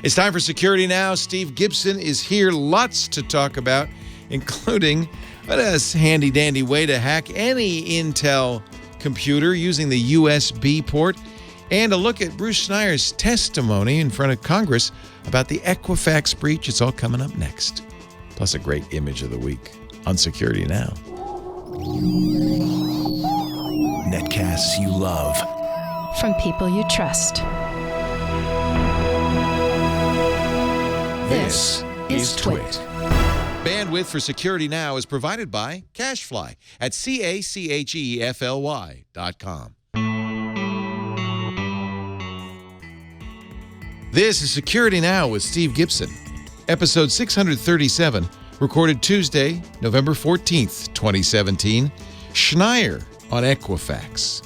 It's time for Security Now. Steve Gibson is here. Lots to talk about, including a handy-dandy way to hack any Intel computer using the USB port, and a look at Bruce Schneier's testimony in front of Congress about the Equifax breach. It's all coming up next. Plus a great image of the week on Security Now. Netcasts you love. From people you trust. This is Twit. Bandwidth for Security Now is provided by CacheFly at CACHEFLY.com. This is Security Now with Steve Gibson, episode 637, recorded Tuesday, November 14th, 2017. Schneier on Equifax.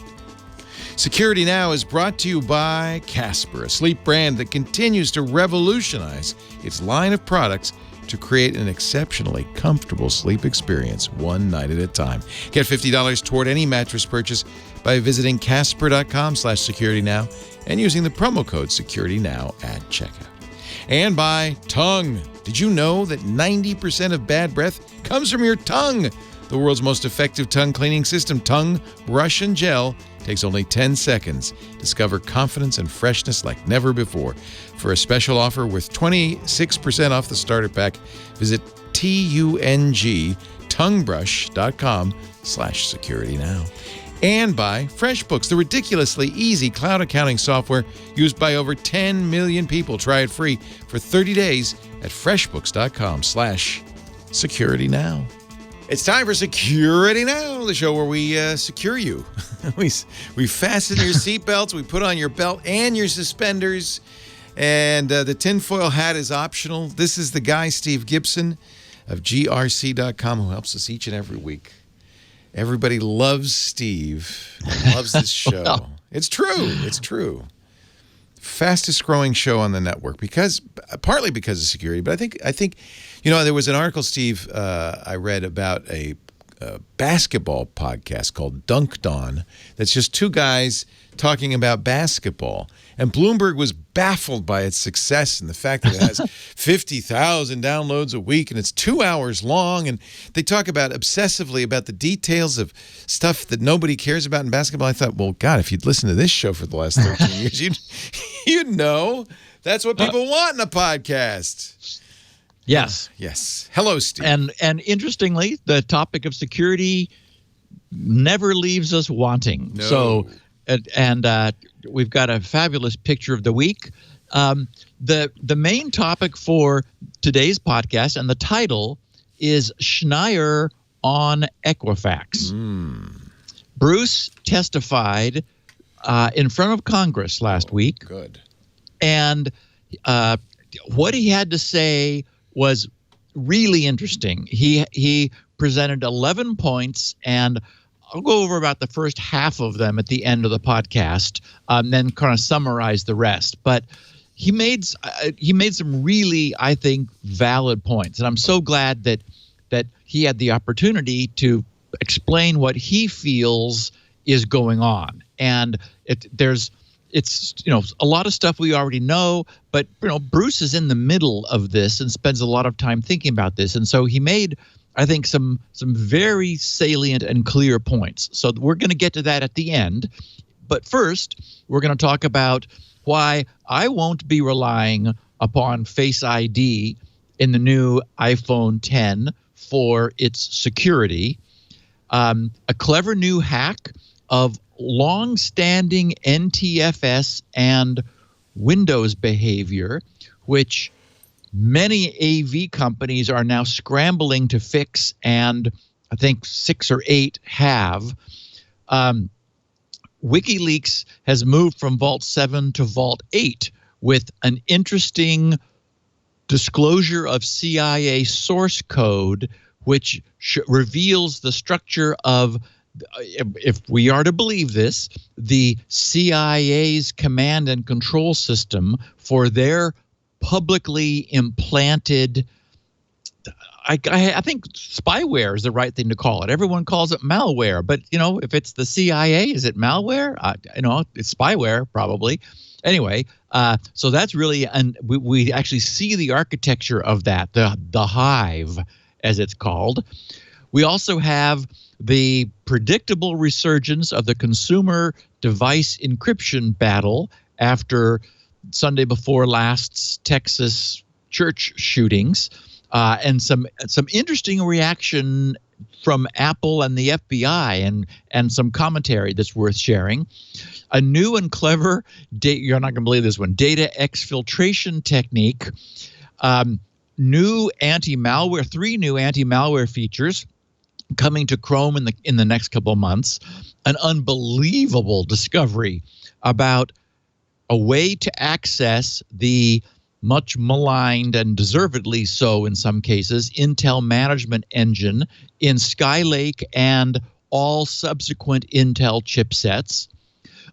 Security Now is brought to you by Casper, a sleep brand that continues to revolutionize its line of products to create an exceptionally comfortable sleep experience one night at a time. Get $50 toward any mattress purchase by visiting casper.com/securitynow and using the promo code SecurityNow at checkout. And by Tongue. Did you know that 90% of bad breath comes from your tongue? The world's most effective tongue cleaning system, Tongue Brush and Gel, takes only 10 seconds. Discover confidence and freshness like never before. For a special offer worth 26% off the starter pack, visit tungtonguebrush.com/securitynow. And by FreshBooks, the ridiculously easy cloud accounting software used by over 10 million people. Try it free for 30 days at freshbooks.com/securitynow. It's time for Security Now, the show where we secure you. we fasten your seatbelts, we put on your belt and your suspenders, and the tinfoil hat is optional. This is the guy, Steve Gibson of GRC.com, who helps us each and every week. Everybody loves Steve, loves this show. Well. It's true. It's true. Fastest growing show on the network partly because of security, but I think, there was an article, Steve, I read about a basketball podcast called Dunked On. That's just two guys talking about basketball. And Bloomberg was baffled by its success and the fact that it has 50,000 downloads a week and it's 2 hours long. And they talk about obsessively about the details of stuff that nobody cares about in basketball. I thought, well, God, if you'd listened to this show for the last 13 years, you'd know that's what people want in a podcast. Yes. Yes. Hello, Steve. And interestingly, the topic of security never leaves us wanting. No. So, and we've got a fabulous picture of the week. The main topic for today's podcast and the title is Schneier on Equifax. Bruce testified in front of Congress last week. Good. And what he had to say was really interesting. He presented 11 points, and I'll go over about the first half of them at the end of the podcast, then kind of summarize the rest. But he made some really, I think, valid points, and I'm so glad that he had the opportunity to explain what he feels is going on. And it's a lot of stuff we already know, but Bruce is in the middle of this and spends a lot of time thinking about this, and so he made, I think, some very salient and clear points. So we're going to get to that at the end, but first we're going to talk about why I won't be relying upon Face ID in the new iPhone 10 for its security, a clever new hack of long-standing NTFS and Windows behavior, which many AV companies are now scrambling to fix, and I think 6 or 8 have. WikiLeaks has moved from Vault 7 to Vault 8 with an interesting disclosure of CIA source code, which reveals the structure of, if we are to believe this, the CIA's command and control system for their publicly implanted, I think spyware is the right thing to call it. Everyone calls it malware, but if it's the CIA, is it malware? It's spyware probably. Anyway, so that's really, and we actually see the architecture of that, the hive, as it's called. We also have the predictable resurgence of the consumer device encryption battle after Sunday before last's Texas church shootings, and some interesting reaction from Apple and the FBI, and some commentary that's worth sharing. A new and clever, you're not going to believe this one, data exfiltration technique, new anti-malware, 3 new anti-malware features coming to Chrome in the next couple of months, an unbelievable discovery about a way to access the much maligned, and deservedly so in some cases, Intel management engine in Skylake and all subsequent Intel chipsets.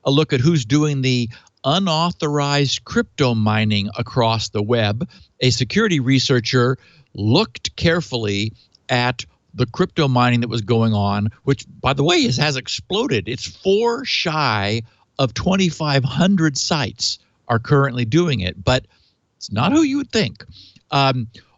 A look at who's doing the unauthorized crypto mining across the web. A security researcher looked carefully at the crypto mining that was going on, which, by the way, has exploded. It's 4 shy of 2,500 sites are currently doing it, but it's not who you would think.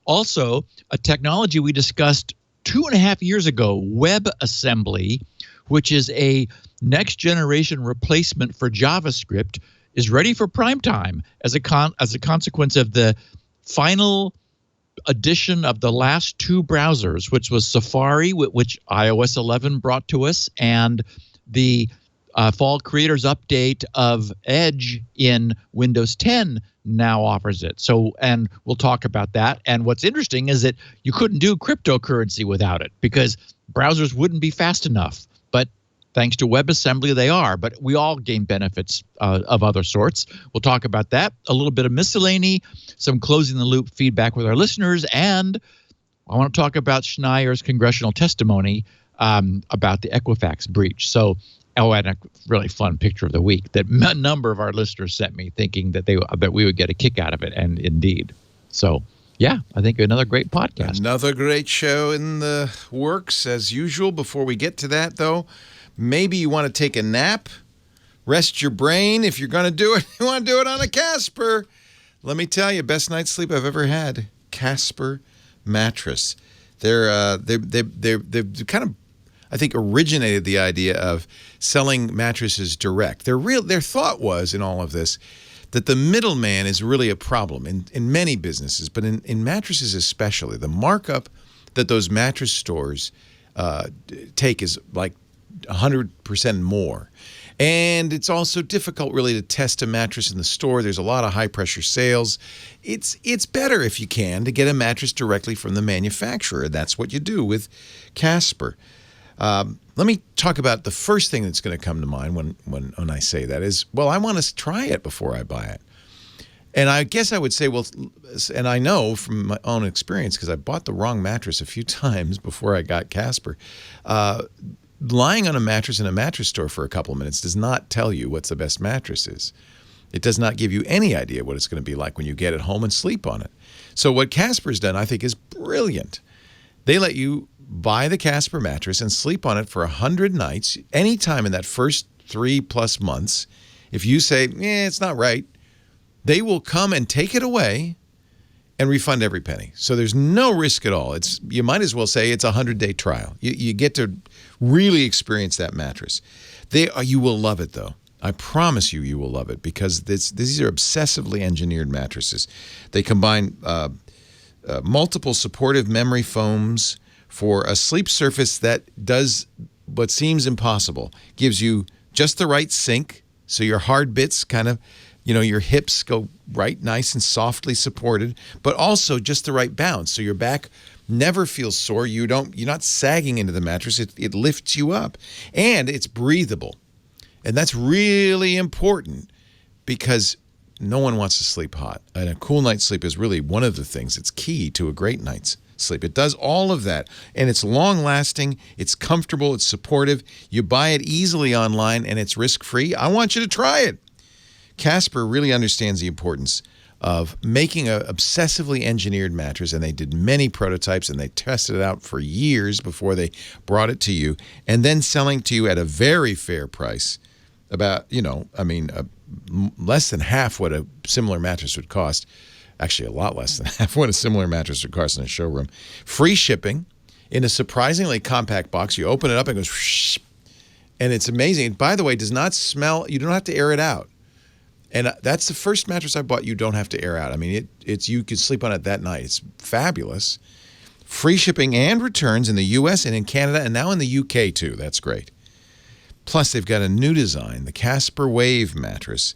Also, a technology we discussed 2.5 years ago, WebAssembly, which is a next-generation replacement for JavaScript, is ready for prime time as a consequence of the final edition of the last 2 browsers, which was Safari, which iOS 11 brought to us, and the fall creators update of Edge in Windows 10 now offers it. So, and we'll talk about that. And what's interesting is that you couldn't do cryptocurrency without it because browsers wouldn't be fast enough. But thanks to WebAssembly, they are. But we all gain benefits of other sorts. We'll talk about that. A little bit of miscellany, some closing the loop feedback with our listeners, and I want to talk about Schneier's congressional testimony about the Equifax breach. So, and a really fun picture of the week that a number of our listeners sent me, thinking that we would get a kick out of it, and indeed. So, yeah, I think another great podcast. Another great show in the works, as usual. Before we get to that, though, maybe you want to take a nap, rest your brain. If you're going to do it, you want to do it on a Casper. Let me tell you, best night's sleep I've ever had. Casper mattress. They're kind of, I think, originated the idea of selling mattresses direct. Their thought was in all of this that the middleman is really a problem in many businesses, but in mattresses especially. The markup that those mattress stores take is like 100% more. And it's also difficult really to test a mattress in the store. There's a lot of high-pressure sales. It's better, if you can, to get a mattress directly from the manufacturer. That's what you do with Casper. Let me talk about the first thing that's going to come to mind when I say that is, well, I want to try it before I buy it. And I guess I would say, well, and I know from my own experience, because I bought the wrong mattress a few times before I got Casper, lying on a mattress in a mattress store for a couple of minutes does not tell you what's the best mattress is. It does not give you any idea what it's going to be like when you get it home and sleep on it. So what Casper's done, I think, is brilliant. They let you buy the Casper mattress and sleep on it for 100 nights, anytime in that first 3+ months. If you say, it's not right, they will come and take it away and refund every penny. So there's no risk at all. You might as well say it's a 100-day trial. You get to really experience that mattress. You will love it, though. I promise you will love it, because these are obsessively engineered mattresses. They combine multiple supportive memory foams for a sleep surface that does what seems impossible. Gives you just the right sink, so your hard bits kind of, your hips go right nice and softly supported, but also just the right bounce, so your back never feels sore. You're not sagging into the mattress. It lifts you up, and it's breathable. And that's really important, because no one wants to sleep hot. And a cool night's sleep is really one of the things that's key to a great night's sleep. It does all of that, and it's long-lasting, it's comfortable, it's supportive. You buy it easily online, and it's risk-free. I want you to try it. Casper really understands the importance of making an obsessively engineered mattress, and they did many prototypes, and they tested it out for years before they brought it to you, and then selling to you at a very fair price about, less than half what a similar mattress would cost. Actually, a lot less than half what a similar mattress would cost in a showroom. Free shipping in a surprisingly compact box. You open it up and it goes, whoosh, and it's amazing. By the way, it does not smell. You don't have to air it out. And that's the first mattress I bought you don't have to air out. I mean, it's you could sleep on it that night. It's fabulous. Free shipping and returns in the U.S. and in Canada and now in the U.K. too. That's great. Plus, they've got a new design, the Casper Wave mattress,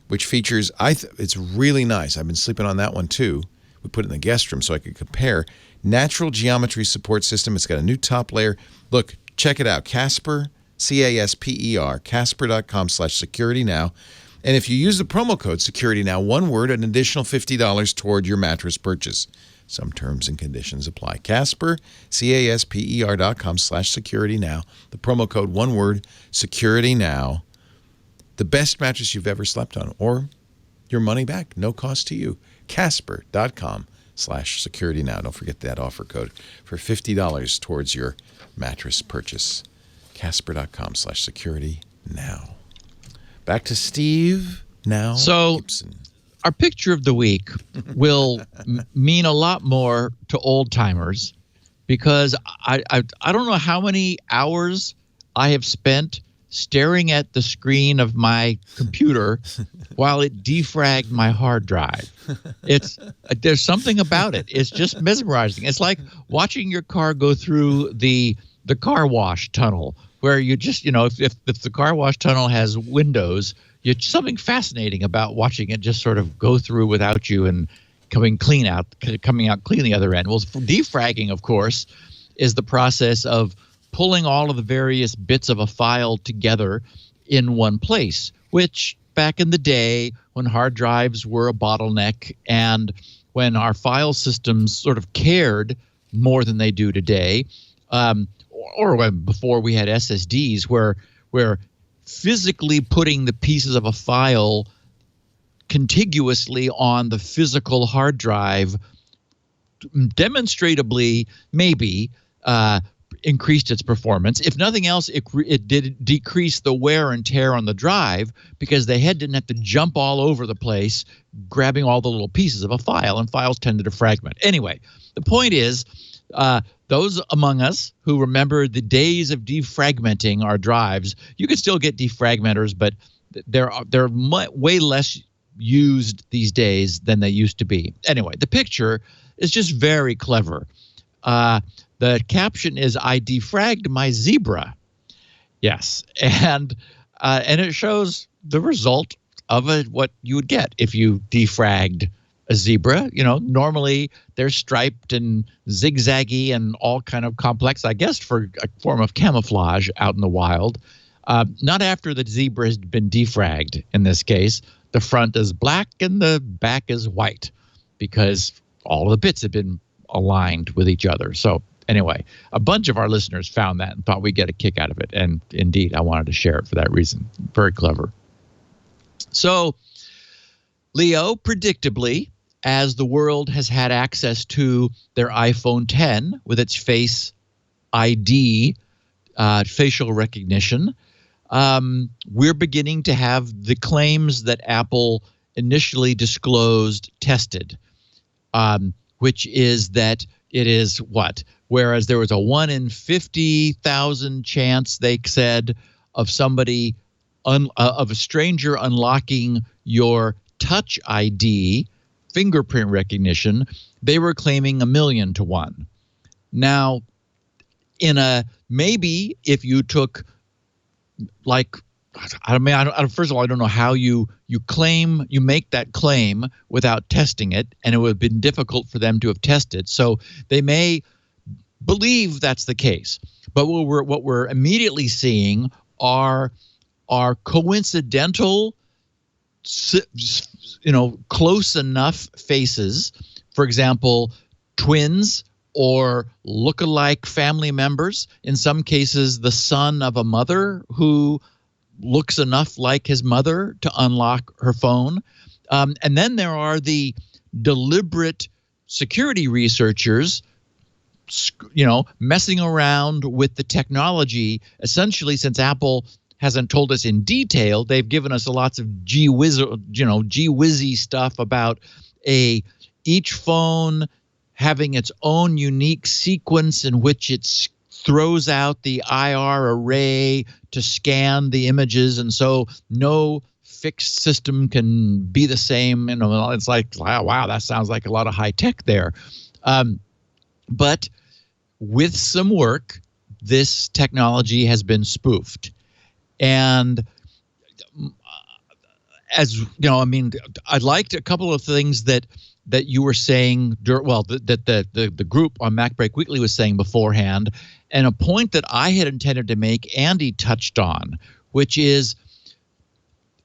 which features, it's really nice. I've been sleeping on that one too. We put it in the guest room so I could compare. Natural geometry support system. It's got a new top layer. Look, check it out. Casper, C-A-S-P-E-R, casper.com/security now. And if you use the promo code security now, one word, an additional $50 toward your mattress purchase. Some terms and conditions apply. Casper, casper.com/security now. The promo code, one word, security now. The best mattress you've ever slept on, or your money back, no cost to you. Casper.com/security now. Don't forget that offer code for $50 towards your mattress purchase. Casper.com/security now. Back to Steve now. So, Gibson. Our picture of the week will mean a lot more to old timers because I don't know how many hours I have spent staring at the screen of my computer while it defragged my hard drive. There's something about it. It's just mesmerizing. It's like watching your car go through the car wash tunnel, where you just, if the car wash tunnel has windows, something fascinating about watching it just sort of go through without you and coming out clean the other end. Well, defragging, of course, is the process of pulling all of the various bits of a file together in one place, which back in the day when hard drives were a bottleneck and when our file systems sort of cared more than they do today, or when before we had SSDs where physically putting the pieces of a file contiguously on the physical hard drive demonstrably maybe increased its performance. If nothing else, it did decrease the wear and tear on the drive because the head didn't have to jump all over the place grabbing all the little pieces of a file, and files tended to fragment. Anyway, the point is, those among us who remember the days of defragmenting our drives, you can still get defragmenters, but they're way less used these days than they used to be. Anyway, the picture is just very clever. The caption is, "I defragged my zebra." Yes, and it shows the result of what you would get if you defragged a zebra. Normally they're striped and zigzaggy and all kind of complex, I guess, for a form of camouflage out in the wild. Not after the zebra has been defragged. In this case, the front is black and the back is white because all the bits have been aligned with each other. So anyway, a bunch of our listeners found that and thought we'd get a kick out of it. And indeed, I wanted to share it for that reason. Very clever. So, Leo, predictably, as the world has had access to their iPhone 10 with its Face ID, facial recognition, we're beginning to have the claims that Apple initially disclosed tested, which is that it is what? Whereas there was a 1 in 50,000 chance, they said, of somebody, of a stranger unlocking your Touch ID, fingerprint recognition, they were claiming 1,000,000 to 1. Now, maybe if you took, first of all, I don't know how you make that claim without testing it, and it would have been difficult for them to have tested. So they may believe that's the case. But what we're immediately seeing are coincidental, close enough faces, for example, twins or look-alike family members. In some cases, the son of a mother who looks enough like his mother to unlock her phone. And then there are the deliberate security researchers, messing around with the technology, essentially, since Apple hasn't told us in detail. They've given us lots of gee whizzy stuff about each phone having its own unique sequence in which it throws out the IR array to scan the images, and so no fixed system can be the same. It's like, wow, that sounds like a lot of high tech there. But with some work, this technology has been spoofed. And as you know, I mean, I liked a couple of things that you were saying, that the group on MacBreak Weekly was saying beforehand, and a point that I had intended to make, Andy touched on, which is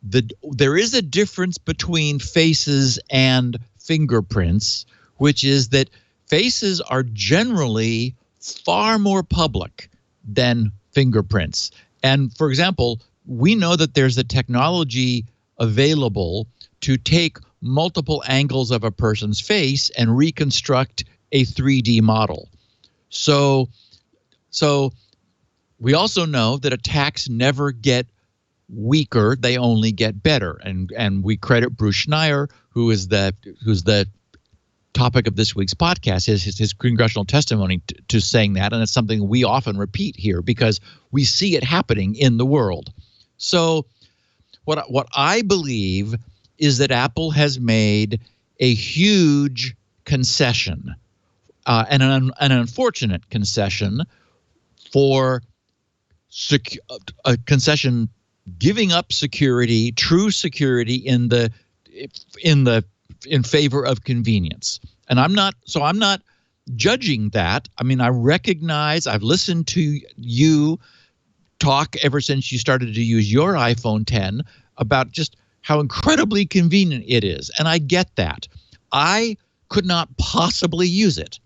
there is a difference between faces and fingerprints, which is that faces are generally far more public than fingerprints. And for example, we know that there's a technology available to take multiple angles of a person's face and reconstruct a 3D model. So we also know that attacks never get weaker, they only get better. And we credit Bruce Schneier, who's the topic of this week's podcast, his congressional testimony to saying that, and it's something we often repeat here because we see it happening in the world. So what I believe is that Apple has made a huge concession, and an unfortunate concession for a concession giving up security, true security in favor of convenience. And I'm not judging that. I mean, I recognize, I've listened to you talk ever since you started to use your iPhone 10 about just how incredibly convenient it is. And I get that. I could not possibly use it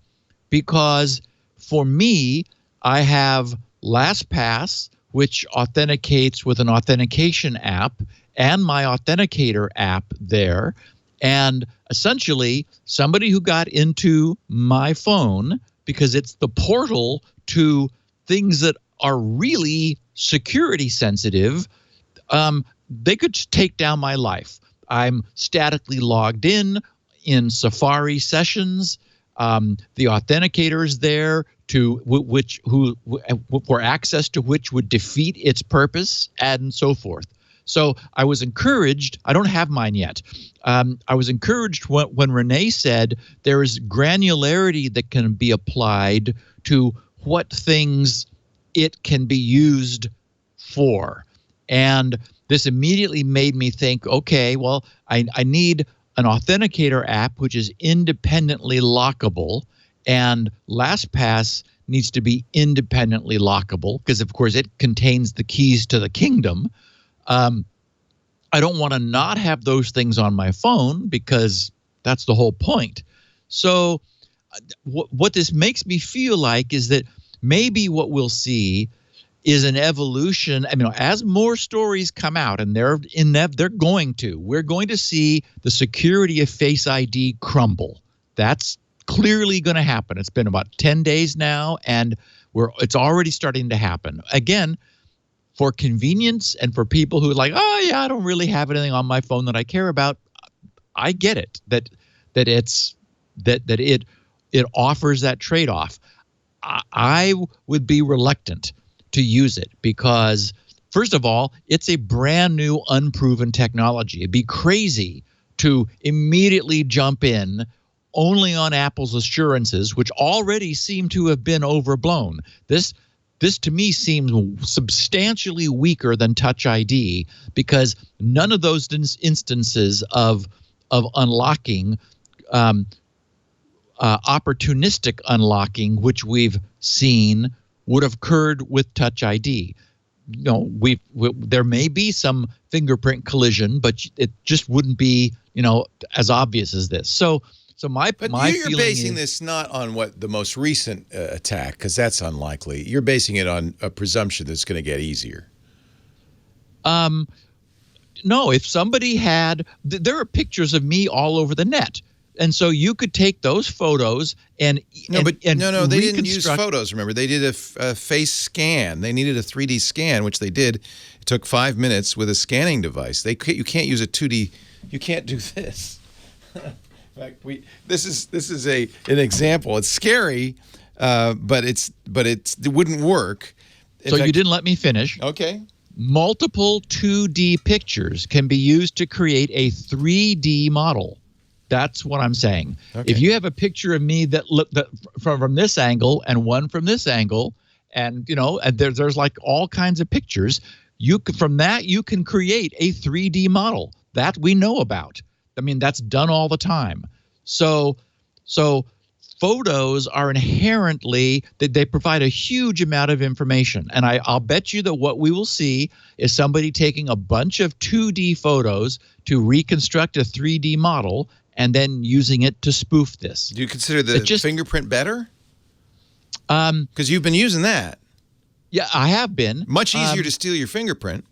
because for me, I have LastPass, which authenticates with an authentication app, and my authenticator app there. And essentially, somebody who got into my phone, because it's the portal to things that are really security sensitive, they could just take down my life. I'm statically logged in Safari sessions. The authenticator is there for access to which would defeat its purpose, and so forth. So I was encouraged. I don't have mine yet. I was encouraged when Renee said there is granularity that can be applied to what things it can be used for. And this immediately made me think, okay, well, I need an authenticator app which is independently lockable, and LastPass needs to be independently lockable because, of course, it contains the keys to the kingdom. I don't want to not have those things on my phone because that's the whole point. So what this makes me feel like is that maybe what we'll see is an evolution. I mean, as more stories come out, and we're going to see the security of Face ID crumble. That's clearly going to happen. It's been about 10 days now, and it's already starting to happen. Again, for convenience and for people who are like, oh yeah, I don't really have anything on my phone that I care about. I get it that it offers that trade-off. I would be reluctant to use it because, first of all, it's a brand new, unproven technology. It'd be crazy to immediately jump in only on Apple's assurances, which already seem to have been overblown. This to me seems substantially weaker than Touch ID because none of those instances of unlocking, opportunistic unlocking, which we've seen, would have occurred with Touch ID. You know, there may be some fingerprint collision, but it just wouldn't be, as obvious as this. So my you're basing this not on what the most recent attack, because that's unlikely. You're basing it on a presumption that's going to get easier. No, if somebody had, there are pictures of me all over the net. And so you could take those photos and they didn't use reconstruct- photos. Remember, they did a face scan. They needed a 3D scan, which they did. It took 5 minutes with a scanning device. You can't use a 2D. You can't do this. In fact, this is an example. It's scary, but it wouldn't work. In fact, you didn't let me finish. Okay. Multiple 2D pictures can be used to create a 3D model. That's what I'm saying. Okay. If you have a picture of me that from this angle and one from this angle, and there's like all kinds of pictures, from that you can create a 3D model that we know about. I mean, that's done all the time. So photos are inherently, they provide a huge amount of information. And I'll bet you that what we will see is somebody taking a bunch of 2D photos to reconstruct a 3D model and then using it to spoof this. Do you consider the fingerprint better? Because you've been using that. Yeah, I have been. Much easier to steal your fingerprint.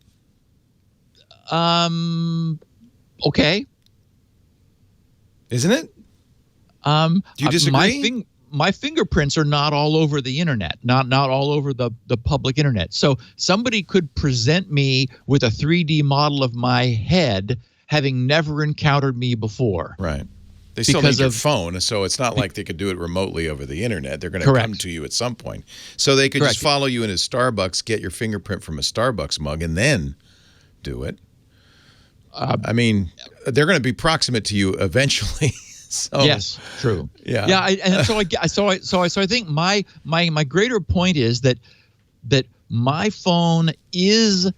Okay. Isn't it? Do you disagree? My fingerprints are not all over the internet, not all over the public internet. So somebody could present me with a 3D model of my head, having never encountered me before. Right. They still need your phone, so it's not like they could do it remotely over the internet. They're going to come to you at some point. So they could just follow you into Starbucks, get your fingerprint from a Starbucks mug, and then do it. I mean, they're going to be proximate to you eventually. So, yes, true. Yeah, yeah. So I think my greater point is that my phone is.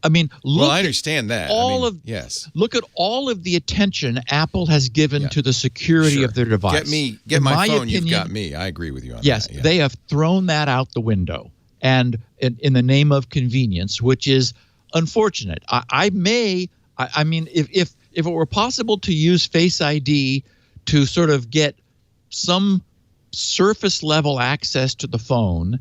I mean, I understand that. Yes. Look at all of the attention Apple has given to the security of their device. Get my phone. You've got me. I agree with you on that. Yes, they have thrown that out the window, and in the name of convenience, which is unfortunate. I mean, if it were possible to use Face ID to sort of get some surface level access to the phone,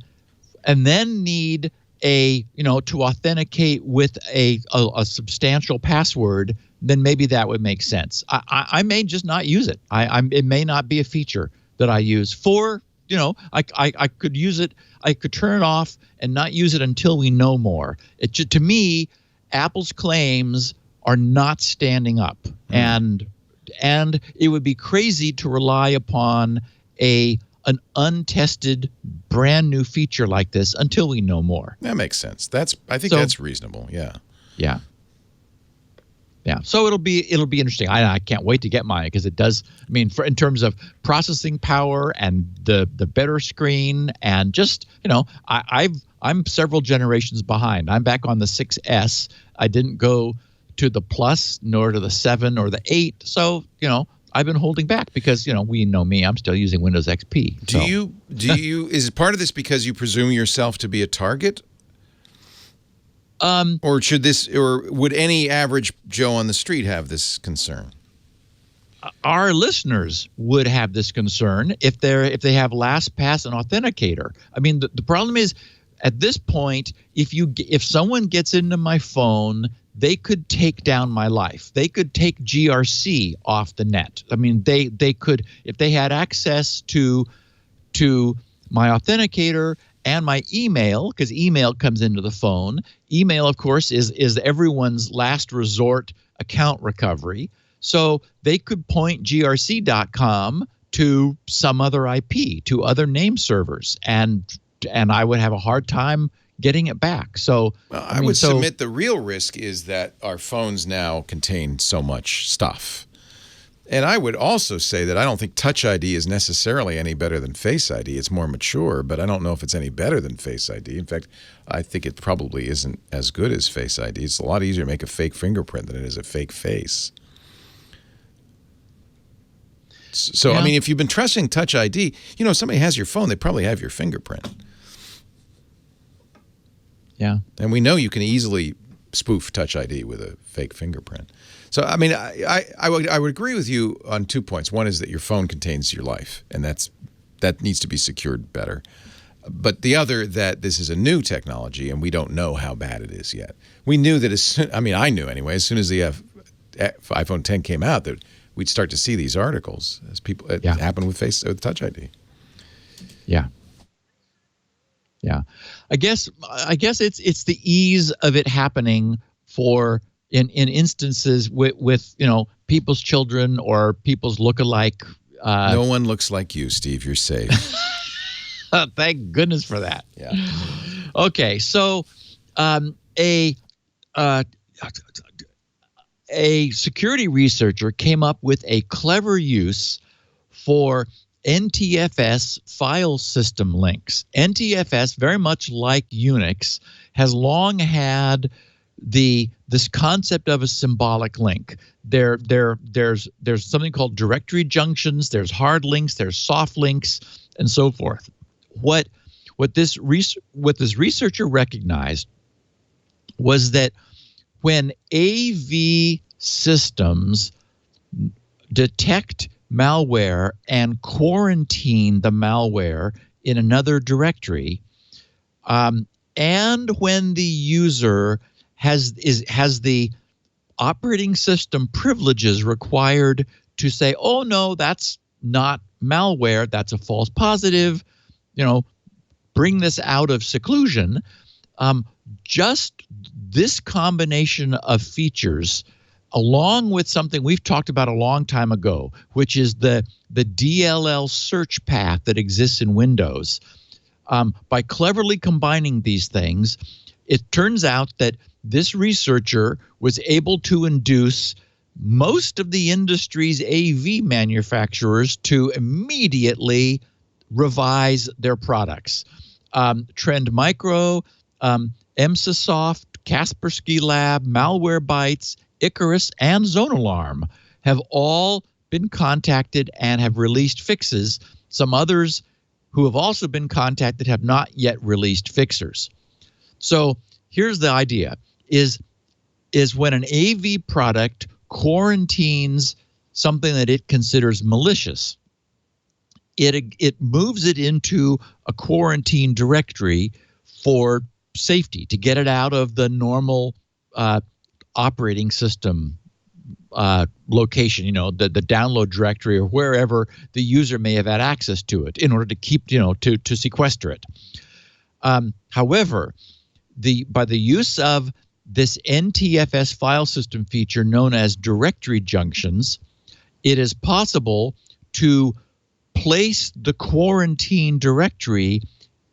and then need to authenticate with a substantial password, then maybe that would make sense. I may just not use it. It may not be a feature that I use for, I could use it. I could turn it off and not use it until we know more. To me, Apple's claims are not standing up, and it would be crazy to rely upon an untested brand new feature like this until we know more. That makes sense. I think that's reasonable. Yeah. Yeah. Yeah. So it'll be interesting. I can't wait to get mine because it does. I mean, in terms of processing power and the better screen, and just I'm several generations behind. I'm back on the 6S. I didn't go to the Plus nor to the 7 or the 8. So I've been holding back because we know me. I'm still using Windows XP. Do you? Is part of this because you presume yourself to be a target? Or would any average Joe on the street have this concern? Our listeners would have this concern if they have LastPass and Authenticator. I mean, the problem is at this point, if someone gets into my phone, they could take down my life. They could take GRC off the net. I mean, they could, if they had access to my authenticator and my email, because email comes into the phone. Email, of course, is everyone's last resort account recovery. So they could point grc.com to some other IP, to other name servers, and I would have a hard time getting it back. So I would submit the real risk is that our phones now contain so much stuff. And I would also say that I don't think Touch ID is necessarily any better than Face ID. It's more mature, but I don't know if it's any better than Face ID. In fact, I think it probably isn't as good as Face ID. It's a lot easier to make a fake fingerprint than it is a fake face. So, I mean, if you've been trusting Touch ID, if somebody has your phone, they probably have your fingerprint. Yeah. And we know you can easily spoof Touch ID with a fake fingerprint. So, I mean, I would agree with you on 2 points. One is that your phone contains your life, and that needs to be secured better. But the other, that this is a new technology, and we don't know how bad it is yet. We knew that I knew anyway, as soon as the iPhone 10 came out, that we'd start to see these articles as people. It happened with Touch ID. Yeah. Yeah, I guess it's the ease of it happening for in instances with people's children or people's lookalike. No one looks like you, Steve. You're safe. Thank goodness for that. Yeah. Okay, so a security researcher came up with a clever use for NTFS file system links. NTFS, very much like Unix, has long had this concept of a symbolic link. There's something called directory junctions. There's hard links. There's soft links, and so forth. What this researcher recognized was that when AV systems detect malware and quarantine the malware in another directory, and when the user has the operating system privileges required to say, oh no, that's not malware, that's a false positive, bring this out of seclusion. Just this combination of features, along with something we've talked about a long time ago, which is the DLL search path that exists in Windows. By cleverly combining these things, it turns out that this researcher was able to induce most of the industry's AV manufacturers to immediately revise their products. Trend Micro, Emsisoft, Kaspersky Lab, Malwarebytes, Icarus, and Zone Alarm have all been contacted and have released fixes. Some others who have also been contacted have not yet released fixers. So here's the idea, is when an AV product quarantines something that it considers malicious, it moves it into a quarantine directory for safety, to get it out of the normal operating system location, the download directory or wherever the user may have had access to it, in order to keep, to sequester it. However, by the use of this NTFS file system feature known as directory junctions, it is possible to place the quarantine directory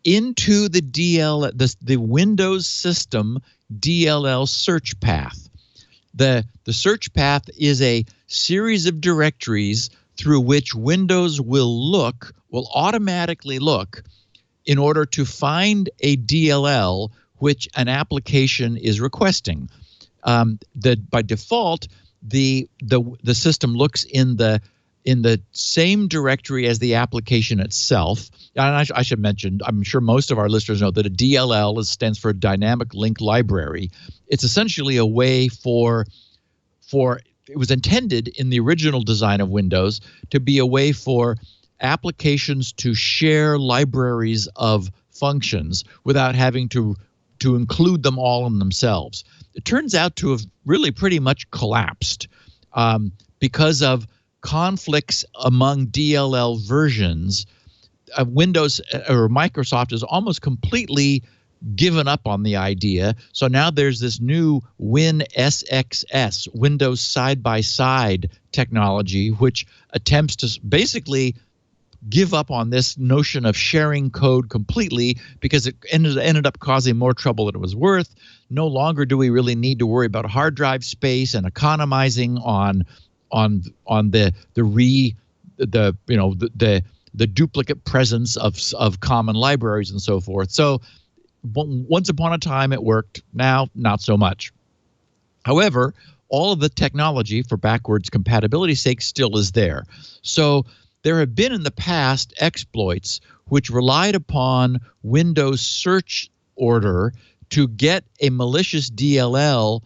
into the Windows system DLL search path. The search path is a series of directories through which Windows will automatically look in order to find a DLL which an application is requesting. By default, the system looks in the same directory as the application itself. And I should mention, I'm sure most of our listeners know that a DLL stands for Dynamic Link Library. It's essentially a way for it was intended in the original design of Windows to be a way for applications to share libraries of functions without having to include them all in themselves. It turns out to have really pretty much collapsed because of conflicts among DLL versions. Windows or Microsoft has almost completely given up on the idea. So now there's this new WinSXS, Windows side-by-side technology, which attempts to basically give up on this notion of sharing code completely, because it ended up causing more trouble than it was worth. No longer do we really need to worry about hard drive space and economizing on the duplicate presence of common libraries and so forth. So once upon a time it worked, now not so much. However, all of the technology for backwards compatibility's sake still is there. So there have been in the past exploits which relied upon Windows search order to get a malicious DLL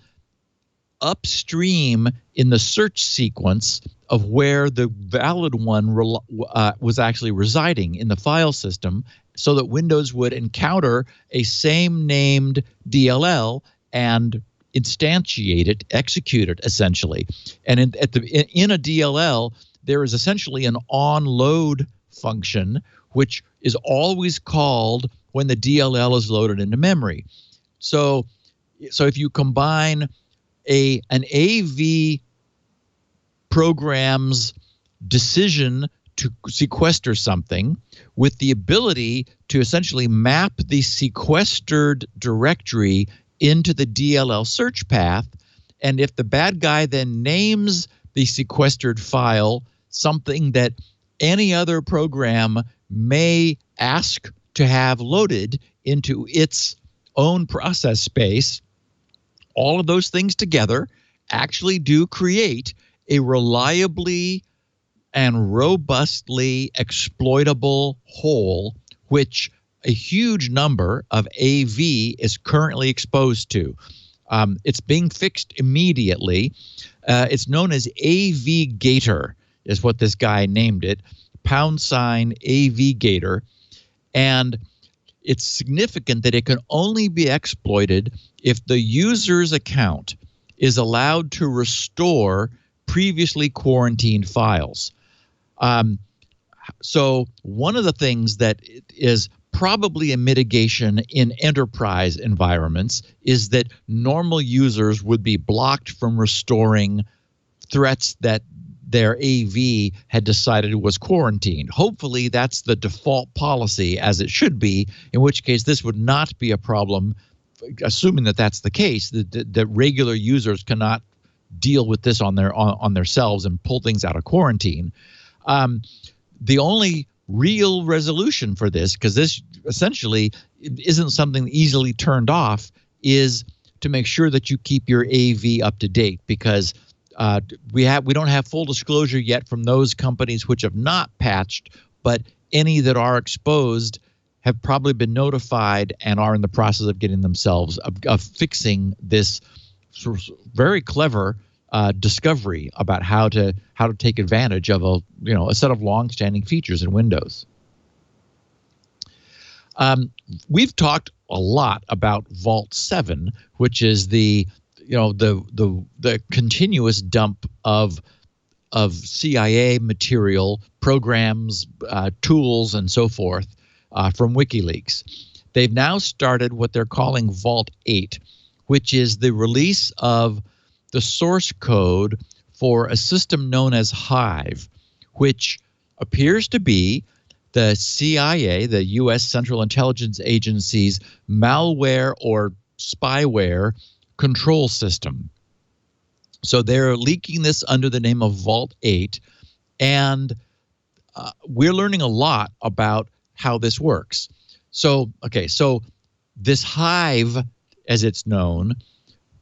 upstream in the search sequence of where the valid one was actually residing in the file system, so that Windows would encounter a same named DLL and instantiate it, execute it, essentially. And in a DLL, there is essentially an onload function, which is always called when the DLL is loaded into memory. So if you combine an AV program's decision to sequester something with the ability to essentially map the sequestered directory into the DLL search path, and if the bad guy then names the sequestered file something that any other program may ask to have loaded into its own process space, all of those things together actually do create a reliably and robustly exploitable hole, which a huge number of AV is currently exposed to. It's being fixed immediately. It's known as AV Gator, is what this guy named it, # AV Gator. And it's significant that it can only be exploited if the user's account is allowed to restore previously quarantined files. So one of the things that is probably a mitigation in enterprise environments is that normal users would be blocked from restoring threats that their AV had decided was quarantined. Hopefully that's the default policy, as it should be, in which case this would not be a problem, assuming that that's the case, that regular users cannot deal with this on themselves and pull things out of quarantine. The only real resolution for this, because this essentially isn't something easily turned off, is to make sure that you keep your AV up to date, because we don't have full disclosure yet from those companies which have not patched, but any that are exposed have probably been notified and are in the process of getting themselves of fixing this sort of very clever discovery about how to take advantage of a set of long-standing features in Windows. We've talked a lot about Vault 7, which is the continuous dump of CIA material, programs, tools, and so forth from WikiLeaks. They've now started what they're calling Vault 8, which is the release of the source code for a system known as Hive, which appears to be the CIA, the U.S. Central Intelligence Agency's malware or spyware control system. So they're leaking this under the name of Vault 8, and we're learning a lot about how this works. So this Hive, as it's known,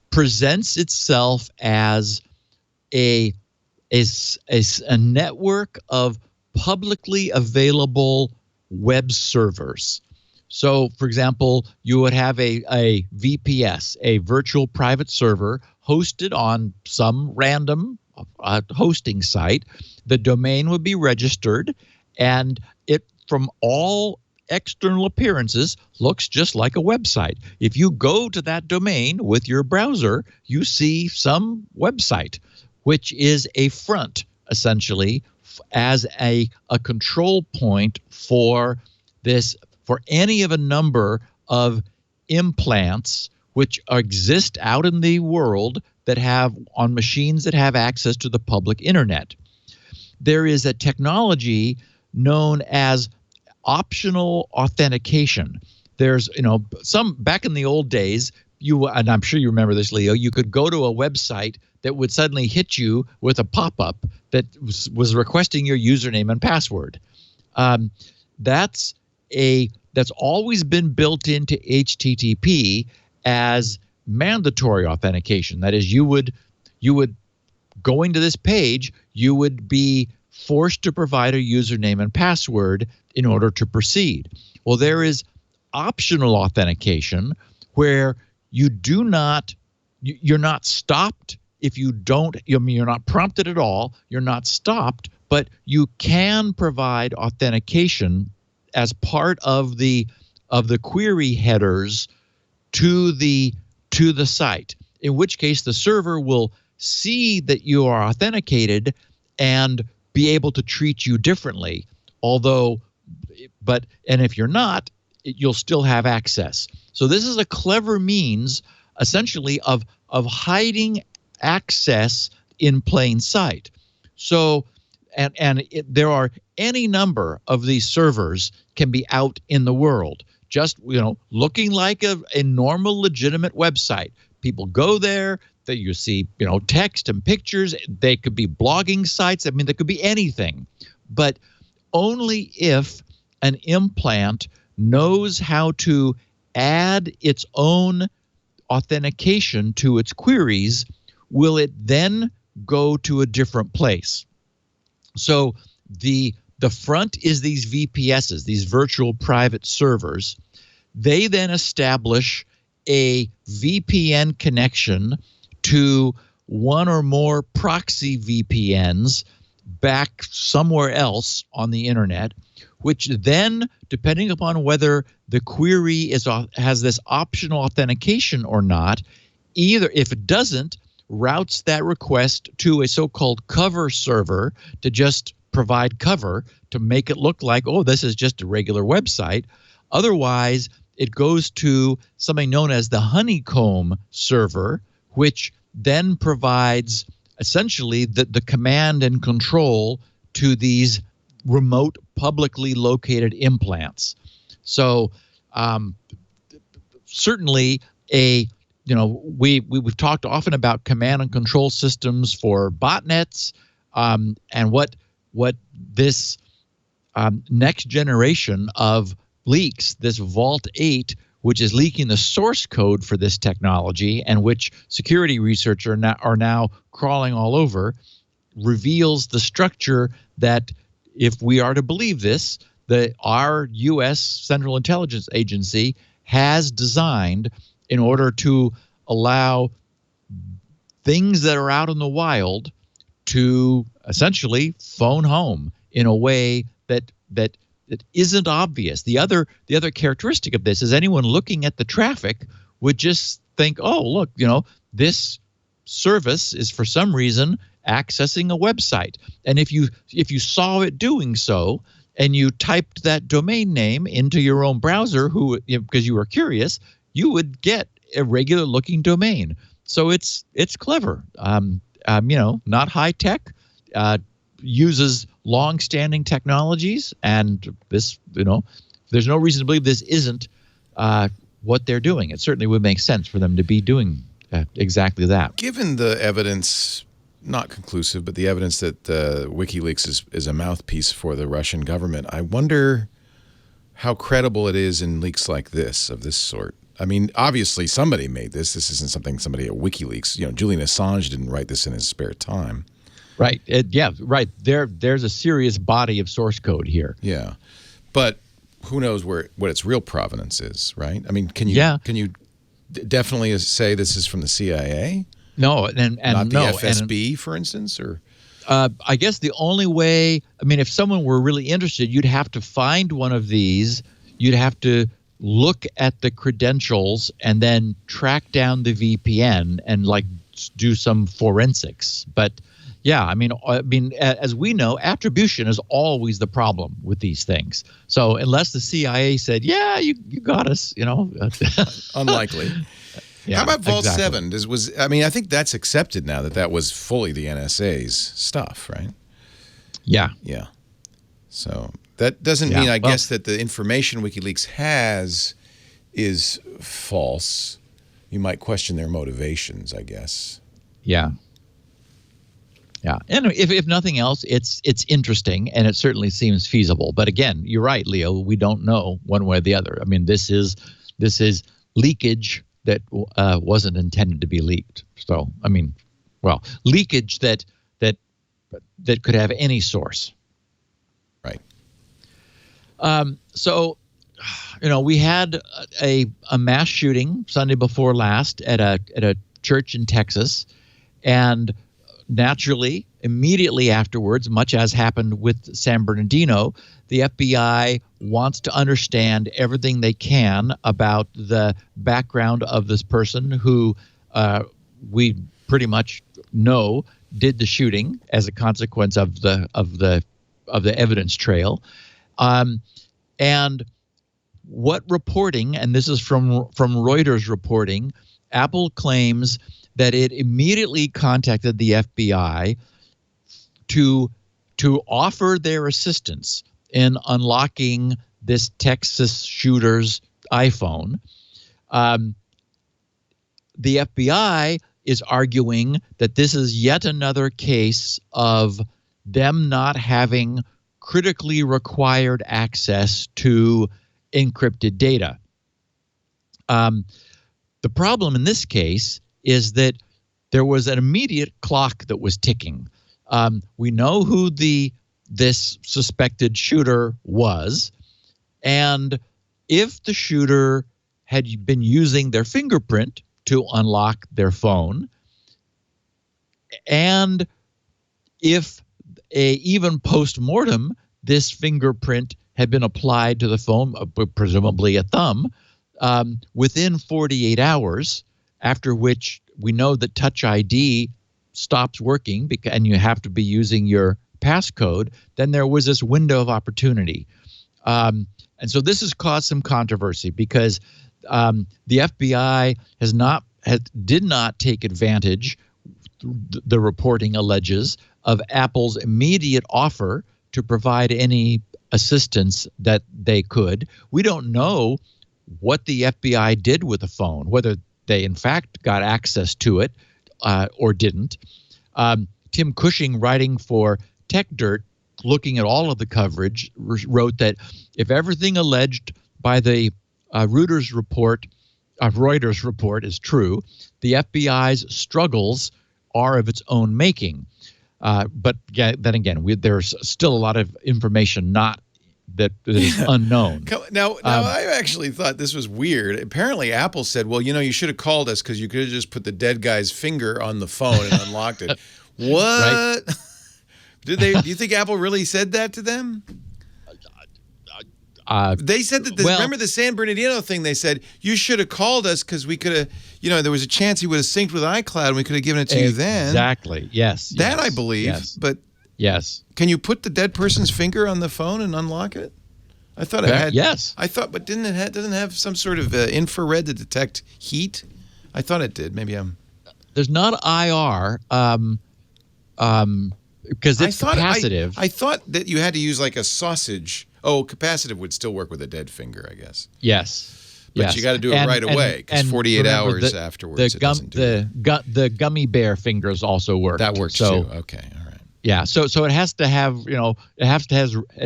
presents itself as a network of publicly available web servers. So, for example, you would have a VPS, a virtual private server, hosted on some random hosting site. The domain would be registered, and it, from all external appearances, looks just like a website. If you go to that domain with your browser, you see some website, which is a front, essentially, as a control point for this, for any of a number of implants which exist out in the world that have on machines that have access to the public internet. There is a technology known as optional authentication. There's, some back in the old days, and I'm sure you remember this, Leo, you could go to a website that would suddenly hit you with a pop-up that was requesting your username and password. That's always been built into HTTP as mandatory authentication. That is, you would going to this page, you would be forced to provide a username and password in order to proceed. Well, there is optional authentication where you're not stopped if you don't, you're not prompted at all, you're not stopped, but you can provide authentication as part of the query headers to the site. in which case the server will see that you are authenticated and be able to treat you differently. And if you're not, you'll still have access. So this is a clever means, essentially, of hiding access in plain sight. So, there are any number of these servers can be out in the world, just looking like a normal, legitimate website. People go there. That you see, text and pictures. They could be blogging sites. I mean, they could be anything, but only if an implant knows how to add its own authentication to its queries will it then go to a different place. So the front is these VPSs, these virtual private servers. They then establish a VPN connection to one or more proxy VPNs back somewhere else on the internet, which then, depending upon whether the query has this optional authentication or not, either if it doesn't, routes that request to a so-called cover server to just provide cover to make it look like, oh, this is just a regular website. Otherwise, it goes to something known as the honeycomb server, which then provides essentially the command and control to these remote, publicly located implants. So certainly we've talked often about command and control systems for botnets, and what this next generation of leaks, this Vault8, which is leaking the source code for this technology, and which security researchers are now crawling all over, reveals the structure that, if we are to believe this, our U.S. Central Intelligence Agency has designed in order to allow things that are out in the wild to essentially phone home in a way that isn't obvious. The other characteristic of this is anyone looking at the traffic would just think, oh, look, this service is for some reason accessing a website. And if you saw it doing so and you typed that domain name into your own browser, because you were curious, you would get a regular looking domain. So it's clever. Not high tech, uses long-standing technologies, and this, there's no reason to believe this isn't what they're doing. It certainly would make sense for them to be doing exactly that. Given the evidence, not conclusive, but the evidence that WikiLeaks is a mouthpiece for the Russian government, I wonder how credible it is in leaks like this, of this sort. I mean, obviously somebody made this. This isn't something somebody at WikiLeaks, Julian Assange didn't write this in his spare time. Right. Right. There's a serious body of source code here. Yeah. But who knows what its real provenance is, right? I mean, can you definitely say this is from the CIA? No, and not the FSB, for instance, or I guess the only way, if someone were really interested, you'd have to find one of these. You'd have to look at the credentials and then track down the VPN and do some forensics. But yeah, as we know, attribution is always the problem with these things. So unless the CIA said, yeah, you got us, unlikely. Yeah, how about Vault exactly. 7? I think that's accepted now that was fully the NSA's stuff, right? Yeah. Yeah. So that doesn't mean, I guess, that the information WikiLeaks has is false. You might question their motivations, I guess. Yeah. Yeah, and if nothing else, it's interesting, and it certainly seems feasible. But again, you're right, Leo. We don't know one way or the other. This is leakage that wasn't intended to be leaked. So leakage that could have any source. Right. So, we had a mass shooting Sunday before last at a church in Texas, and naturally, immediately afterwards, much as happened with San Bernardino, the FBI wants to understand everything they can about the background of this person who we pretty much know did the shooting as a consequence of the evidence trail. And what reporting, and this is from Reuters reporting, Apple claims that it immediately contacted the FBI to offer their assistance in unlocking this Texas shooter's iPhone. The FBI is arguing that this is yet another case of them not having critically required access to encrypted data. The problem in this case is that there was an immediate clock that was ticking. We know who this suspected shooter was, and if the shooter had been using their fingerprint to unlock their phone, and if even post-mortem this fingerprint had been applied to the phone, presumably a thumb, within 48 hours, after which we know that Touch ID stops working and you have to be using your passcode, then there was this window of opportunity. And so this has caused some controversy because the FBI did not take advantage, the reporting alleges, of Apple's immediate offer to provide any assistance that they could. We don't know what the FBI did with the phone, whether they in fact got access to it or didn't. Tim Cushing, writing for TechDirt, looking at all of the coverage, wrote that if everything alleged by the Reuters report is true, the FBI's struggles are of its own making. But then again, there's still a lot of information that is unknown. Now, I actually thought this was weird. Apparently, Apple said, well, you should have called us because you could have just put the dead guy's finger on the phone and unlocked it. What? Right? Do you think Apple really said that to them? They said that, remember the San Bernardino thing? They said, you should have called us because we could have, there was a chance he would have synced with iCloud and we could have given it to you then. Exactly, yes. That I believe, yes. But yes. Can you put the dead person's finger on the phone and unlock it? I thought it had. Yes. I thought, but doesn't it have some sort of infrared to detect heat? I thought it did. Maybe I'm. There's not IR, because it's capacitive. I thought that you had to use like a sausage. Oh, capacitive would still work with a dead finger, I guess. Yes. But you got to do it right away because 48 hours afterwards it doesn't do it. The gummy bear fingers also work. That works too. Okay, all right. Yeah, so it has to have, it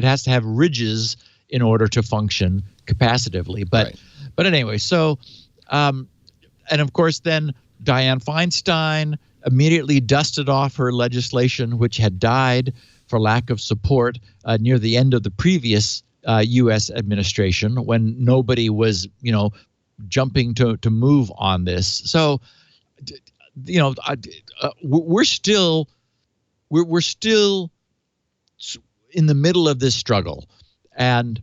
has to have ridges in order to function capacitively. But anyway, so and of course then Dianne Feinstein immediately dusted off her legislation, which had died for lack of support near the end of the previous U.S. administration, when nobody was, jumping to move on this. So, we're still in the middle of this struggle, and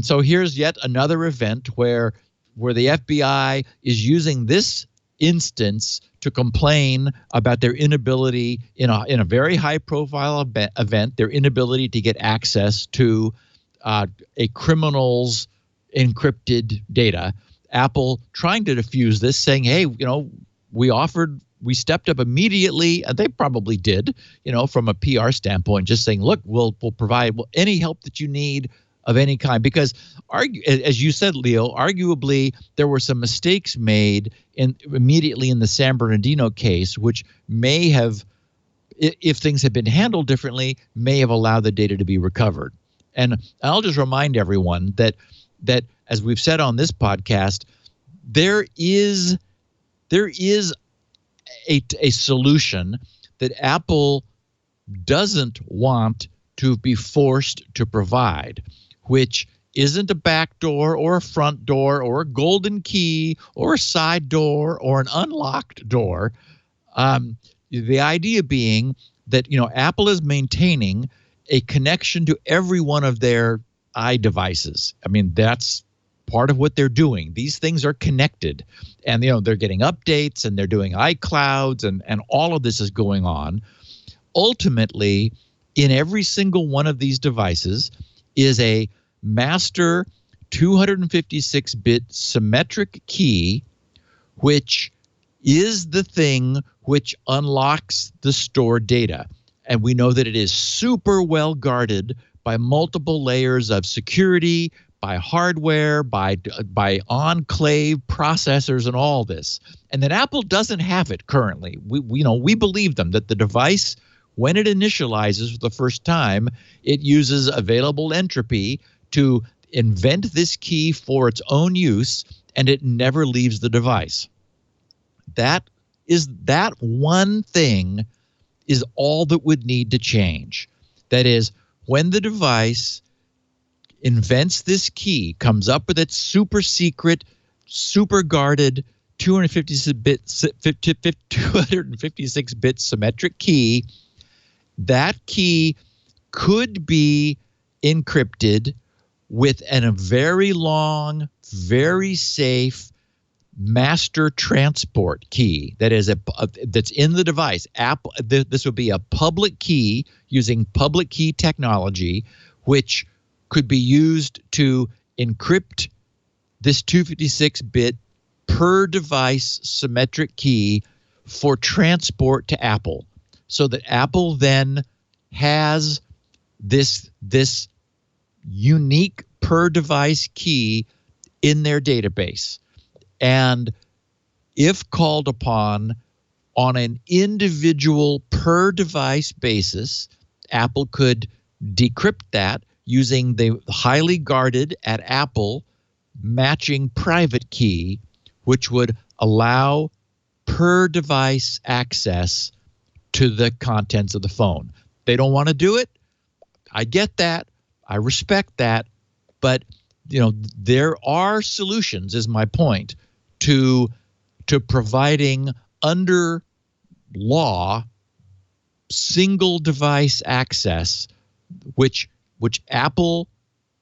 so here's yet another event where the FBI is using this instance to complain about their inability in a very high profile event, their inability to get access to a criminal's encrypted data. Apple trying to diffuse this, saying, hey, we stepped up immediately, and they probably did, from a PR standpoint, just saying, look, we'll provide any help that you need of any kind, because as you said, Leo, arguably there were some mistakes made immediately in the San Bernardino case, which may have, if things had been handled differently, may have allowed the data to be recovered. And I'll just remind everyone that as we've said on this podcast, there is a solution that Apple doesn't want to be forced to provide, which isn't a back door or a front door or a golden key or a side door or an unlocked door. The idea being that, Apple is maintaining a connection to every one of their iDevices. I mean, that's part of what they're doing. These things are connected, and they're getting updates, and they're doing iClouds, and all of this is going on. Ultimately, in every single one of these devices is a master 256-bit symmetric key, which is the thing which unlocks the stored data. And we know that it is super well guarded by multiple layers of security, by hardware, by enclave processors, and all this. And that Apple doesn't have it currently. We believe them that the device, when it initializes for the first time, it uses available entropy to invent this key for its own use, and it never leaves the device. That one thing is all that would need to change. That is, when the device invents this key, comes up with its super secret, super guarded 256-bit symmetric key, that key could be encrypted with a very long, very safe master transport key that is that's in the device. This would be a public key using public key technology, which could be used to encrypt this 256-bit per device symmetric key for transport to Apple, so that Apple then has this unique per device key in their database. And if called upon on an individual per device basis, Apple could decrypt that using the highly guarded at Apple matching private key, which would allow per device access to the contents of the phone. They don't want to do it. I get that. I respect that. But there are solutions, is my point, to providing under law single device access, which Apple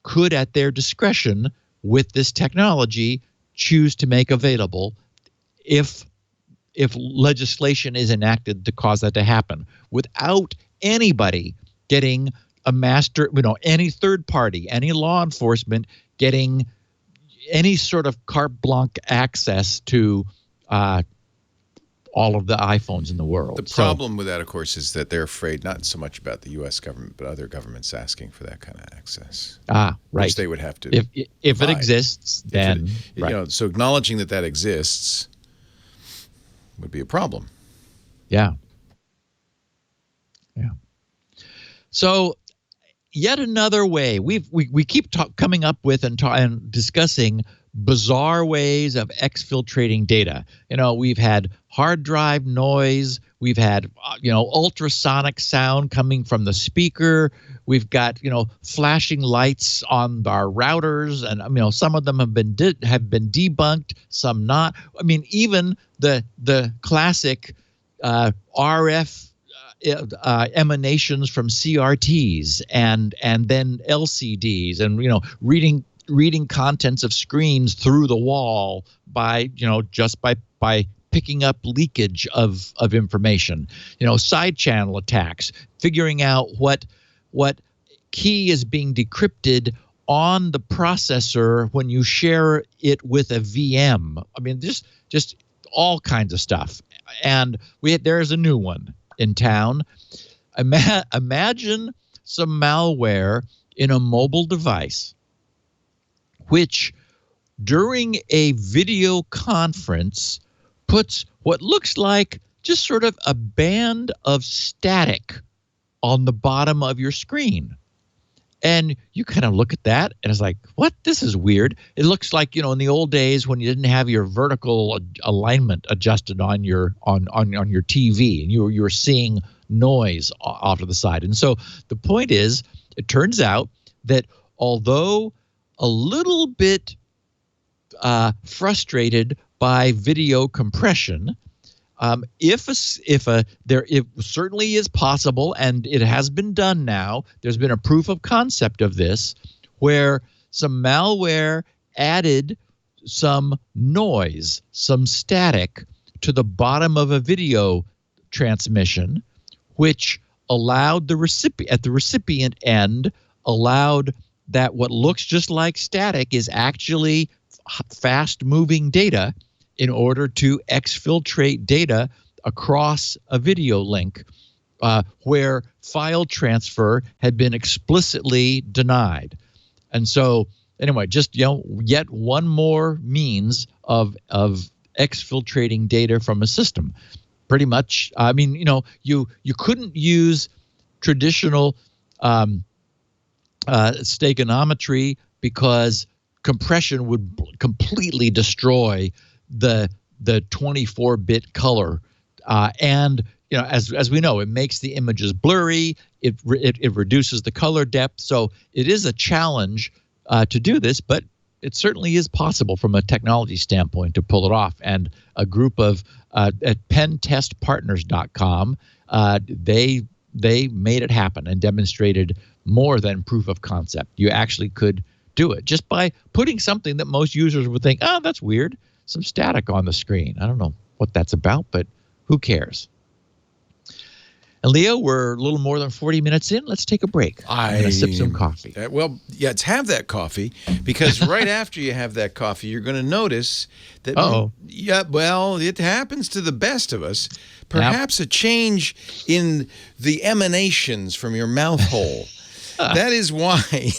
could, at their discretion with this technology, choose to make available if legislation is enacted to cause that to happen, without anybody getting a master, any third party, any law enforcement getting any sort of carte blanche access to all of the iPhones in the world. The problem with that, of course, is that they're afraid not so much about the U.S. government, but other governments asking for that kind of access. Right. Which they would have to if it exists, then right. So acknowledging that exists would be a problem. Yeah. So yet another way we keep coming up with and discussing bizarre ways of exfiltrating data. We've had hard drive noise. We've had ultrasonic sound coming from the speaker. We've got flashing lights on our routers, and some of them have been debunked, some not. I mean, even the classic RF emanations from CRTs and then LCDs, and reading contents of screens through the wall by just by picking up leakage of information. Side channel attacks, figuring out what key is being decrypted on the processor when you share it with a VM. I mean, just all kinds of stuff. And there's a new one in town. Imagine some malware in a mobile device, which during a video conference puts what looks like just sort of a band of static on the bottom of your screen. And you kind of look at that and it's like, what? This is weird. It looks like, in the old days when you didn't have your vertical alignment adjusted on your TV, and you were seeing noise off to the side. And so the point is, it turns out that although a little bit frustrated by video compression, it certainly is possible, and it has been done now. There's been a proof of concept of this, where some malware added some noise, some static to the bottom of a video transmission, which allowed the recipient end, allowed that what looks just like static is actually fast-moving data in order to exfiltrate data across a video link where file transfer had been explicitly denied. And so, anyway, just yet one more means of exfiltrating data from a system. Pretty much, I mean, you couldn't use traditional stegonometry because compression would completely destroy the 24-bit color, and as we know, it makes the images blurry. It reduces the color depth. So it is a challenge to do this, but it certainly is possible from a technology standpoint to pull it off. And a group of at pentestpartners.com, they made it happen and demonstrated more than proof of concept. You actually could do it just by putting something that most users would think, oh, that's weird, some static on the screen. I don't know what that's about, but who cares? And Leo, we're a little more than 40 minutes in. Let's take a break. I'm going to sip some coffee. Well, yeah, let's have that coffee, because right after you have that coffee, you're going to notice that, yeah, well, it happens to the best of us. Perhaps a change in the emanations from your mouth hole. That is why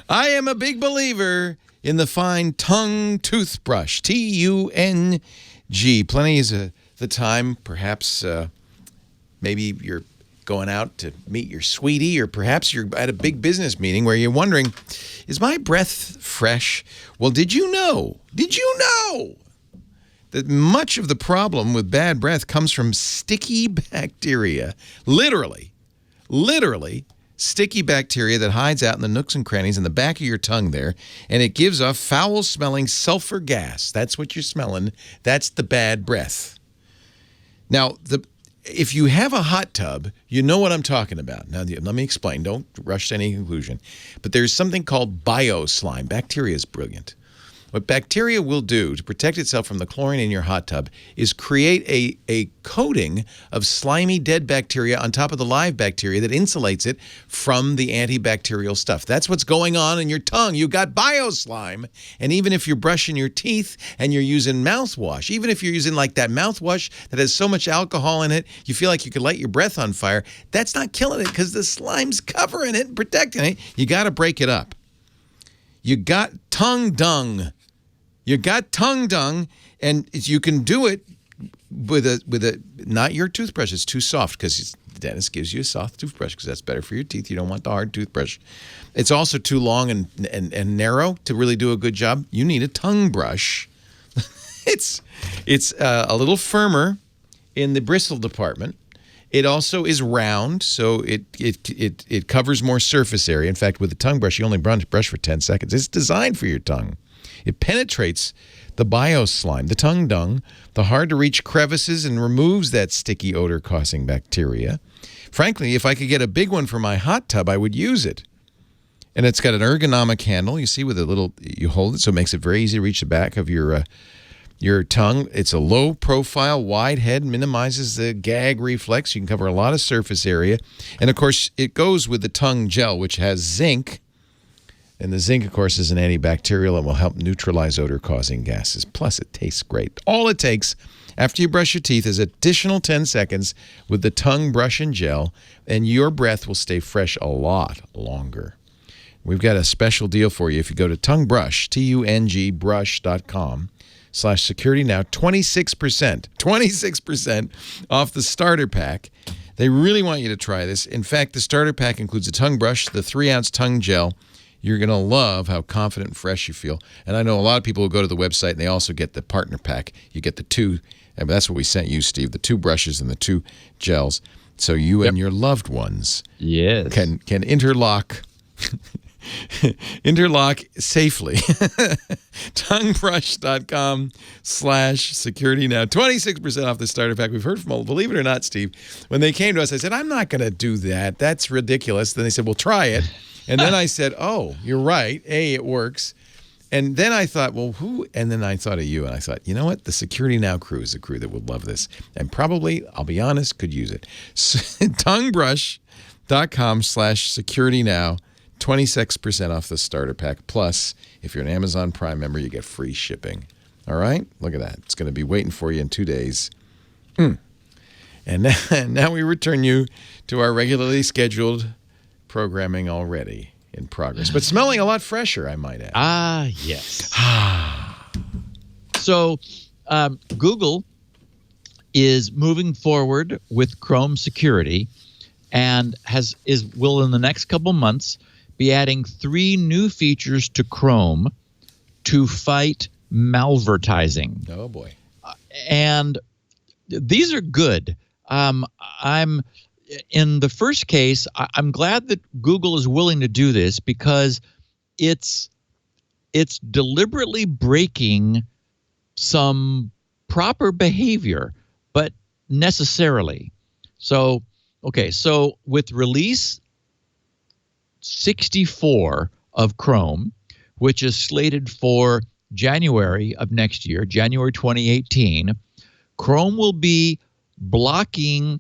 I am a big believer in the fine tongue toothbrush, T-U-N-G. Plenty is the time, perhaps maybe you're going out to meet your sweetie, or perhaps you're at a big business meeting where you're wondering, is my breath fresh? Well, did you know that much of the problem with bad breath comes from sticky bacteria? Literally sticky bacteria that hides out in the nooks and crannies in the back of your tongue there, and it gives off foul-smelling sulfur gas. That's what you're smelling. That's the bad breath. Now, if you have a hot tub, you know what I'm talking about. Now, let me explain. Don't rush to any conclusion. But there's something called bioslime. Bacteria is brilliant. What bacteria will do to protect itself from the chlorine in your hot tub is create a coating of slimy dead bacteria on top of the live bacteria that insulates it from the antibacterial stuff. That's what's going on in your tongue. You got bioslime. And even if you're brushing your teeth and you're using mouthwash, even if you're using like that mouthwash that has so much alcohol in it, you feel like you could light your breath on fire, that's not killing it because the slime's covering it and protecting it. You got to break it up. You got tongue dung. You got tongue dung, and you can do it with a not your toothbrush. It's too soft because the dentist gives you a soft toothbrush because that's better for your teeth. You don't want the hard toothbrush. It's also too long and narrow to really do a good job. You need a tongue brush. It's a little firmer in the bristle department. It also is round, so it covers more surface area. In fact, with the tongue brush, you only brush for 10 seconds. It's designed for your tongue. It penetrates the bioslime, the tongue dung, the hard-to-reach crevices, and removes that sticky odor-causing bacteria. Frankly, if I could get a big one for my hot tub, I would use it. And it's got an ergonomic handle. You see, with a little, you hold it, so it makes it very easy to reach the back of your tongue. It's a low-profile, wide head, minimizes the gag reflex. You can cover a lot of surface area. And, of course, it goes with the tongue gel, which has zinc. And the zinc, of course, is an antibacterial and will help neutralize odor-causing gases. Plus, it tastes great. All it takes after you brush your teeth is additional 10 seconds with the tongue brush and gel, and your breath will stay fresh a lot longer. We've got a special deal for you. If you go to tonguebrush, T-U-N-G, brush.com/security now, 26% off the starter pack. They really want you to try this. In fact, the starter pack includes a tongue brush, the 3-ounce tongue gel. You're going to love how confident and fresh you feel. And I know a lot of people who go to the website and they also get the partner pack. You get the two, and that's what we sent you, Steve, the 2 brushes and the 2 gels. So you and your loved ones can interlock safely. Tonguebrush.com/security now. 26% off the starter pack. We've heard from, believe it or not, Steve, when they came to us, I said, I'm not going to do that. That's ridiculous. Then they said, well, try it. And then I said, oh, you're right. A, it works. And then I thought, well, who? And then I thought of you, and I thought, you know what? The Security Now crew is a crew that would love this, and probably, I'll be honest, could use it. Tonguebrush.com/securitynow, 26% off the starter pack. Plus, if you're an Amazon Prime member, you get free shipping. All right? Look at that. It's going to be waiting for you in 2 days. And now we return you to our regularly scheduled programming already in progress, but smelling a lot fresher, I might add. Ah, yes. So Google is moving forward with Chrome security and will in the next couple months be adding 3 new features to Chrome to fight malvertising. Oh boy. And these are good. In the first case, I'm glad that Google is willing to do this because it's deliberately breaking some proper behavior, but necessarily. So with release 64 of Chrome, which is slated for January of next year, January 2018, Chrome will be blocking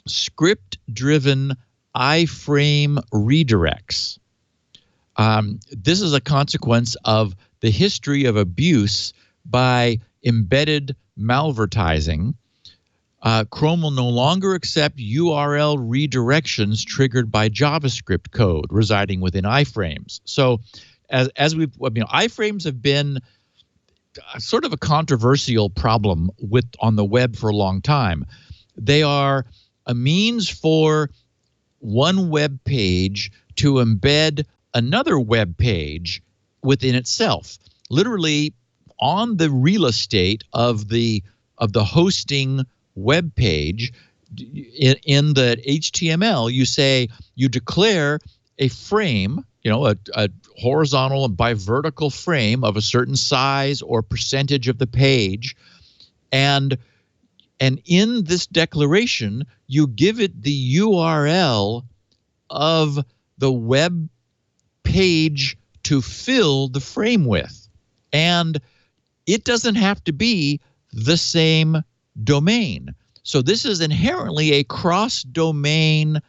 script-driven iframe redirects. This is a consequence of the history of abuse by embedded malvertising. Chrome will no longer accept URL redirections triggered by JavaScript code residing within iframes. So, as we've, iframes have been sort of a controversial problem on the web for a long time. They are a means for one web page to embed another web page within itself, literally on the real estate of the hosting web page. In the HTML, you declare a frame, a horizontal and bivertical frame of a certain size or percentage of the page, and in this declaration, you give it the URL of the web page to fill the frame with. And it doesn't have to be the same domain. So this is inherently a cross-domain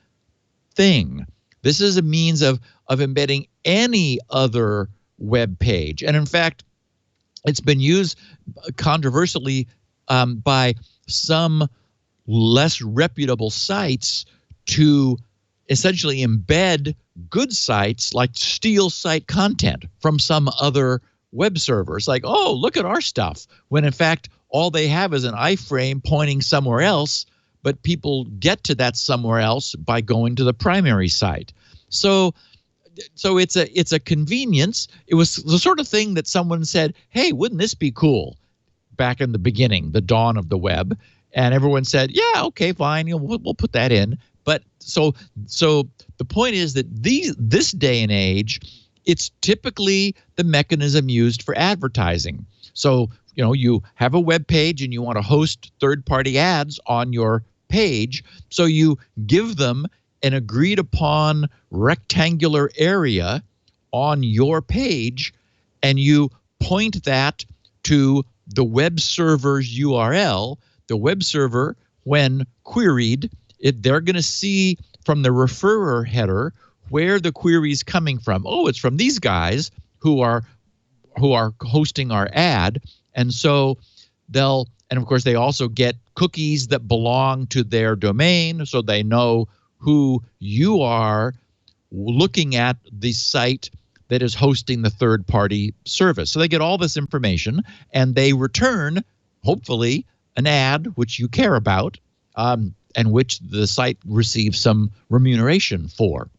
thing. This is a means of embedding any other web page. And in fact, it's been used controversially by some less reputable sites to essentially embed good sites, like steal site content from some other web servers. Like, oh, look at our stuff, when in fact all they have is an iframe pointing somewhere else, but people get to that somewhere else by going to the primary site. So it's a convenience. It was the sort of thing that someone said, hey, wouldn't this be cool? Back in the beginning, the dawn of the web, and everyone said, yeah, okay, fine, we'll put that in. But so the point is that this day and age, it's typically the mechanism used for advertising. So you have a web page and you want to host third-party ads on your page, so you give them an agreed upon rectangular area on your page, and you point that to the web server's URL. The web server, when queried, they're going to see from the referrer header where the query is coming from. Oh, it's from these guys who are hosting our ad. And so and of course they also get cookies that belong to their domain, so they know who you are looking at the site that is hosting the third-party service. So they get all this information, and they return, hopefully, an ad which you care about, and which the site receives some remuneration for.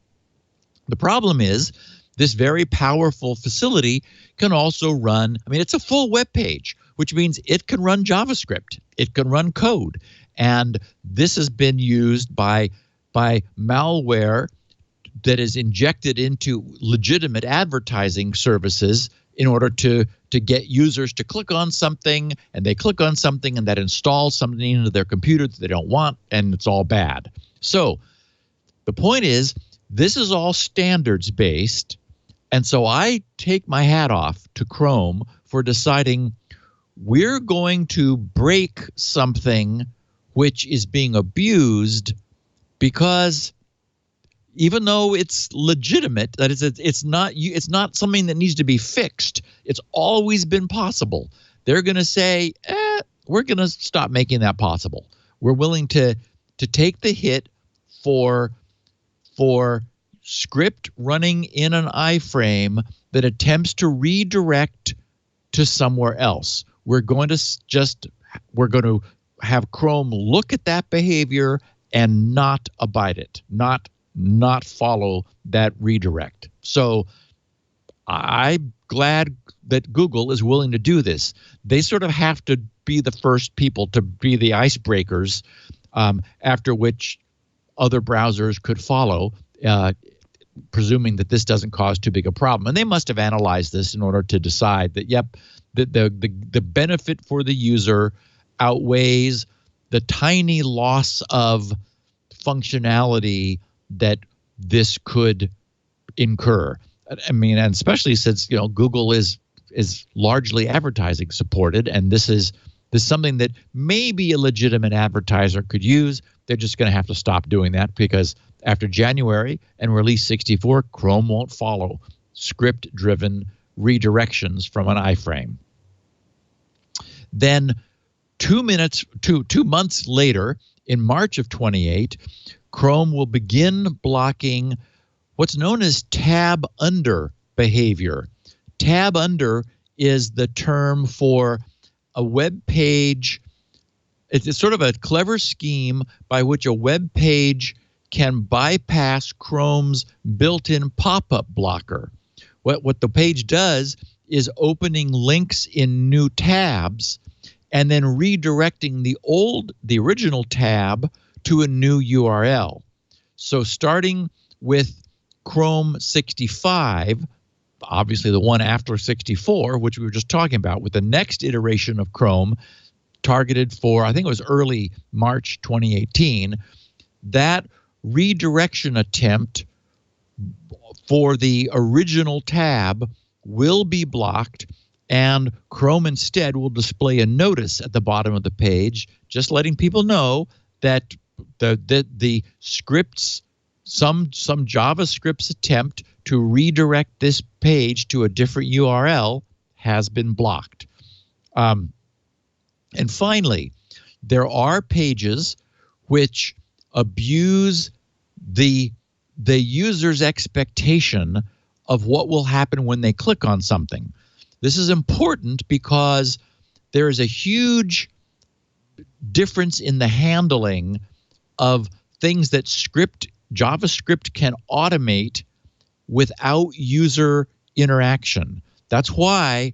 The problem is this very powerful facility can also run, it's a full web page, which means it can run JavaScript, it can run code, and this has been used by malware that is injected into legitimate advertising services in order to get users to click on something, and they click on something, and that installs something into their computer that they don't want, and it's all bad. So the point is, This is all standards-based, and so I take my hat off to Chrome for deciding we're going to break something which is being abused because even though it's legitimate, that is, it's not something that needs to be fixed. It's always been possible. They're going to say, we're going to stop making that possible. We're willing to take the hit for script running in an iframe that attempts to redirect to somewhere else. We're going to have Chrome look at that behavior and not abide it, not follow that redirect. So I'm glad that Google is willing to do this. They sort of have to be the first people to be the icebreakers, after which other browsers could follow, presuming that this doesn't cause too big a problem. And they must have analyzed this in order to decide that, yep, the benefit for the user outweighs the tiny loss of functionality that this could incur. I mean, and especially since Google is largely advertising supported, and this is something that maybe a legitimate advertiser could use. They're just going to have to stop doing that because after January and release 64, Chrome won't follow script-driven redirections from an iframe. Then 2 months later, in March of 28, Chrome will begin blocking what's known as tab under behavior. Tab under is the term for a web page. It's sort of a clever scheme by which a web page can bypass Chrome's built-in pop-up blocker. What the page does is opening links in new tabs and then redirecting the original tab to a new URL. So starting with Chrome 65, obviously the one after 64, which we were just talking about, with the next iteration of Chrome targeted for, I think it was early March 2018, that redirection attempt for the original tab will be blocked, and Chrome instead will display a notice at the bottom of the page, just letting people know that the scripts, some JavaScript's attempt to redirect this page to a different URL has been blocked. And finally, there are pages which abuse the user's expectation of what will happen when they click on something. This is important because there is a huge difference in the handling of things that JavaScript can automate without user interaction. That's why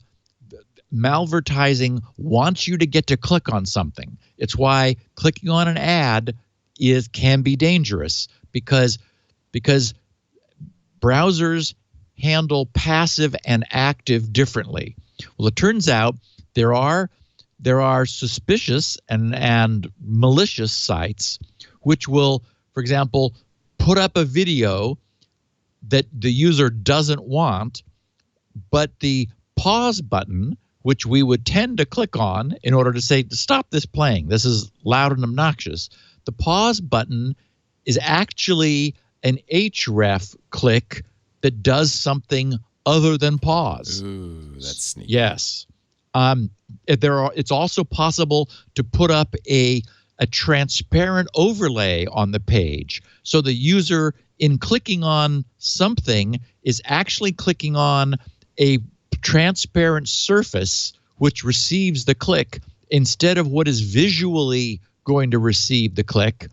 malvertising wants you to get to click on something. It's why clicking on an ad can be dangerous because browsers handle passive and active differently. Well, it turns out there are suspicious and malicious sites which will, for example, put up a video that the user doesn't want, but the pause button, which we would tend to click on in order to say, stop this playing, this is loud and obnoxious. The pause button is actually an href click that does something other than pause. Ooh, that's sneaky. Yes. It's also possible to put up a transparent overlay on the page. So the user, in clicking on something, is actually clicking on a transparent surface which receives the click instead of what is visually going to receive the click.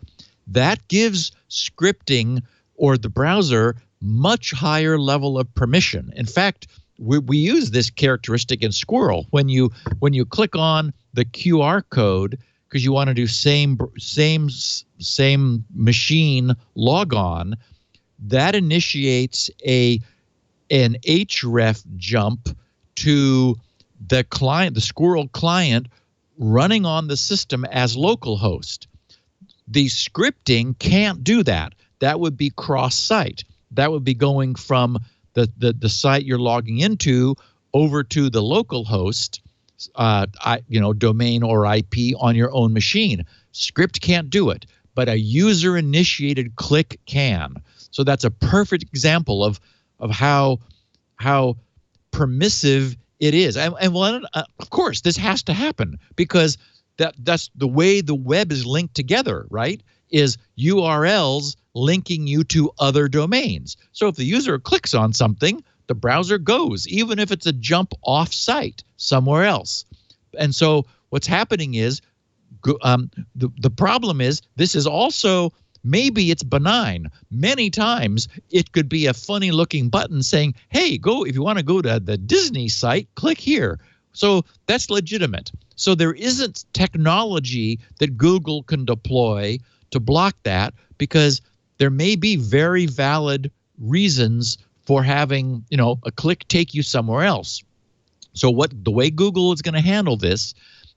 That gives scripting or the browser much higher level of permission. In fact, we use this characteristic in Squirrel. When you click on the QR code because you want to do same machine logon, that initiates an href jump to the client, the Squirrel client, running on the system as localhost. The scripting can't do that. That would be cross-site. that would be going from the site you're logging into over to the local host, domain or IP on your own machine. Script can't do it, but a user-initiated click can. So that's a perfect example of how permissive it is. And of course, this has to happen because that's the way the web is linked together, right? Is URLs linking you to other domains. So if the user clicks on something, the browser goes, even if it's a jump off site somewhere else. And so what's happening is the problem is this is also, maybe it's benign. Many times it could be a funny looking button saying, hey, if you want to go to the Disney site, click here. So that's legitimate. So there isn't technology that Google can deploy to block that, because there may be very valid reasons for having, a click take you somewhere else. So the way Google is going to handle this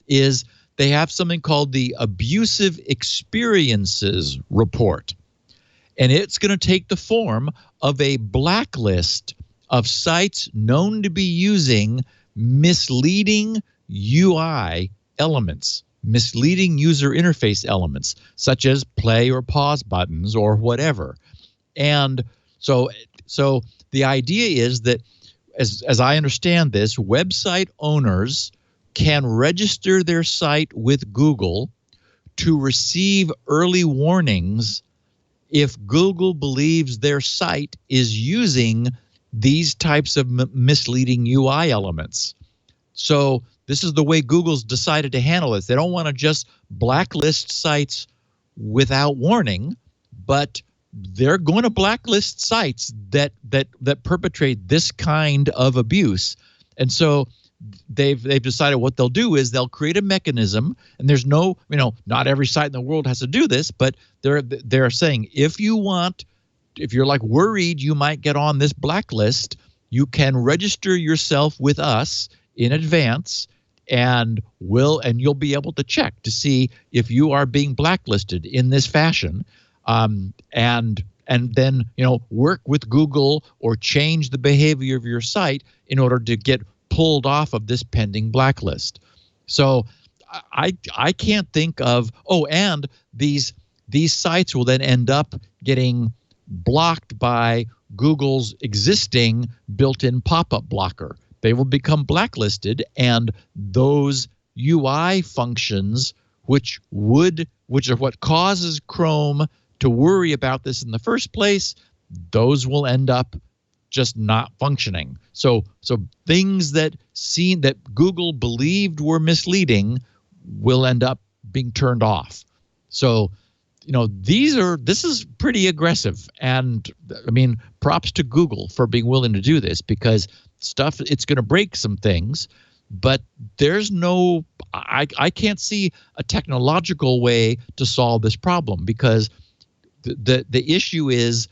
is they have something called the Abusive Experiences Report. And it's going to take the form of a blacklist of sites known to be using misleading UI elements, misleading user interface elements, such as play or pause buttons or whatever. And so the idea is that, as I understand this, website owners can register their site with Google to receive early warnings if Google believes their site is using these types of misleading UI elements. So this is the way Google's decided to handle this. They don't want to just blacklist sites without warning, but they're going to blacklist sites that perpetrate this kind of abuse. And so they've decided what they'll do is they'll create a mechanism, and there's no, not every site in the world has to do this, but they're saying if you're like worried you might get on this blacklist, you can register yourself with us in advance, and you'll be able to check to see if you are being blacklisted in this fashion, and then work with Google or change the behavior of your site in order to get pulled off of this pending blacklist. So I can't think of and these sites will then end up getting blocked by Google's existing built-in pop-up blocker. They will become blacklisted, and those UI functions, which are what causes Chrome to worry about this in the first place, those will end up just not functioning. So things that Google believed were misleading will end up being turned off. So this is pretty aggressive, and I mean, props to Google for being willing to do this, because it's going to break some things, but there's I can't see a technological way to solve this problem, because the issue is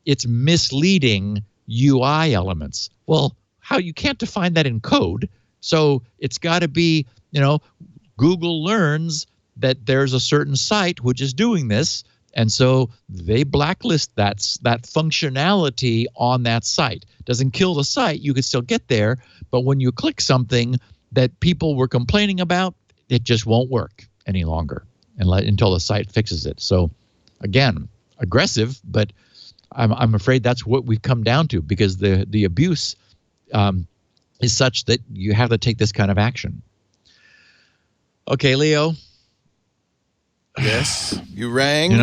it's misleading UI elements. Well, you can't define that in code, so it's got to be, Google learns that there's a certain site which is doing this, and so they blacklist that functionality on that site. Doesn't kill the site, you could still get there, but when you click something that people were complaining about, it just won't work any longer until the site fixes it. So again, aggressive, but I'm afraid that's what we've come down to, because the abuse is such that you have to take this kind of action. Okay, Leo. Yes, you rang. You're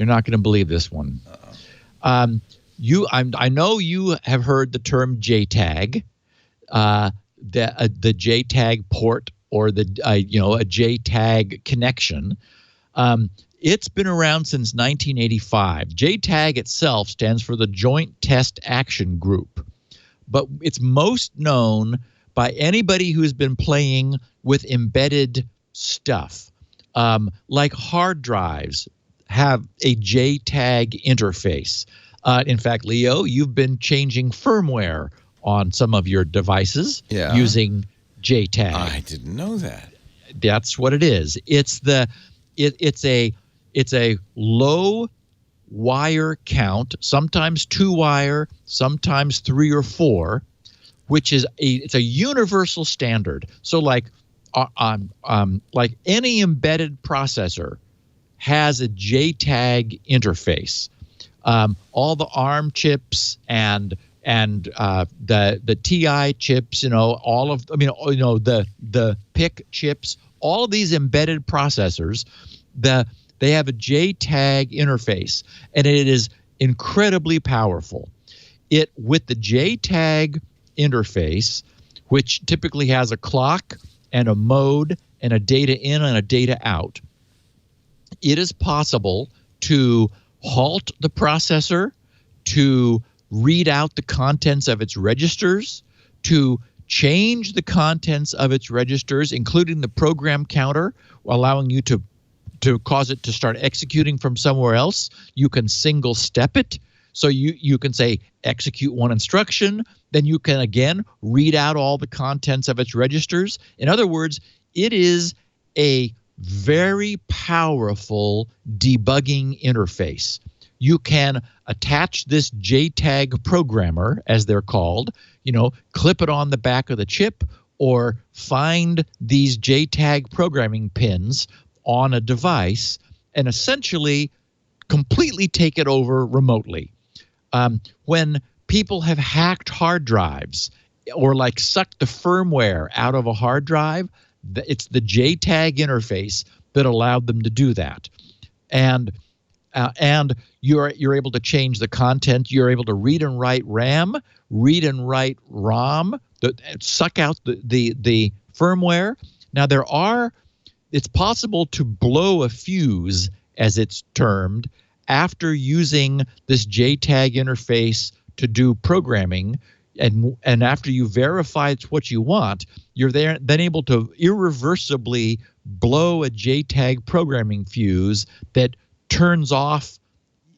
not gonna believe this one. I know you have heard the term JTAG, the JTAG port, or the a JTAG connection. It's been around since 1985. JTAG itself stands for the Joint Test Action Group, but it's most known by anybody who's been playing with embedded stuff. Like hard drives have a JTAG interface. In fact, Leo, you've been changing firmware on some of your devices using JTAG. I didn't know that. That's what it is. It's a low wire count, sometimes 2-wire, sometimes 3 or 4, which is it's a universal standard. So like any embedded processor has a JTAG interface. All the ARM chips and the TI chips, all of the PIC chips, all of these embedded processors, they have a JTAG interface, and it is incredibly powerful. With the JTAG interface, which typically has a clock and a mode and a data in and a data out, it is possible to halt the processor, to read out the contents of its registers, to change the contents of its registers, including the program counter, allowing you to cause it to start executing from somewhere else. You can single step it. So you can say execute one instruction, then you can again read out all the contents of its registers. In other words, it is a very powerful debugging interface. You can attach this JTAG programmer, as they're called, clip it on the back of the chip, or find these JTAG programming pins on a device and essentially completely take it over remotely. When people have hacked hard drives or like sucked the firmware out of a hard drive, it's the JTAG interface that allowed them to do that. And you're able to change the content. You're able to read and write RAM, read and write ROM, suck out the firmware. Now it's possible to blow a fuse, as it's termed, after using this JTAG interface to do programming, and after you verify it's what you want, you're then able to irreversibly blow a JTAG programming fuse that turns off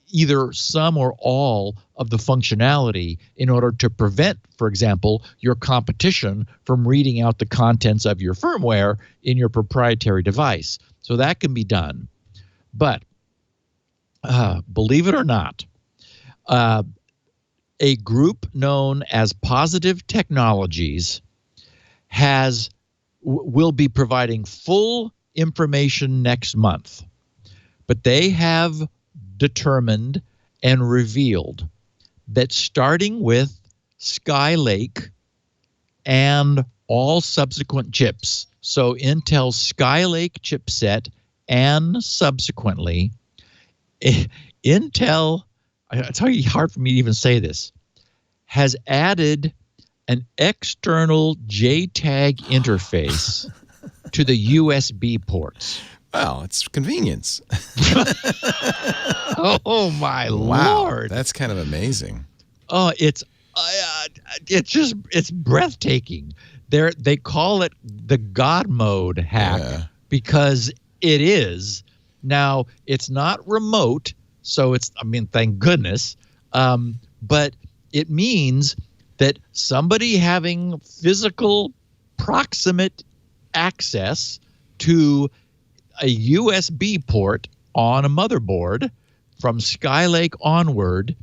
either some or all of the functionality in order to prevent, for example, your competition from reading out the contents of your firmware in your proprietary device. So that can be done. But believe it or not, a group known as Positive Technologies will be providing full information next month. But they have determined and revealed that starting with Skylake and all subsequent chips, so Intel's Skylake chipset and subsequently, Intel, it's hard for me to even say this, has added an external JTAG interface to the USB ports. Well, it's convenience. Oh my Wow, Lord! that's kind of amazing. Oh, it's breathtaking. They call it the God mode hack because it is. Now it's not remote, so thank goodness. But it means that somebody having physical proximate access to a USB port on a motherboard from Skylake onward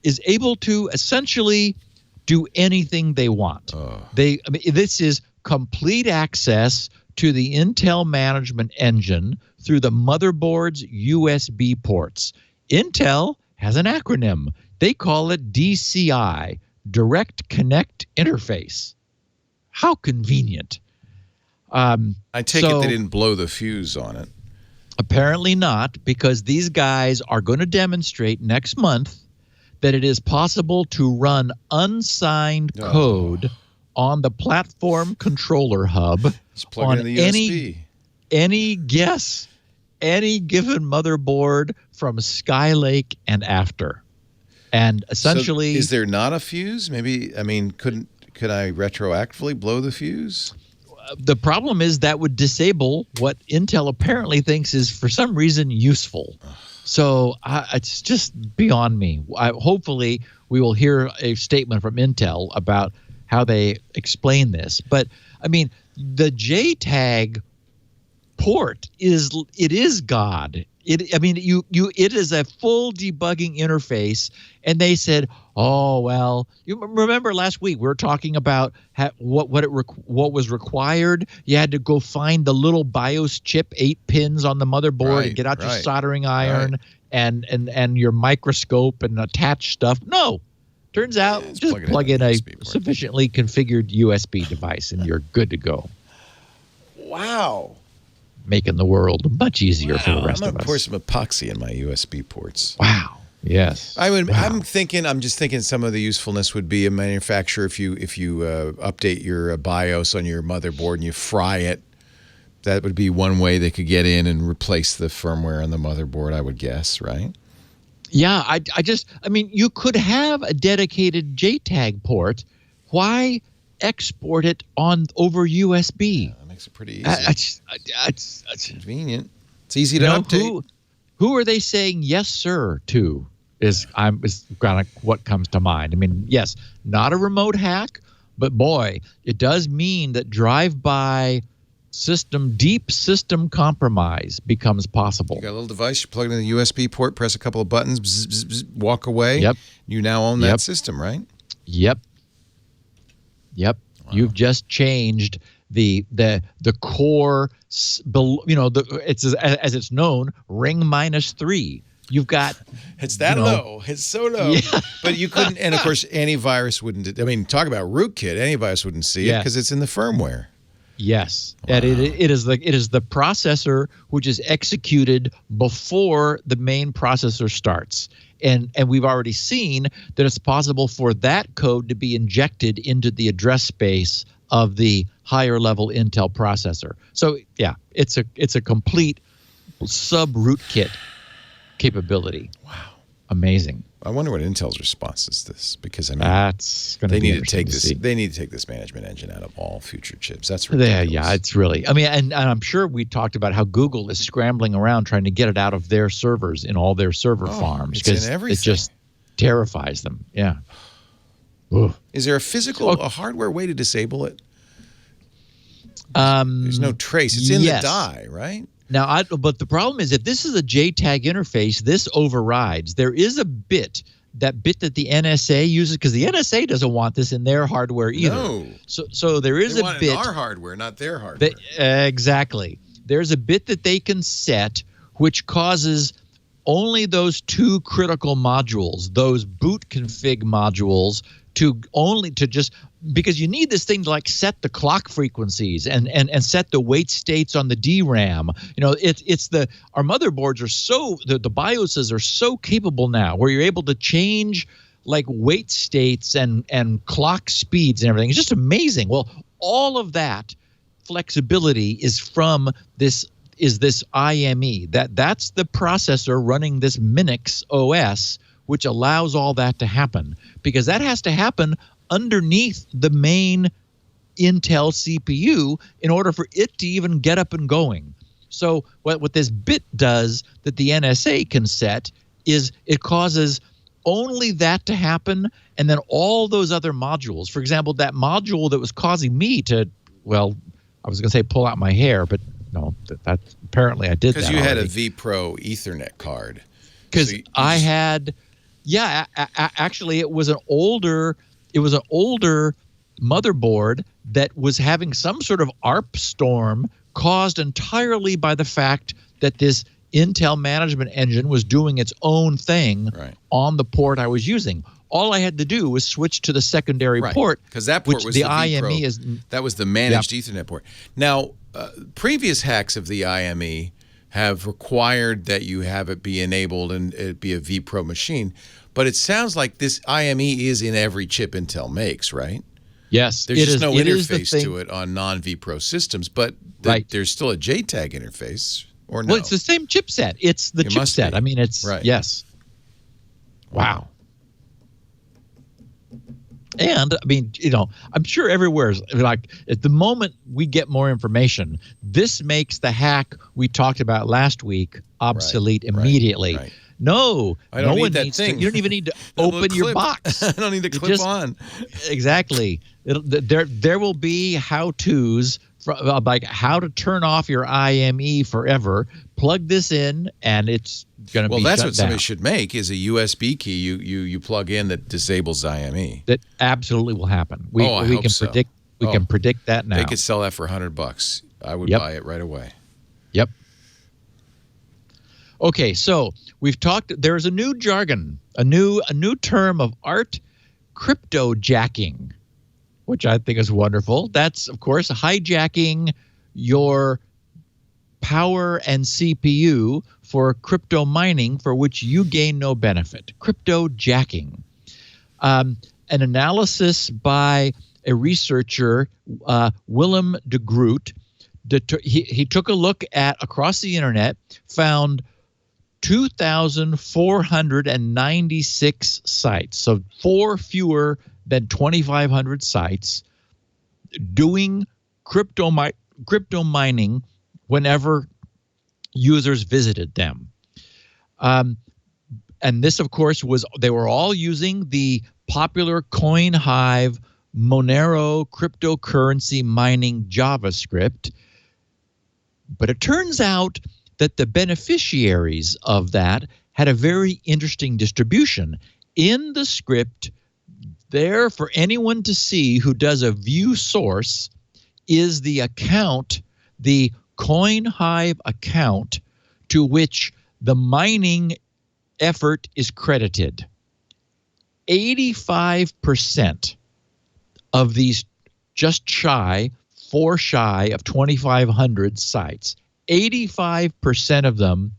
is able to essentially do anything they want. This is complete access to the Intel management engine through the motherboard's USB ports. Intel has an acronym. They call it DCI, Direct Connect Interface. How convenient. I take it they didn't blow the fuse on it. Apparently not, because these guys are going to demonstrate next month that it is possible to run unsigned code on the platform controller hub on any given motherboard from Skylake and after. And essentially, so is there not a fuse? Maybe, could I retroactively blow the fuse? The problem is that would disable what Intel apparently thinks is, for some reason, useful. So it's just beyond me. Hopefully, we will hear a statement from Intel about how they explain this. But, the JTAG port is God. It is a full debugging interface, and they said, "Oh well." You remember last week we were talking about what was required. You had to go find the little BIOS chip, 8 pins on the motherboard, and get out your soldering iron and your microscope and attach stuff. No, turns out just plug in a sufficiently configured USB device, and you're good to go. Wow. Making the world much easier for the rest of us. I'm going to pour some epoxy in my USB ports. Wow. Yes. I'm just thinking some of the usefulness would be a manufacturer if you update your BIOS on your motherboard and you fry it. That would be one way they could get in and replace the firmware on the motherboard, I would guess, right? Yeah, you could have a dedicated JTAG port. Why export it over USB? Makes it pretty easy. It's convenient. It's easy to update. Who are they saying yes, sir, to? Is kind of what comes to mind. I mean, yes, not a remote hack, but boy, it does mean that drive-by deep system compromise becomes possible. You got a little device, you plug it in the USB port, press a couple of buttons, bzz, bzz, bzz, walk away. Yep. You now own that system, right? Yep. Wow. You've just changed the core, it's as it's known, ring -3. You've got it's that low. It's so low. Yeah. But you couldn't, and of course, antivirus wouldn't. I mean, talk about rootkit. Antivirus wouldn't see it because it's in the firmware. Yes, wow. And it is the processor which is executed before the main processor starts. And we've already seen that it's possible for that code to be injected into the address space of the higher level Intel processor. So yeah, it's a complete sub rootkit capability. Wow, amazing. I wonder what Intel's response is to this, because that's going to be interesting to see. They need to take this management engine out of all future chips. That's ridiculous. Yeah, it's really. I mean, and I'm sure we talked about how Google is scrambling around trying to get it out of their servers in all their server farms because it just terrifies them. Yeah. Ooh. Is there a hardware way to disable it? There's no trace. It's in the die, right? Now, but the problem is, if this is a JTAG interface, this overrides. There is a bit that the NSA uses, because the NSA doesn't want this in their hardware either. No. So there is a bit in our hardware, not their hardware. Exactly. There's a bit that they can set which causes only those 2 critical modules, those boot config modules, because you need this thing to set the clock frequencies and set the wait states on the DRAM. Our motherboards are so the BIOSes are so capable now where you're able to change wait states and clock speeds and everything. It's just amazing. Well, all of that flexibility is from this IME. That's the processor running this Minix OS, which allows all that to happen, because that has to happen underneath the main Intel CPU in order for it to even get up and going. So what this bit does that the NSA can set is it causes only that to happen, and then all those other modules. For example, that module that was causing me to, well, I was going to say pull out my hair, but no, that apparently I did that. Because you had a vPro Ethernet card. Because I had, actually it was an older motherboard that was having some sort of ARP storm caused entirely by the fact that this Intel management engine was doing its own thing on the port I was using. All I had to do was switch to the secondary port, because that port was the IME. That was the managed Ethernet port. Now, previous hacks of the IME have required that you have it be enabled and it be a vPro machine. But it sounds like this IME is in every chip Intel makes, right? Yes. There's just no interface to it on non-vPro systems, but there's still a JTAG interface, or no? Well, it's the same chipset. It's the chipset. I mean, it's, yes. Wow. And, I mean, I'm sure everywhere, at the moment we get more information, this makes the hack we talked about last week obsolete immediately. Right. No, no one needs to. You don't even need to open your box. I don't need to clip on. Exactly. There will be how-tos like how to turn off your IME forever. Plug this in, and it's going to be shut down. Well, that's what somebody should make is a USB key you plug in that disables IME. That absolutely will happen. We can predict. We can predict that now. They could sell that for $100. I would buy it right away. Yep. Okay, so we've talked. There's a new jargon, a new term of art, cryptojacking, which I think is wonderful. That's, of course, hijacking your power and CPU for crypto mining for which you gain no benefit. Cryptojacking. An analysis by a researcher, Willem de Groot, he took a look at across the internet, found 2,496 sites, so 4 fewer than 2,500 sites doing crypto mining whenever users visited them. And this, of course, they were all using the popular CoinHive Monero cryptocurrency mining JavaScript. But it turns out that the beneficiaries of that had a very interesting distribution. In the script, there for anyone to see who does a view source is the account, the CoinHive account to which the mining effort is credited. 85% of these just shy of 2,500 sites, 85% of them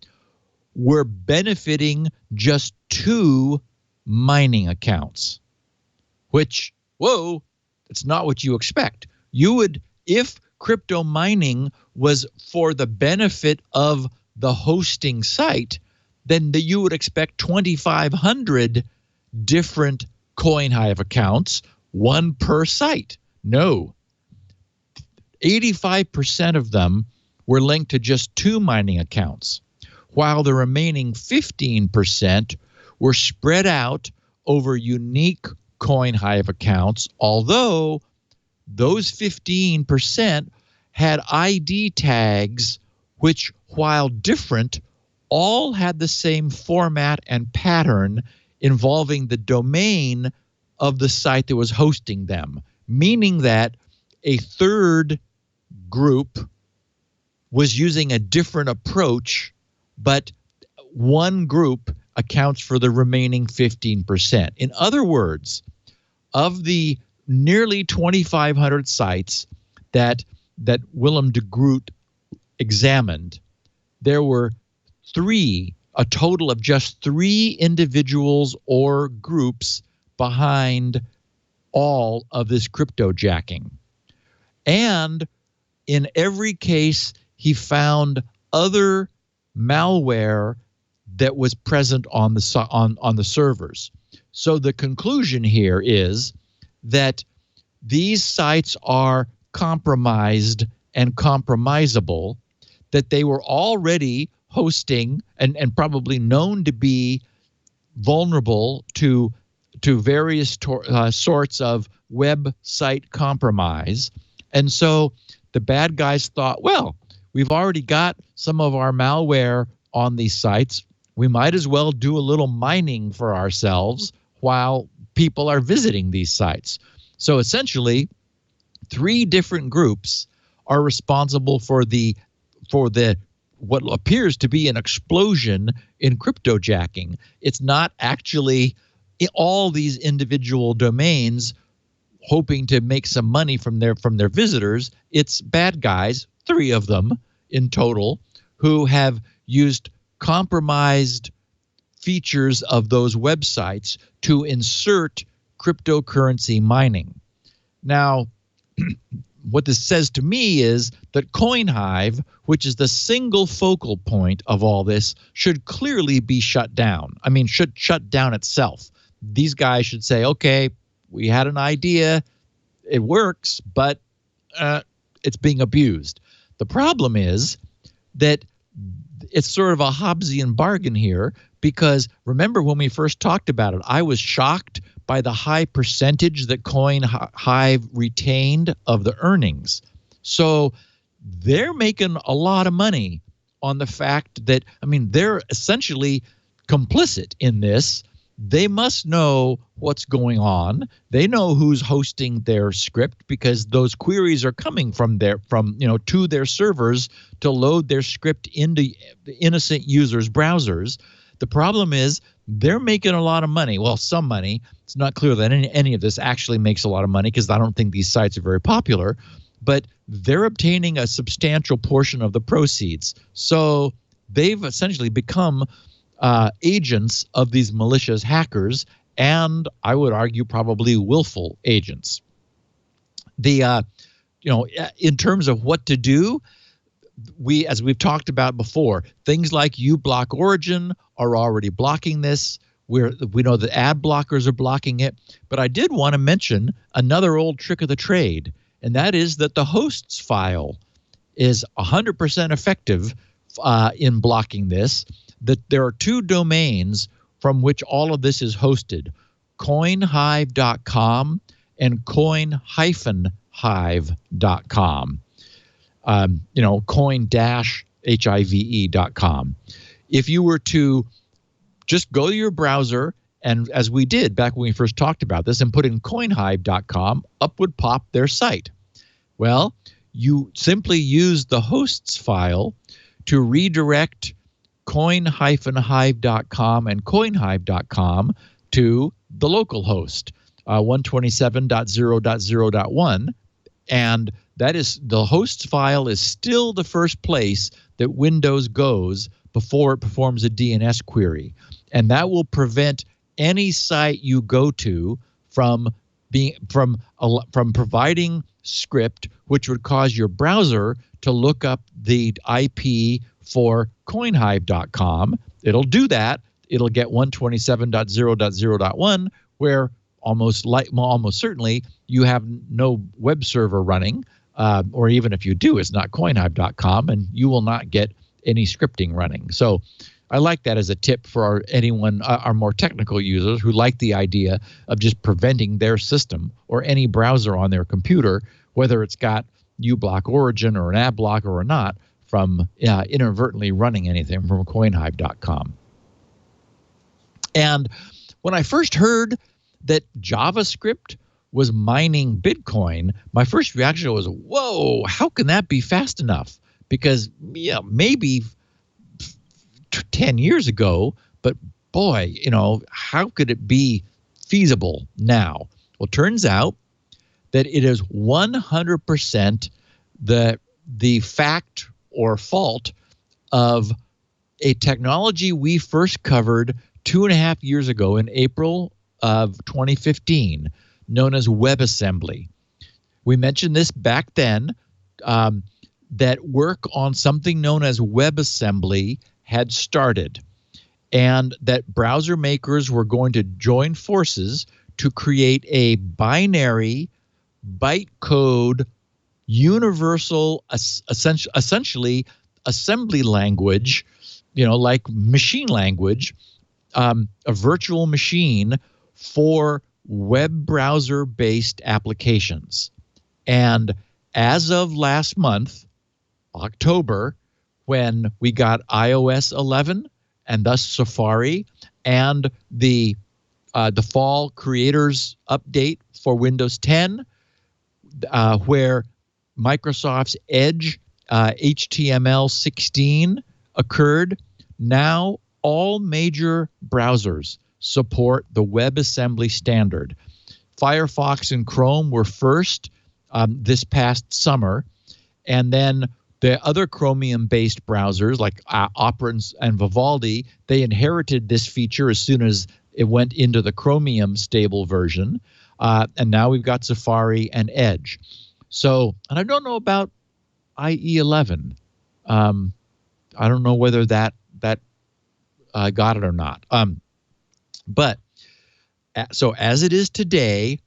were benefiting just 2 mining accounts, which, whoa, it's not what you expect. You would, if crypto mining was for the benefit of the hosting site, then you would expect 2,500 different CoinHive accounts, 1 per site. No. 85% of them were linked to just 2 mining accounts, while the remaining 15% were spread out over unique CoinHive accounts, although those 15% had ID tags which, while different, all had the same format and pattern involving the domain of the site that was hosting them, meaning that a third group was using a different approach, but one group accounts for the remaining 15%. In other words, of the nearly 2,500 sites that Willem de Groot examined, there were a total of just 3 individuals or groups behind all of this cryptojacking. And in every case, he found other malware that was present on the servers. So the conclusion here is that these sites are compromised and compromisable, that they were already hosting and probably known to be vulnerable to various sorts of website compromise. And so the bad guys thought, well, we've already got some of our malware on these sites. We might as well do a little mining for ourselves while people are visiting these sites. So essentially, 3 different groups are responsible for the what appears to be an explosion in cryptojacking. It's not actually all these individual domains hoping to make some money from their visitors. It's bad guys, 3 of them in total, who have used compromised features of those websites to insert cryptocurrency mining. Now, what this says to me is that CoinHive, which is the single focal point of all this, should clearly be shut down. I mean, should shut down itself. These guys should say, okay, we had an idea, it works, but it's being abused. The problem is that it's sort of a Hobbesian bargain here, because remember when we first talked about it, I was shocked by the high percentage that CoinHive retained of the earnings. So they're making a lot of money on the fact that, I mean, they're essentially complicit in this. They must know what's going on. They know who's hosting their script because those queries are coming from to their servers to load their script into the innocent users' browsers. The problem is they're making a lot of money. Well, some money. It's not clear that any of this actually makes a lot of money because I don't think these sites are very popular, but they're obtaining a substantial portion of the proceeds. So they've essentially become agents of these malicious hackers, and I would argue probably willful agents. In terms of what to do, as we've talked about before, things like uBlock Origin are already blocking this. We know that ad blockers are blocking it. But I did want to mention another old trick of the trade, and that is that the hosts file is 100% effective in blocking this. That there are two domains from which all of this is hosted, coinhive.com and coin-hive.com. coin-hive.com. If you were to just go to your browser, and as we did back when we first talked about this, and put in coinhive.com, up would pop their site. Well, you simply use the hosts file to redirect coin-hive.com and coinhive.com to the local host, 127.0.0.1, and that is the hosts file is still the first place that Windows goes before it performs a DNS query, and that will prevent any site you go to from providing script which would cause your browser to look up the IP for coinhive.com. It'll do that. It'll get 127.0.0.1, where almost certainly you have no web server running, or even if you do, it's not coinhive.com, and you will not get any scripting running. So I like that as a tip for our more technical users who like the idea of just preventing their system or any browser on their computer, whether it's got uBlock Origin or an ad blocker or not, from inadvertently running anything from coinhive.com. And when I first heard that JavaScript was mining Bitcoin, my first reaction was, whoa, how can that be fast enough? Because maybe 10 years ago, but boy, how could it be feasible now? Well, it turns out that it is 100% the fact or fault of a technology we first covered 2.5 years ago in April of 2015, known as WebAssembly. We mentioned this back then, that work on something known as WebAssembly had started, and that browser makers were going to join forces to create a binary bytecode universal, essentially assembly language, like machine language, a virtual machine for web browser-based applications. And as of last month, October, when we got iOS 11 and thus Safari and the fall creators update for Windows 10, where Microsoft's Edge HTML16 occurred, now all major browsers support the WebAssembly standard. Firefox and Chrome were first this past summer, and then the other Chromium-based browsers like Opera and Vivaldi, they inherited this feature as soon as it went into the Chromium stable version, and now we've got Safari and Edge. So, and I don't know about IE11. I don't know whether that got it or not. But so as it is today,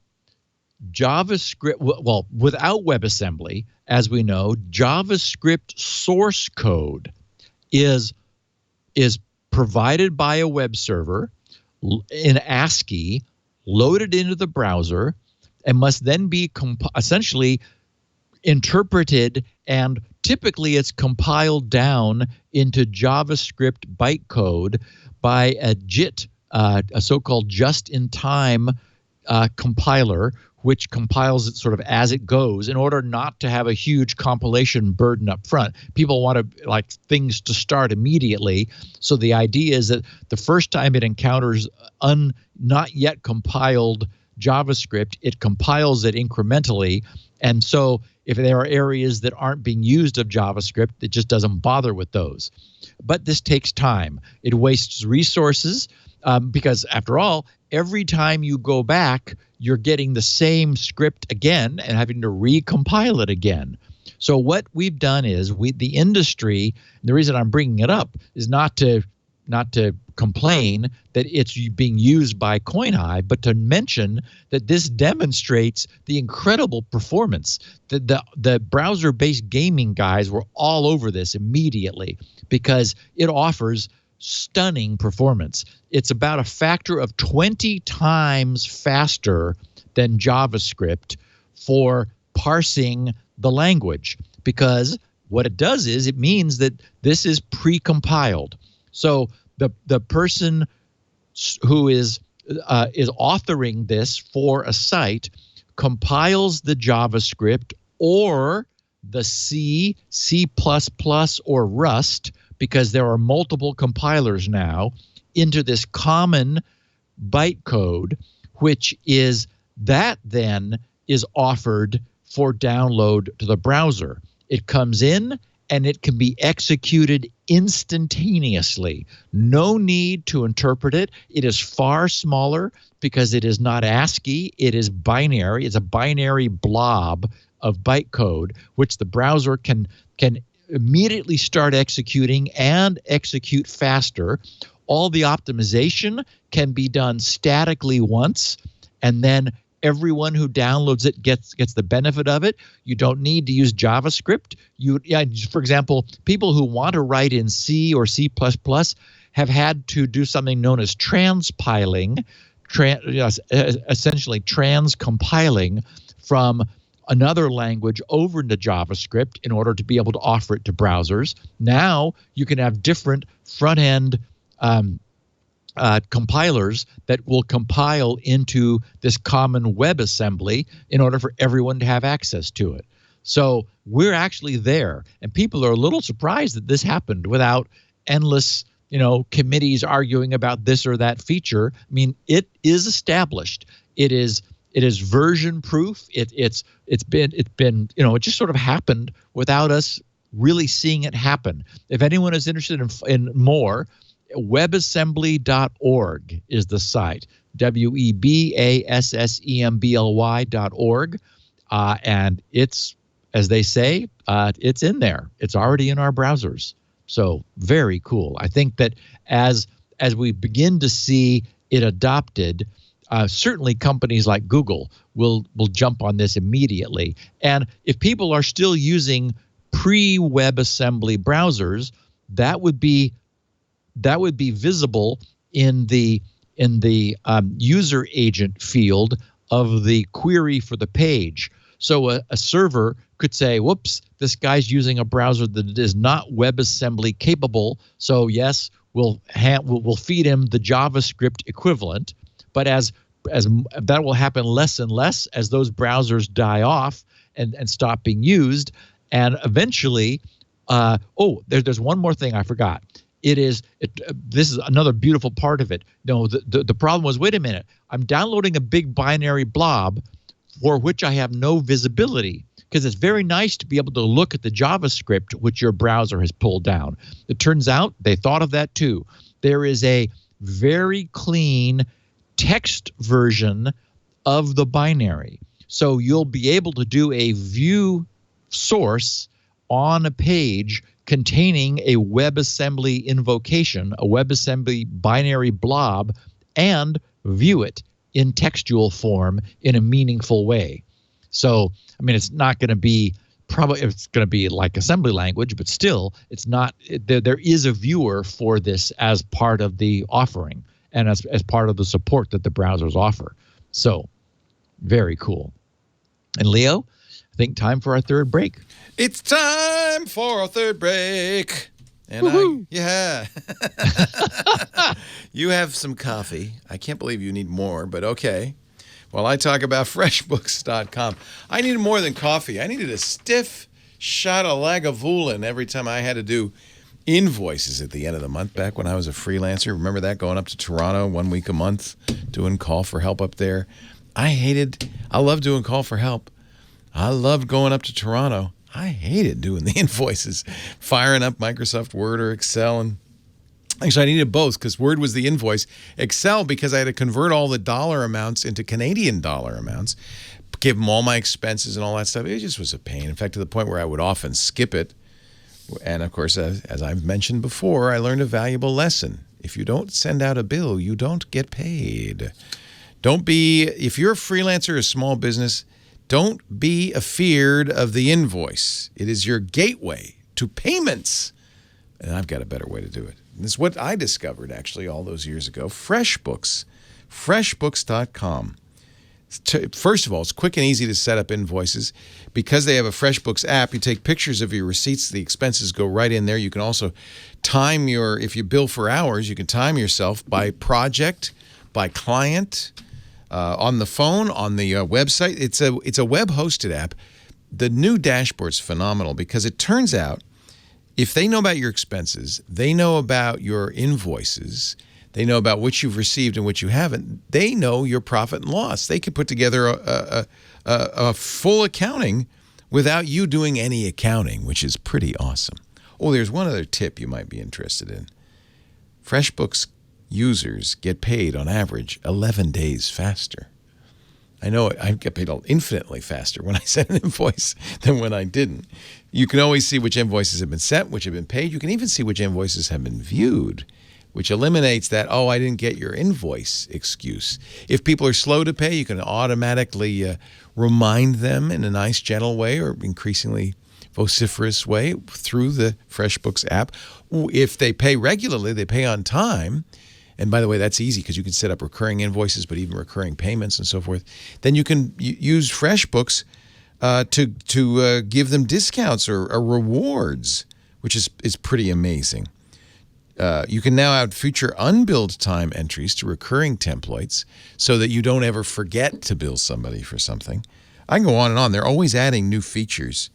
JavaScript, well, without WebAssembly, as we know, JavaScript source code is provided by a web server in ASCII, loaded into the browser, and must then be essentially interpreted, and typically it's compiled down into JavaScript bytecode by a JIT, a so-called just-in-time compiler, which compiles it sort of as it goes in order not to have a huge compilation burden up front. People want to like things to start immediately. So the idea is that the first time it encounters not yet compiled JavaScript, it compiles it incrementally. And so if there are areas that aren't being used of JavaScript, it just doesn't bother with those. But this takes time. It wastes resources because after all, every time you go back, you're getting the same script again and having to recompile it again. So what we've done is the industry, and the reason I'm bringing it up is not to complain that it's being used by CoinHive, but to mention that this demonstrates the incredible performance. The browser-based gaming guys were all over this immediately because it offers stunning performance. It's about a factor of 20 times faster than JavaScript for parsing the language, because what it does is it means that this is pre-compiled. So the person who is authoring this for a site compiles the JavaScript or the C, C++, or Rust, because there are multiple compilers now, into this common bytecode, which is then offered for download to the browser. It comes in and it can be executed instantaneously. No need to interpret it. It is far smaller because it is not ASCII. It is binary. It's a binary blob of bytecode, which the browser can immediately start executing and execute faster. All the optimization can be done statically once, and then everyone who downloads it gets the benefit of it. You don't need to use JavaScript. For example, people who want to write in C or C++ have had to do something known as transpiling, essentially transcompiling from another language over into JavaScript in order to be able to offer it to browsers. Now you can have different front-end compilers that will compile into this common WebAssembly in order for everyone to have access to it. So we're actually there, and people are a little surprised that this happened without endless, committees arguing about this or that feature. I mean, it is established. It is version proof. It just sort of happened without us really seeing it happen. If anyone is interested in more, WebAssembly.org is the site. WebAssembly.org. And it's, as they say, it's in there. It's already in our browsers. So very cool. I think that as we begin to see it adopted, certainly companies like Google will jump on this immediately. And if people are still using pre-WebAssembly browsers, that would be visible in the user agent field of the query for the page. So a server could say, whoops, this guy's using a browser that is not WebAssembly capable. So yes, we'll feed him the JavaScript equivalent. But as that will happen less and less as those browsers die off and stop being used. And eventually, there's one more thing I forgot. This is another beautiful part of it. No, the problem was, wait a minute, I'm downloading a big binary blob for which I have no visibility, because it's very nice to be able to look at the JavaScript which your browser has pulled down. It turns out they thought of that too. There is a very clean text version of the binary. So you'll be able to do a view source on a page containing a WebAssembly invocation, a WebAssembly binary blob, and view it in textual form in a meaningful way. So, I mean, it's not going to be it's going to be like assembly language, but still, it's not. There is a viewer for this as part of the offering and as part of the support that the browsers offer. So, very cool. And Leo, I think time for our third break. It's time for our third break. And yeah. You have some coffee. I can't believe you need more, but okay. While I talk about FreshBooks.com, I needed more than coffee. I needed a stiff shot of Lagavulin every time I had to do invoices at the end of the month back when I was a freelancer. Remember that, going up to Toronto 1 week a month, doing call for help up there? I loved doing call for help. I loved going up to Toronto. I hated doing the invoices, firing up Microsoft Word or Excel. And actually, I needed both because Word was the invoice. Excel, because I had to convert all the dollar amounts into Canadian dollar amounts, give them all my expenses and all that stuff. It just was a pain. In fact, to the point where I would often skip it. And, of course, as I've mentioned before, I learned a valuable lesson. If you don't send out a bill, you don't get paid. If you're a freelancer or a small business, don't be afeared of the invoice. It is your gateway to payments. And I've got a better way to do it. And this is what I discovered, actually, all those years ago. FreshBooks. FreshBooks.com. First of all, it's quick and easy to set up invoices. Because they have a FreshBooks app, you take pictures of your receipts. The expenses go right in there. You can also time if you bill for hours, you can time yourself by project, by client, on the phone, on the website. It's a web-hosted app. The new dashboard's phenomenal because it turns out if they know about your expenses, they know about your invoices, they know about what you've received and what you haven't, they know your profit and loss. They could put together a full accounting without you doing any accounting, which is pretty awesome. Oh, there's one other tip you might be interested in. FreshBooks users get paid on average 11 days faster. I know I get paid infinitely faster when I send an invoice than when I didn't. You can always see which invoices have been sent, which have been paid. You can even see which invoices have been viewed, which eliminates that, I didn't get your invoice excuse. If people are slow to pay, you can automatically remind them in a nice, gentle way or increasingly vociferous way through the FreshBooks app. If they pay regularly, they pay on time. And by the way, that's easy because you can set up recurring invoices, but even recurring payments and so forth. Then you can use FreshBooks to give them discounts or rewards, which is pretty amazing. You can now add future unbilled time entries to recurring templates so that you don't ever forget to bill somebody for something. I can go on and on. They're always adding new features.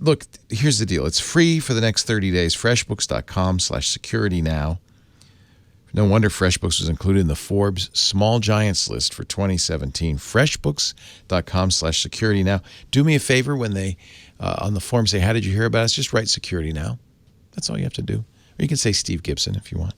Look, here's the deal. It's free for the next 30 days. FreshBooks.com/securitynow. No wonder FreshBooks was included in the Forbes Small Giants list for 2017. FreshBooks.com/securitynow. Do me a favor when they, on the form, say, how did you hear about us? Just write security now. That's all you have to do. Or you can say Steve Gibson if you want.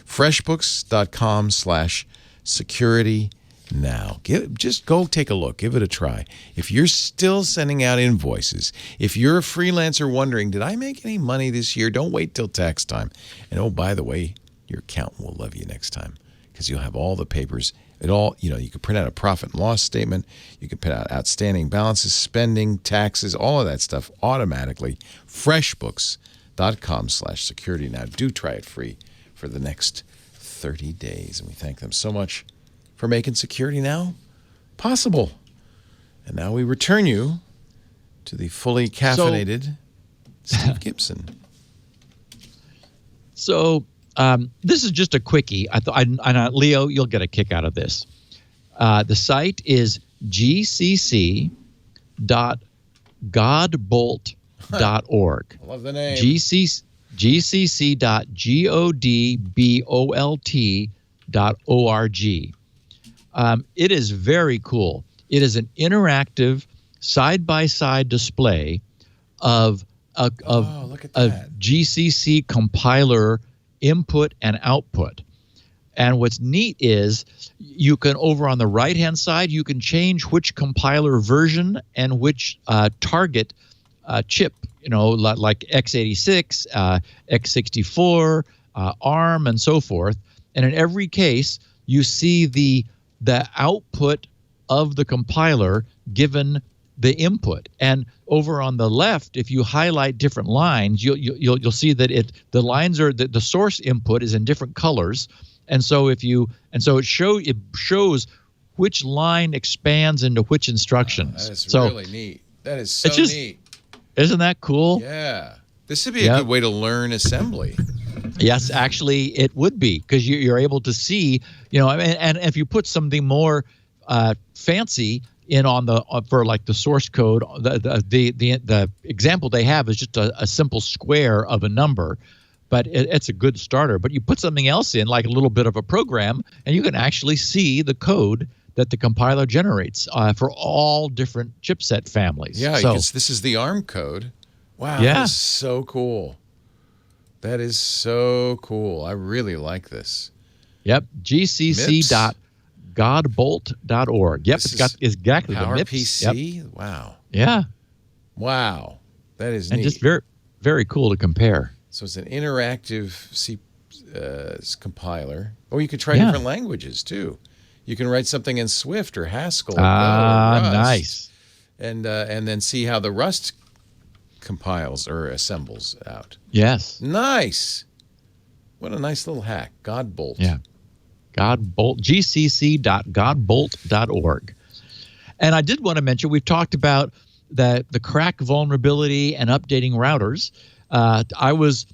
FreshBooks.com/securitynow. Just go take a look. Give it a try. If you're still sending out invoices, if you're a freelancer wondering, did I make any money this year? Don't wait till tax time. And oh, by the way, your accountant will love you next time because you'll have all the papers. You can print out a profit and loss statement. You can print out outstanding balances, spending, taxes, all of that stuff automatically. FreshBooks.com/securitynow. Do try it free for the next 30 days. And we thank them so much for making Security Now possible. And now we return you to the fully caffeinated Steve Gibson. So this is just a quickie. Leo, you'll get a kick out of this. The site is gcc.godbolt.org. I love the name. gcc.godbolt.org. It is very cool. It is an interactive side-by-side display of a GCC compiler input and output. And what's neat is you can, over on the right-hand side, you can change which compiler version and which target chip, like x86, x64, ARM, and so forth. And in every case, you see the output of the compiler given the input. And over on the left, if you highlight different lines, you'll see that the lines are the source input is in different colors, and so it shows which line expands into which instructions. That's really neat. That is so neat. Isn't that cool? Yeah. This would be a good way to learn assembly. Yes, actually, it would be, because you're able to see, and if you put something more fancy in on for like the source code, the example they have is just a simple square of a number, but it's a good starter. But you put something else in, like a little bit of a program, and you can actually see the code that the compiler generates for all different chipset families. Yeah, so this is the ARM code. Wow, yeah. That is so cool. That is so cool. I really like this. Yep, gcc.godbolt.org. Yep, it's got exactly the MIPS. PowerPC? Yep. Wow. Yeah. Wow. That is neat. neat. And just very, very cool to compare. So it's an interactive C compiler. Oh, you can try different languages, too. You can write something in Swift or Haskell or Rust, nice. And then see how the Rust compiles or assembles out. Yes. Nice. What a nice little hack. Godbolt. Yeah. Godbolt, gcc.godbolt.org. And I did want to mention, we've talked about the crack vulnerability and updating routers. I was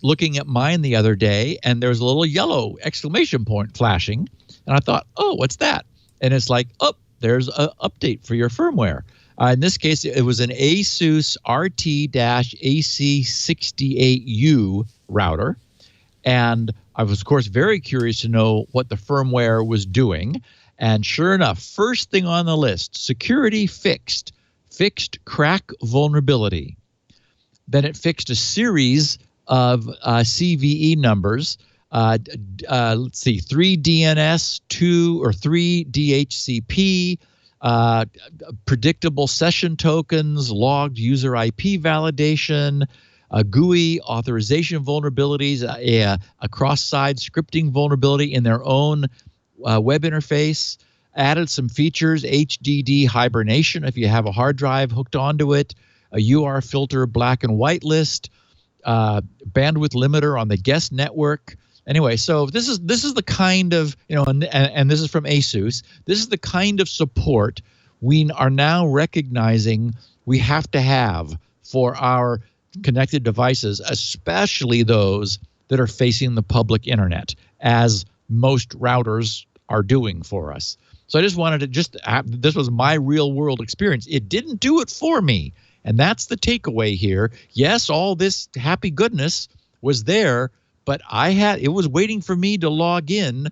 looking at mine the other day, and there was a little yellow exclamation point flashing. And I thought, oh, what's that? And it's like, oh, there's an update for your firmware. In this case, it was an ASUS RT-AC68U router. And I was, of course, very curious to know what the firmware was doing. And sure enough, first thing on the list, security fixed crack vulnerability. Then it fixed a series of CVE numbers. Let's see, 3 DNS, 2 or 3 DHCP, predictable session tokens, logged user IP validation, GUI authorization vulnerabilities, a cross-site scripting vulnerability in their own web interface, added some features, HDD hibernation if you have a hard drive hooked onto it, a UR filter black and white list, bandwidth limiter on the guest network. Anyway, so this is the kind of, and this is from ASUS. This is the kind of support we are now recognizing we have to have for our connected devices, especially those that are facing the public internet, as most routers are doing for us. So I just wanted to this was my real world experience. It didn't do it for me. And that's the takeaway here. Yes, all this happy goodness was there, but it was waiting for me to log in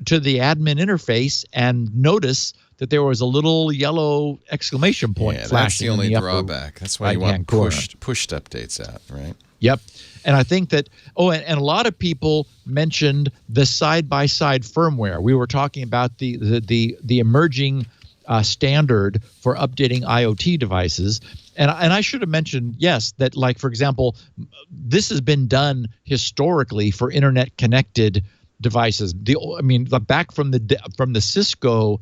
to the admin interface and notice that there was a little yellow exclamation point flashing. That's the only drawback. That's why you want pushed updates out, right? Yep. And I think that, and a lot of people mentioned the side-by-side firmware. We were talking about the emerging standard for updating IoT devices. And I should have mentioned, yes, that, like, for example, this has been done historically for internet-connected devices. Back from the Cisco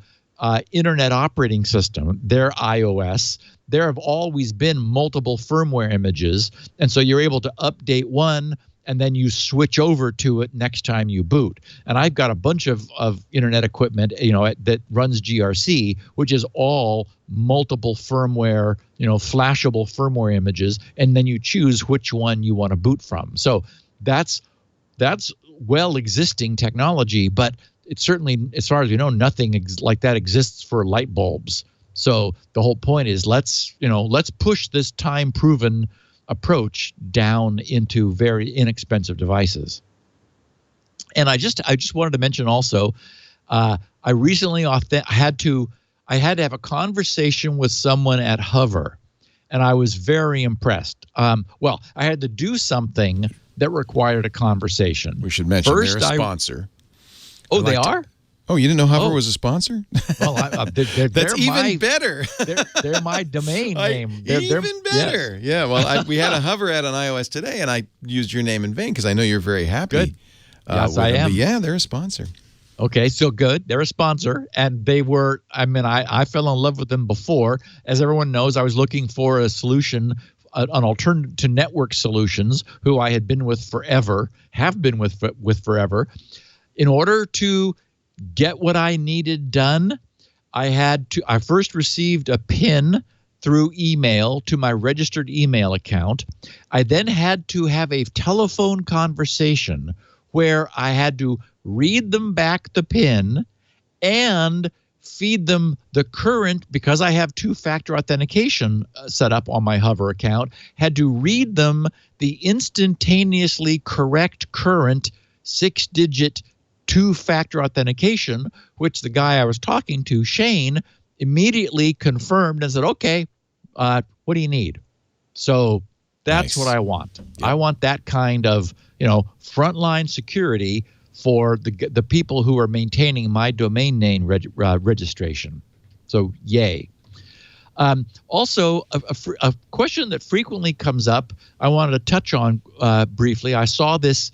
Internet Operating System, their iOS, there have always been multiple firmware images, and so you're able to update one, and then you switch over to it next time you boot. And I've got a bunch of internet equipment, that runs GRC, which is all multiple firmware, flashable firmware images, and then you choose which one you want to boot from. So that's well existing technology, but it's certainly, as far as we know, nothing like that exists for light bulbs. So the whole point is let's push this time-proven approach down into very inexpensive devices. And I just wanted to mention also, I recently had to have a conversation with someone at Hover, and I was very impressed. I had to do something that required a conversation. We should mention they're a sponsor. They are? Oh, you didn't know Hover was a sponsor? Well, that's even better. They're my domain name. Even better. Yes. Yeah, well, we had a Hover ad on iOS today, and I used your name in vain because I know you're very happy. Good. Yes, I am. Yeah, they're a sponsor. Okay, so good. They're a sponsor, and they were, I fell in love with them before. As everyone knows, I was looking for a solution, an alternative to network solutions, who I had been with forever, have been with forever. In order to get what I needed done, I first received a PIN through email to my registered email account. I then had to have a telephone conversation where I had to read them back the PIN and feed them the current, because I have two-factor authentication set up on my Hover account, had to read them the instantaneously correct current 6-digit two-factor authentication, which the guy I was talking to, Shane, immediately confirmed and said, okay, what do you need? So that's Nice. what I want. Yeah. I want that kind of, frontline security for the people who are maintaining my domain name registration. So yay. Also, a question that frequently comes up, I wanted to touch on briefly. I saw this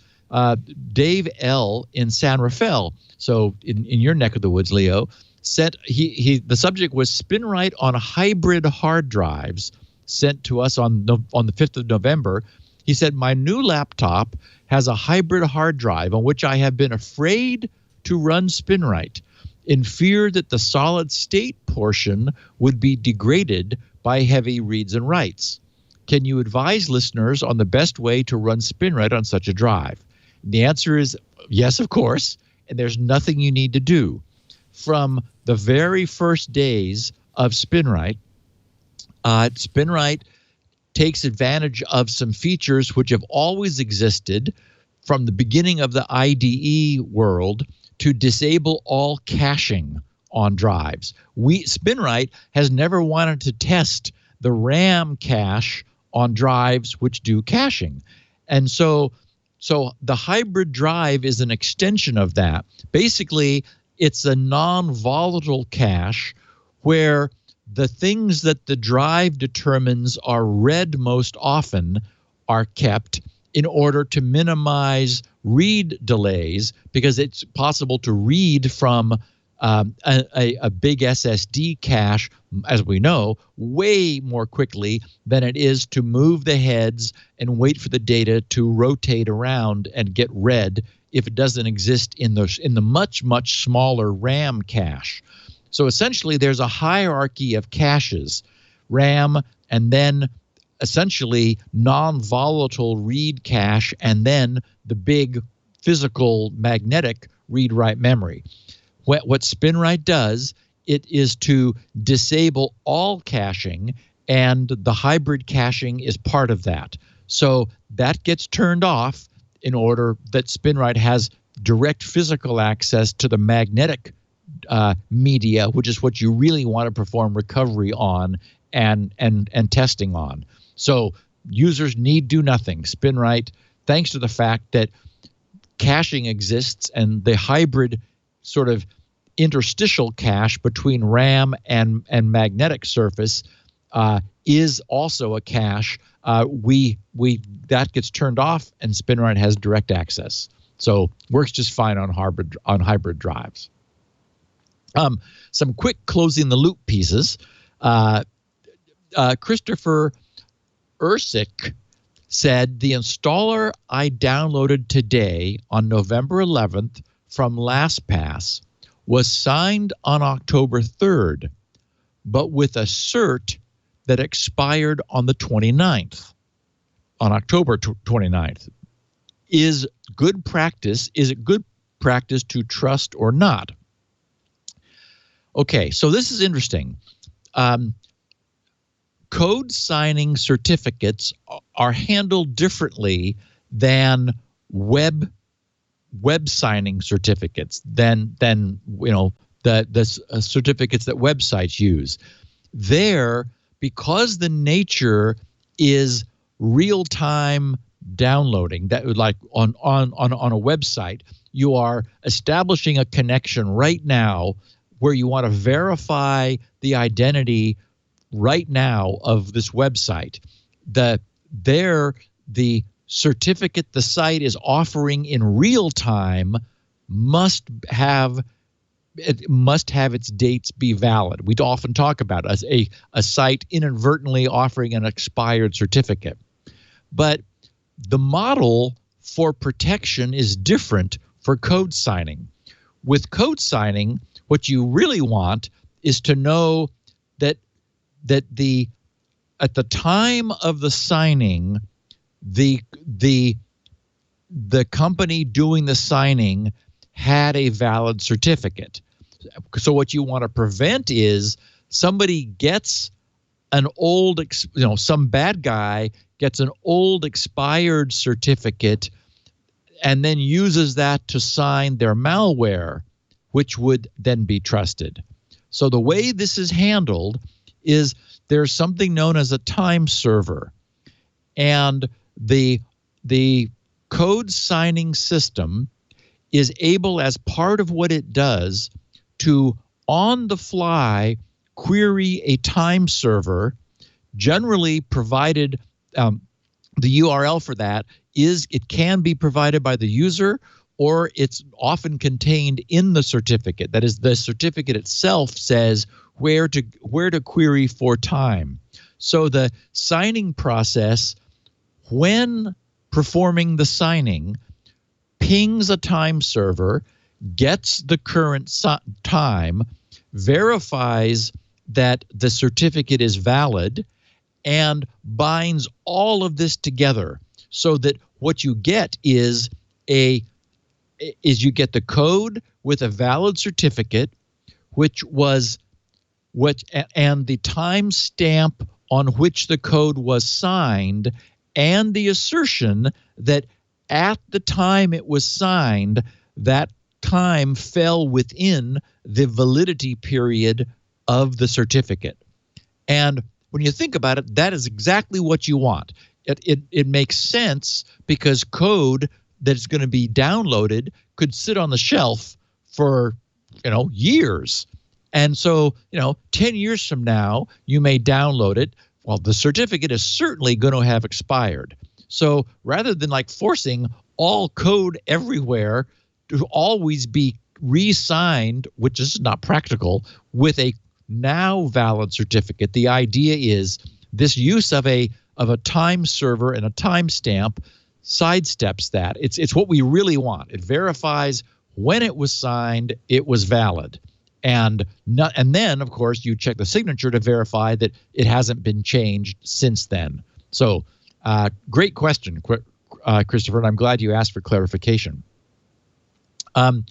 Dave L. in San Rafael, so in your neck of the woods, Leo, sent the subject was Spinrite on hybrid hard drives, sent to us on the 5th of November. He said, my new laptop has a hybrid hard drive on which I have been afraid to run Spinrite in fear that the solid state portion would be degraded by heavy reads and writes. Can you advise listeners on the best way to run Spinrite on such a drive? The answer is yes, of course, and there's nothing you need to do. From the very first days of Spinrite, Spinrite takes advantage of some features which have always existed from the beginning of the IDE world to disable all caching on drives. Spinrite has never wanted to test the RAM cache on drives which do caching. And so the hybrid drive is an extension of that. Basically, it's a non-volatile cache where the things that the drive determines are read most often are kept in order to minimize read delays, because it's possible to read from a big SSD cache, as we know, way more quickly than it is to move the heads and wait for the data to rotate around and get read if it doesn't exist in the much, much smaller RAM cache. So essentially, there's a hierarchy of caches, RAM, and then essentially non-volatile read cache, and then the big physical magnetic read-write memory. What Spinrite does, it is to disable all caching, and the hybrid caching is part of that. So that gets turned off in order that Spinrite has direct physical access to the magnetic media, which is what you really want to perform recovery on and testing on. So users need do nothing. Spinrite, thanks to the fact that caching exists and the hybrid sort of interstitial cache between RAM and magnetic surface is also a cache. That gets turned off, and Spinrite has direct access. So works just fine on hybrid drives. Some quick closing the loop pieces. Christopher Ersick said, the installer I downloaded today on November 11th from LastPass was signed on October 3rd, but with a cert that expired on the 29th, on October 29th. Is it good practice to trust or not? Okay, so this is interesting. Code signing certificates are handled differently than web signing certificates, than the certificates that websites use. There, because the nature is real-time downloading, that like on a website, you are establishing a connection right now where you want to verify the identity right now of this website. The certificate the site is offering in real time must have its dates be valid. We often talk about as a site inadvertently offering an expired certificate. But the model for protection is different for code signing. With code signing, what you really want is to know that the at the time of the signing, the company doing the signing had a valid certificate. So what you want to prevent is somebody gets an old, some bad guy gets an old expired certificate and then uses that to sign their malware, which would then be trusted. So the way this is handled is there's something known as a time server, and the code signing system is able, as part of what it does, to on the fly query a time server, generally provided the URL for that is, it can be provided by the user, or it's often contained in the certificate. That is, the certificate itself says where to query for time. So the signing process, when performing the signing, pings a time server, gets the current time, verifies that the certificate is valid, and binds all of this together so that what you get is you get the code with a valid certificate, and the time stamp on which the code was signed, and the assertion that at the time it was signed, that time fell within the validity period of the certificate. And when you think about it, that is exactly what you want. It makes sense, because code that's going to be downloaded could sit on the shelf for years. And so 10 years from now, you may download it. Well, the certificate is certainly going to have expired. So rather than like forcing all code everywhere to always be re-signed, which is not practical, with a now valid certificate, the idea is this use of a time server and a timestamp sidesteps that. It's what we really want. It verifies when it was signed, it was valid. And then, of course, you check the signature to verify that it hasn't been changed since then. So great question, Christopher, and I'm glad you asked for clarification. I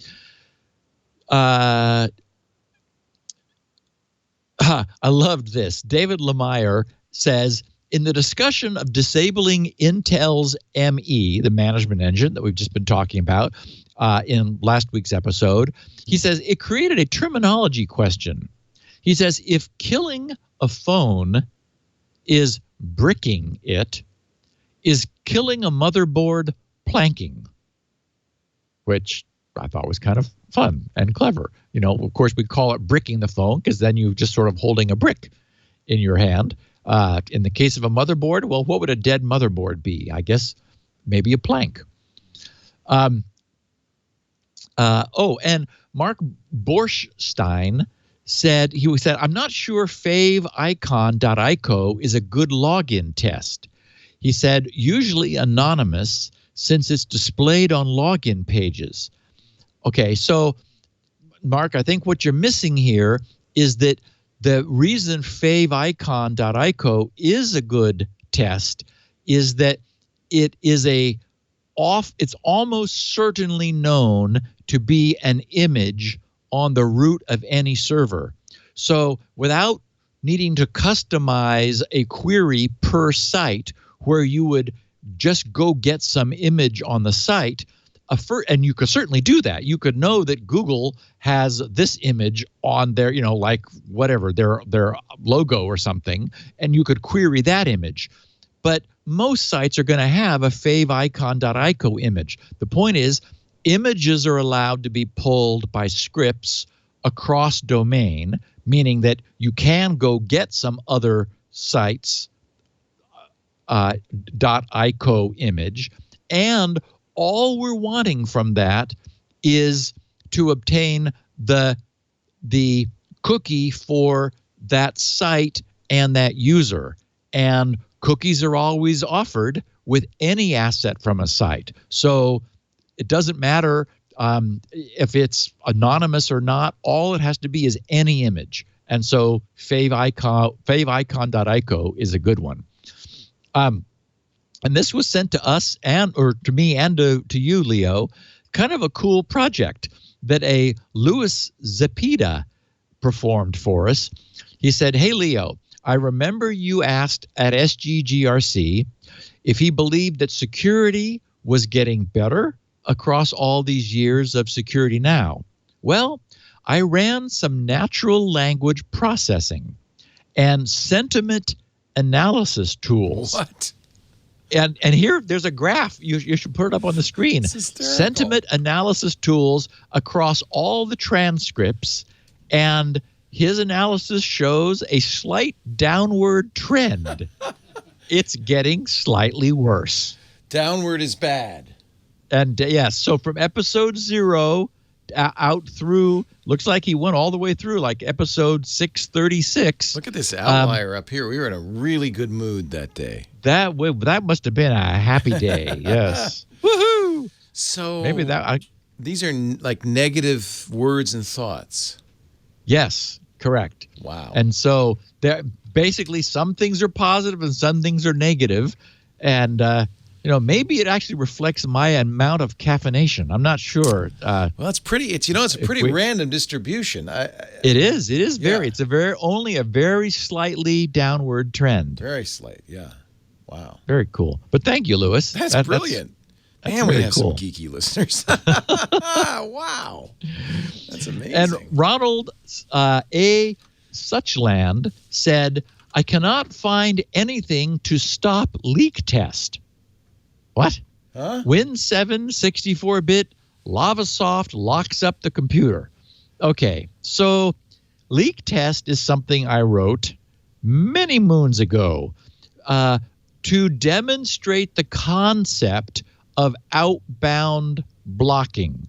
loved this. David Lemire says, in the discussion of disabling Intel's ME, the management engine that we've just been talking about in last week's episode, he says it created a terminology question. He says, if killing a phone is bricking it, is killing a motherboard planking? Which I thought was kind of fun and clever. Of course, we call it bricking the phone because then you're just sort of holding a brick in your hand. In the case of a motherboard, well, what would a dead motherboard be? I guess maybe a plank. And Mark Borstein said, I'm not sure faveicon.ico is a good login test. He said, usually anonymous since it's displayed on login pages. Okay, so Mark, I think what you're missing here is that the reason faveicon.ico is a good test is that it's almost certainly known to be an image on the root of any server. So without needing to customize a query per site where you would just go get some image on the site, and you could certainly do that. You could know that Google has this image on their, like whatever, their logo or something, and you could query that image. But most sites are going to have a faveicon.ico image. The point is, images are allowed to be pulled by scripts across domain, meaning that you can go get some other sites .ico image, and all we're wanting from that is to obtain the cookie for that site and that user. And cookies are always offered with any asset from a site. So it doesn't matter if it's anonymous or not. All it has to be is any image. And so favicon.ico is a good one. And this was sent to us or to me and to you, Leo, kind of a cool project that a Louis Zepeda performed for us. He said, "Hey, Leo, I remember you asked at SGGRC if he believed that security was getting better across all these years of Security Now. Well, I ran some natural language processing and sentiment analysis tools." What? And here, there's a graph. You should put it up on the screen. This is hysterical. Sentiment analysis tools across all the transcripts, and his analysis shows a slight downward trend. It's getting slightly worse. Downward is bad. And yes, so from episode 0 out through, looks like he went all the way through, like episode 636. Look at this outlier up here. We were in a really good mood that day. That must have been a happy day. Yes. Woohoo! So maybe these are like negative words and thoughts. Yes, correct. Wow. And so there basically some things are positive and some things are negative, and maybe it actually reflects my amount of caffeination. I'm not sure. Well, it's pretty. It's a pretty random distribution. It is. Very. It's only a very slightly downward trend. Very slight. Yeah. Wow. Very cool. But thank you, Louis. That's brilliant. Man, we have some geeky listeners. Wow. That's amazing. And Ronald A. Suchland said, "I cannot find anything to stop leak test." What? Huh? Win 7 64-bit LavaSoft locks up the computer. Okay, so leak test is something I wrote many moons ago to demonstrate the concept of outbound blocking.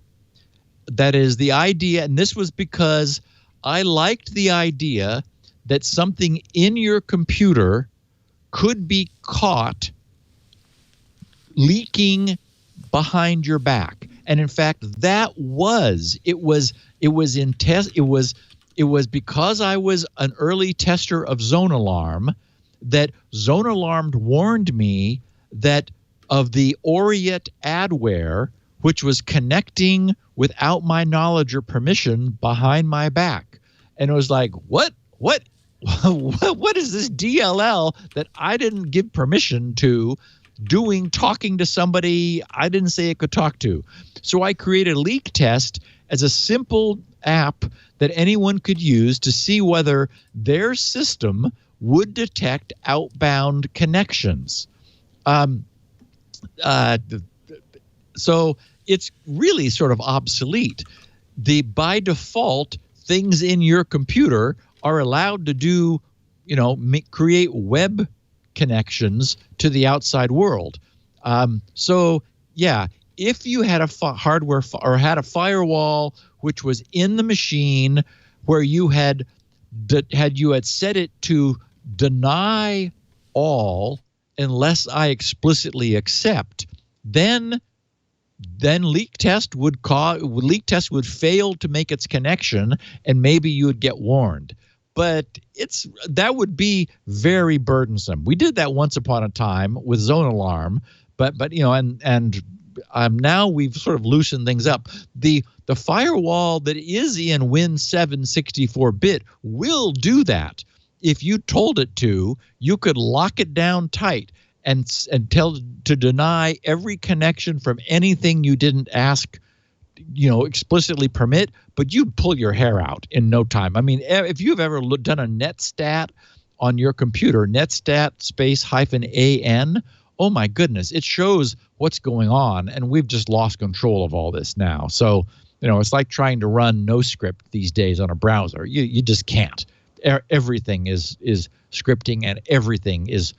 That is the idea, and this was because I liked the idea that something in your computer could be caught leaking behind your back. And in fact, it was because I was an early tester of Zone Alarm that Zone Alarm warned me that of the Oriet adware, which was connecting without my knowledge or permission behind my back. And it was like, what is this DLL that I didn't give permission to talking to somebody I didn't say it could talk to? So I created a leak test as a simple app that anyone could use to see whether their system would detect outbound connections. So it's really sort of obsolete. By default, things in your computer are allowed to do, create web connections to the outside world. So yeah, if you had a hardware or had a firewall which was in the machine where you had set it to deny all unless I explicitly accept, then leak test would fail to make its connection, and maybe you would get warned. But that would be very burdensome. We did that once upon a time with Zone Alarm, but now we've sort of loosened things up. The firewall that is in Win 7 64-bit will do that. If you told it to, you could lock it down tight and tell to deny every connection from anything you didn't ask, explicitly permit, but you'd pull your hair out in no time. I mean, if you've ever done a netstat on your computer, netstat -an, oh my goodness, it shows what's going on, and we've just lost control of all this now. So, it's like trying to run NoScript these days on a browser. You just can't. Everything is scripting, and everything is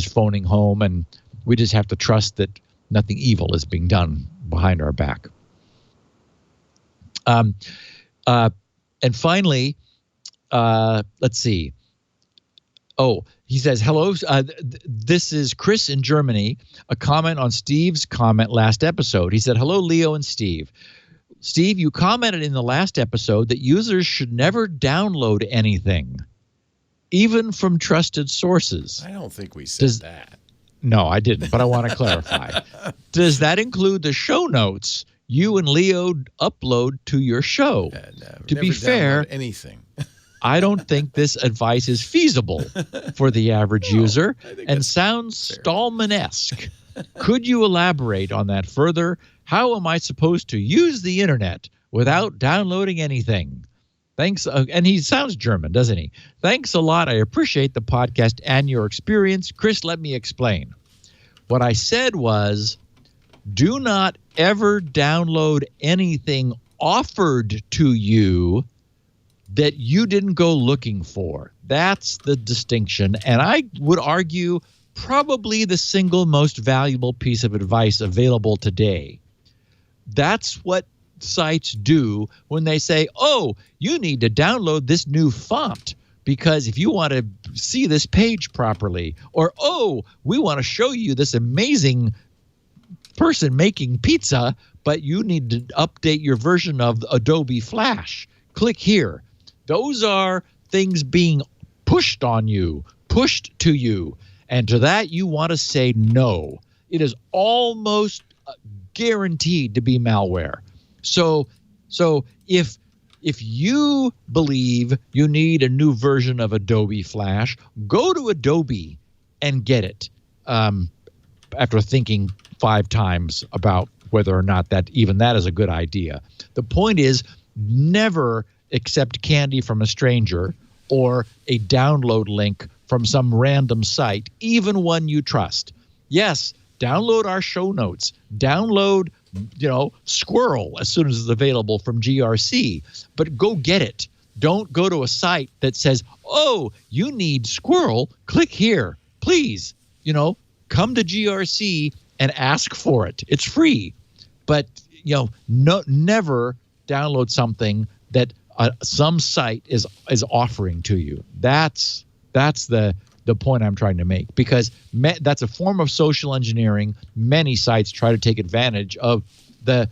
phoning home, and we just have to trust that nothing evil is being done behind our back. And finally, let's see. Oh, he says, hello, this is Chris in Germany, a comment on Steve's comment last episode. He said, hello, Leo and Steve. Steve, you commented in the last episode that users should never download anything, even from trusted sources. I don't think we said that. No, I didn't, but I want to clarify. Does that include the show notes you and Leo upload to your show? To be fair, anything. I don't think this advice is feasible for the average user and sounds Stallman-esque. Could you elaborate on that further? How am I supposed to use the internet without downloading anything? Thanks. And he sounds German, doesn't he? Thanks a lot. I appreciate the podcast and your experience. Chris, let me explain. What I said was, do not ever download anything offered to you that you didn't go looking for. That's the distinction. And I would argue probably the single most valuable piece of advice available today. That's what sites do when they say, oh, you need to download this new font because if you want to see this page properly, or, oh, we want to show you this amazing person making pizza, but you need to update your version of Adobe Flash. Click here. Those are things being pushed on you, pushed to you. And to that, you want to say no. It is almost guaranteed to be malware. So if you believe you need a new version of Adobe Flash, go to Adobe and get it after thinking 5 times about whether or not that is a good idea. The point is, never accept candy from a stranger or a download link from some random site, even one you trust. Yes, download our show notes. Download, Squirrel as soon as it's available from GRC. But go get it. Don't go to a site that says, oh, you need Squirrel. Click here. Please, come to GRC and ask for it. It's free. But, never download something that some site is offering to you. That's the point I'm trying to make, because that's a form of social engineering. Many sites try to take advantage of the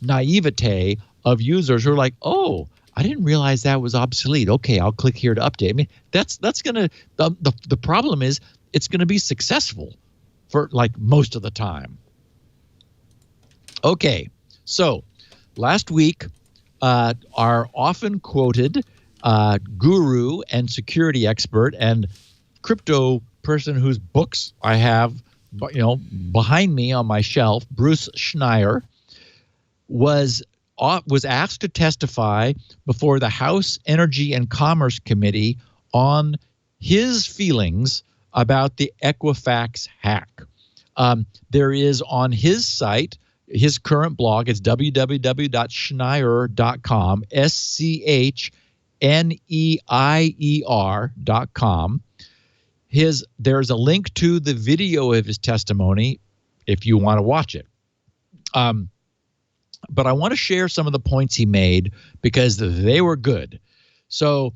naivete of users who are like, oh, I didn't realize that was obsolete. Okay, I'll click here to update. I mean, that's gonna the problem is it's gonna be successful for like most of the time. Okay, so last week, our often quoted guru and security expert and crypto person whose books I have, behind me on my shelf, Bruce Schneier, was asked to testify before the House Energy and Commerce Committee on his feelings about the Equifax hack. There is on his site, his current blog, it's www.schneier.com, SCHNEIER.com. There's a link to the video of his testimony if you want to watch it. But I want to share some of the points he made because they were good. So,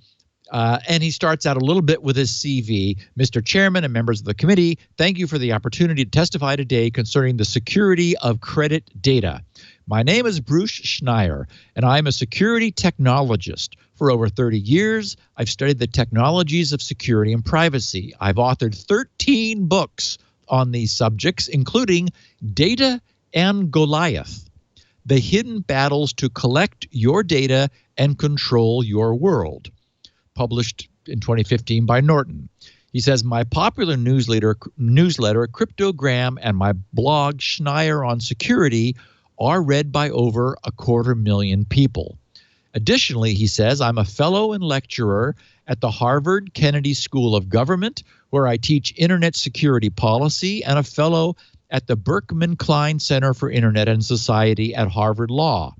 and he starts out a little bit with his CV. Mr. Chairman and members of the committee, thank you for the opportunity to testify today concerning the security of credit data. My name is Bruce Schneier, and I'm a security technologist. For over 30 years, I've studied the technologies of security and privacy. I've authored 13 books on these subjects, including Data and Goliath, the hidden battles to collect your data and control your world, published in 2015 by Norton. He says, my popular newsletter, Cryptogram, and my blog, Schneier on Security, are read by over 250,000 people. Additionally, he says, I'm a fellow and lecturer at the Harvard Kennedy School of Government, where I teach Internet security policy, and a fellow at the Berkman Klein Center for Internet and Society at Harvard Law.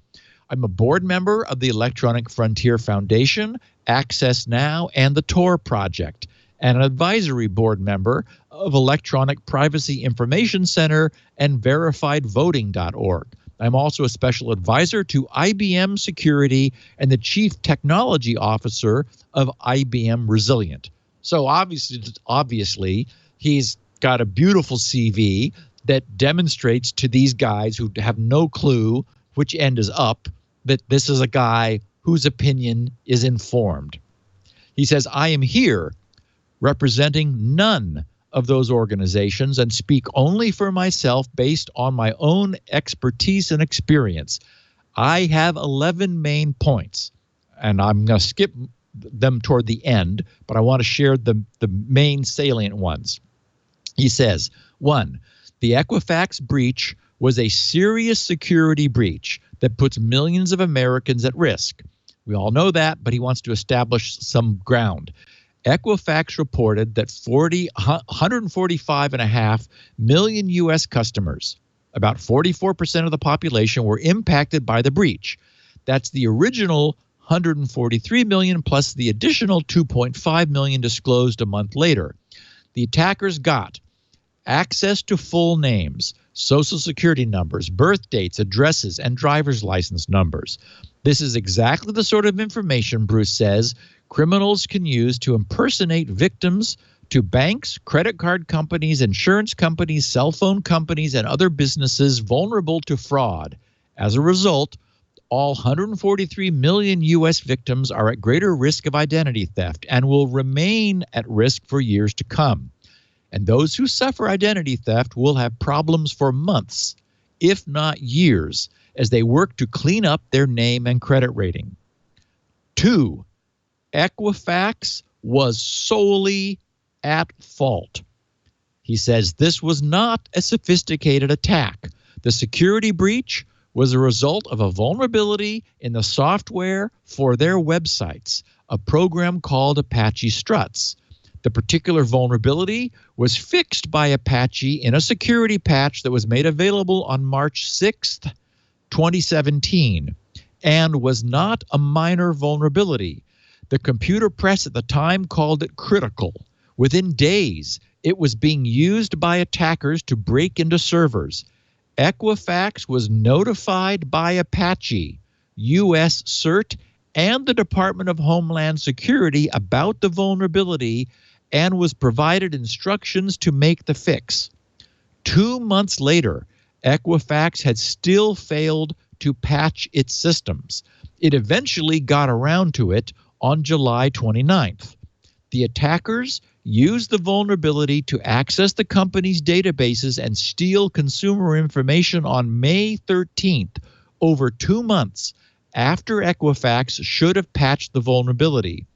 I'm a board member of the Electronic Frontier Foundation, Access Now, and the Tor Project, and an advisory board member of Electronic Privacy Information Center and verifiedvoting.org. I'm also a special advisor to IBM Security and the chief technology officer of IBM Resilient. So obviously, he's got a beautiful CV that demonstrates to these guys who have no clue which end is up, that this is a guy whose opinion is informed. He says, I am here representing none of those organizations and speak only for myself based on my own expertise and experience. I have 11 main points, and I'm going to skip them toward the end, but I want to share the main salient ones. He says, 1, the Equifax breach was a serious security breach that puts millions of Americans at risk. We all know that, but he wants to establish some ground. Equifax reported that 145.5 million U.S. customers, about 44% of the population, were impacted by the breach. That's the original 143 million plus the additional 2.5 million disclosed a month later. The attackers got access to full names, social security numbers, birth dates, addresses, and driver's license numbers. This is exactly the sort of information, Bruce says, criminals can use to impersonate victims to banks, credit card companies, insurance companies, cell phone companies, and other businesses vulnerable to fraud. As a result, all 143 million U.S. victims are at greater risk of identity theft and will remain at risk for years to come. And those who suffer identity theft will have problems for months, if not years, as they work to clean up their name and credit rating. 2, Equifax was solely at fault. He says this was not a sophisticated attack. The security breach was a result of a vulnerability in the software for their websites, a program called Apache Struts. The particular vulnerability was fixed by Apache in a security patch that was made available on March 6th, 2017, and was not a minor vulnerability. The computer press at the time called it critical. Within days, it was being used by attackers to break into servers. Equifax was notified by Apache, U.S. CERT, and the Department of Homeland Security about the vulnerability and was provided instructions to make the fix. 2 months later, Equifax had still failed to patch its systems. It eventually got around to it on July 29th. The attackers used the vulnerability to access the company's databases and steal consumer information on May 13th, over 2 months after Equifax should have patched the vulnerability.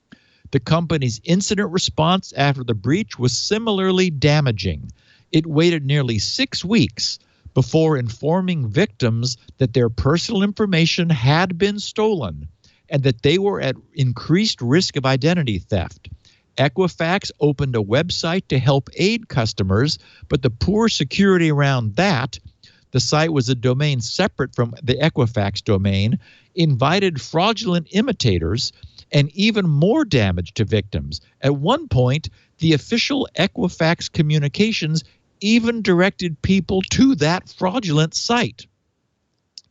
The company's incident response after the breach was similarly damaging. It waited nearly 6 weeks before informing victims that their personal information had been stolen and that they were at increased risk of identity theft. Equifax opened a website to help aid customers, but the poor security around that, the site was a domain separate from the Equifax domain, invited fraudulent imitators and even more damage to victims. At one point, the official Equifax communications even directed people to that fraudulent site.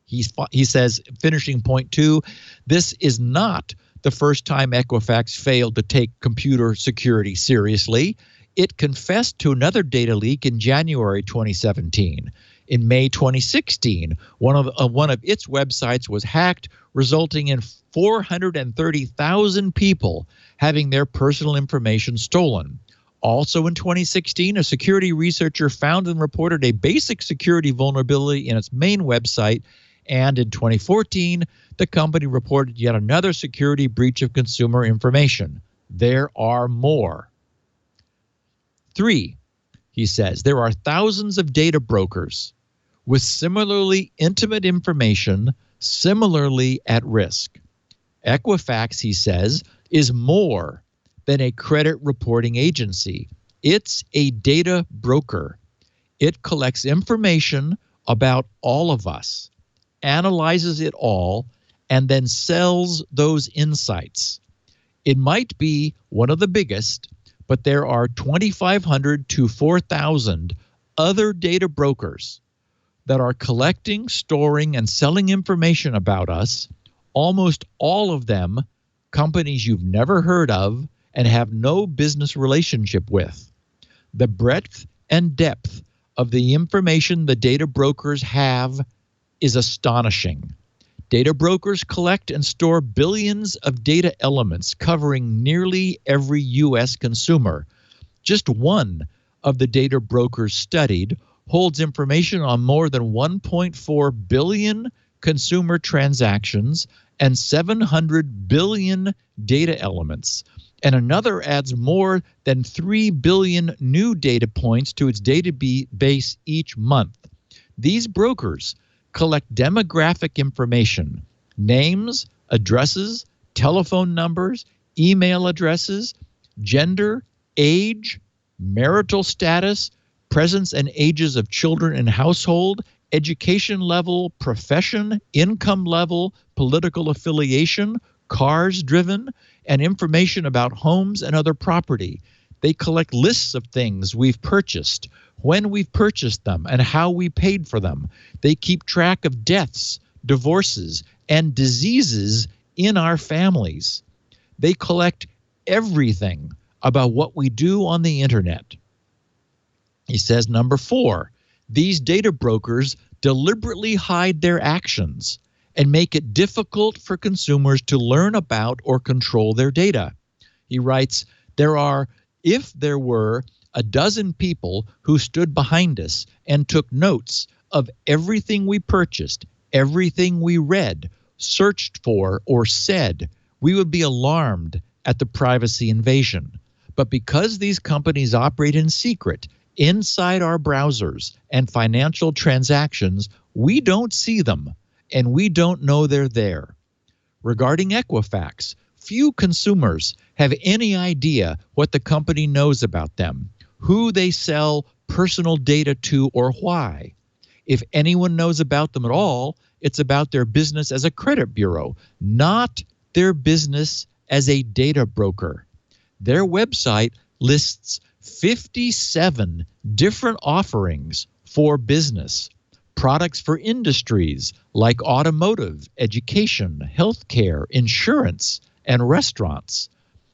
He says, finishing point 2, this is not the first time Equifax failed to take computer security seriously. It confessed to another data leak in January 2017. In May 2016, one of its websites was hacked, resulting in 430,000 people having their personal information stolen. Also in 2016, a security researcher found and reported a basic security vulnerability in its main website. And in 2014, the company reported yet another security breach of consumer information. There are more. 3, he says, there are thousands of data brokers with similarly intimate information, similarly at risk. Equifax, he says, is more than a credit reporting agency. It's a data broker. It collects information about all of us, analyzes it all, and then sells those insights. It might be one of the biggest, but there are 2,500 to 4,000 other data brokers that are collecting, storing, and selling information about us, almost all of them companies you've never heard of and have no business relationship with. The breadth and depth of the information the data brokers have is astonishing. Data brokers collect and store billions of data elements covering nearly every U.S. consumer. Just one of the data brokers studied holds information on more than 1.4 billion consumer transactions and 700 billion data elements. And another adds more than 3 billion new data points to its database each month. These brokers collect demographic information, names, addresses, telephone numbers, email addresses, gender, age, marital status, presence and ages of children in household, education level, profession, income level, political affiliation, cars driven, and information about homes and other property. They collect lists of things we've purchased, when we've purchased them, and how we paid for them. They keep track of deaths, divorces, and diseases in our families. They collect everything about what we do on the internet. He says, number 4, these data brokers deliberately hide their actions and make it difficult for consumers to learn about or control their data. He writes, if there were a dozen people who stood behind us and took notes of everything we purchased, everything we read, searched for, or said, we would be alarmed at the privacy invasion. But because these companies operate in secret inside our browsers and financial transactions, we don't see them and we don't know they're there. Regarding Equifax, few consumers have any idea what the company knows about them, who they sell personal data to, or why. If anyone knows about them at all, it's about their business as a credit bureau, not their business as a data broker. Their website lists 57 different offerings for business, products for industries like automotive, education, healthcare, insurance, and restaurants.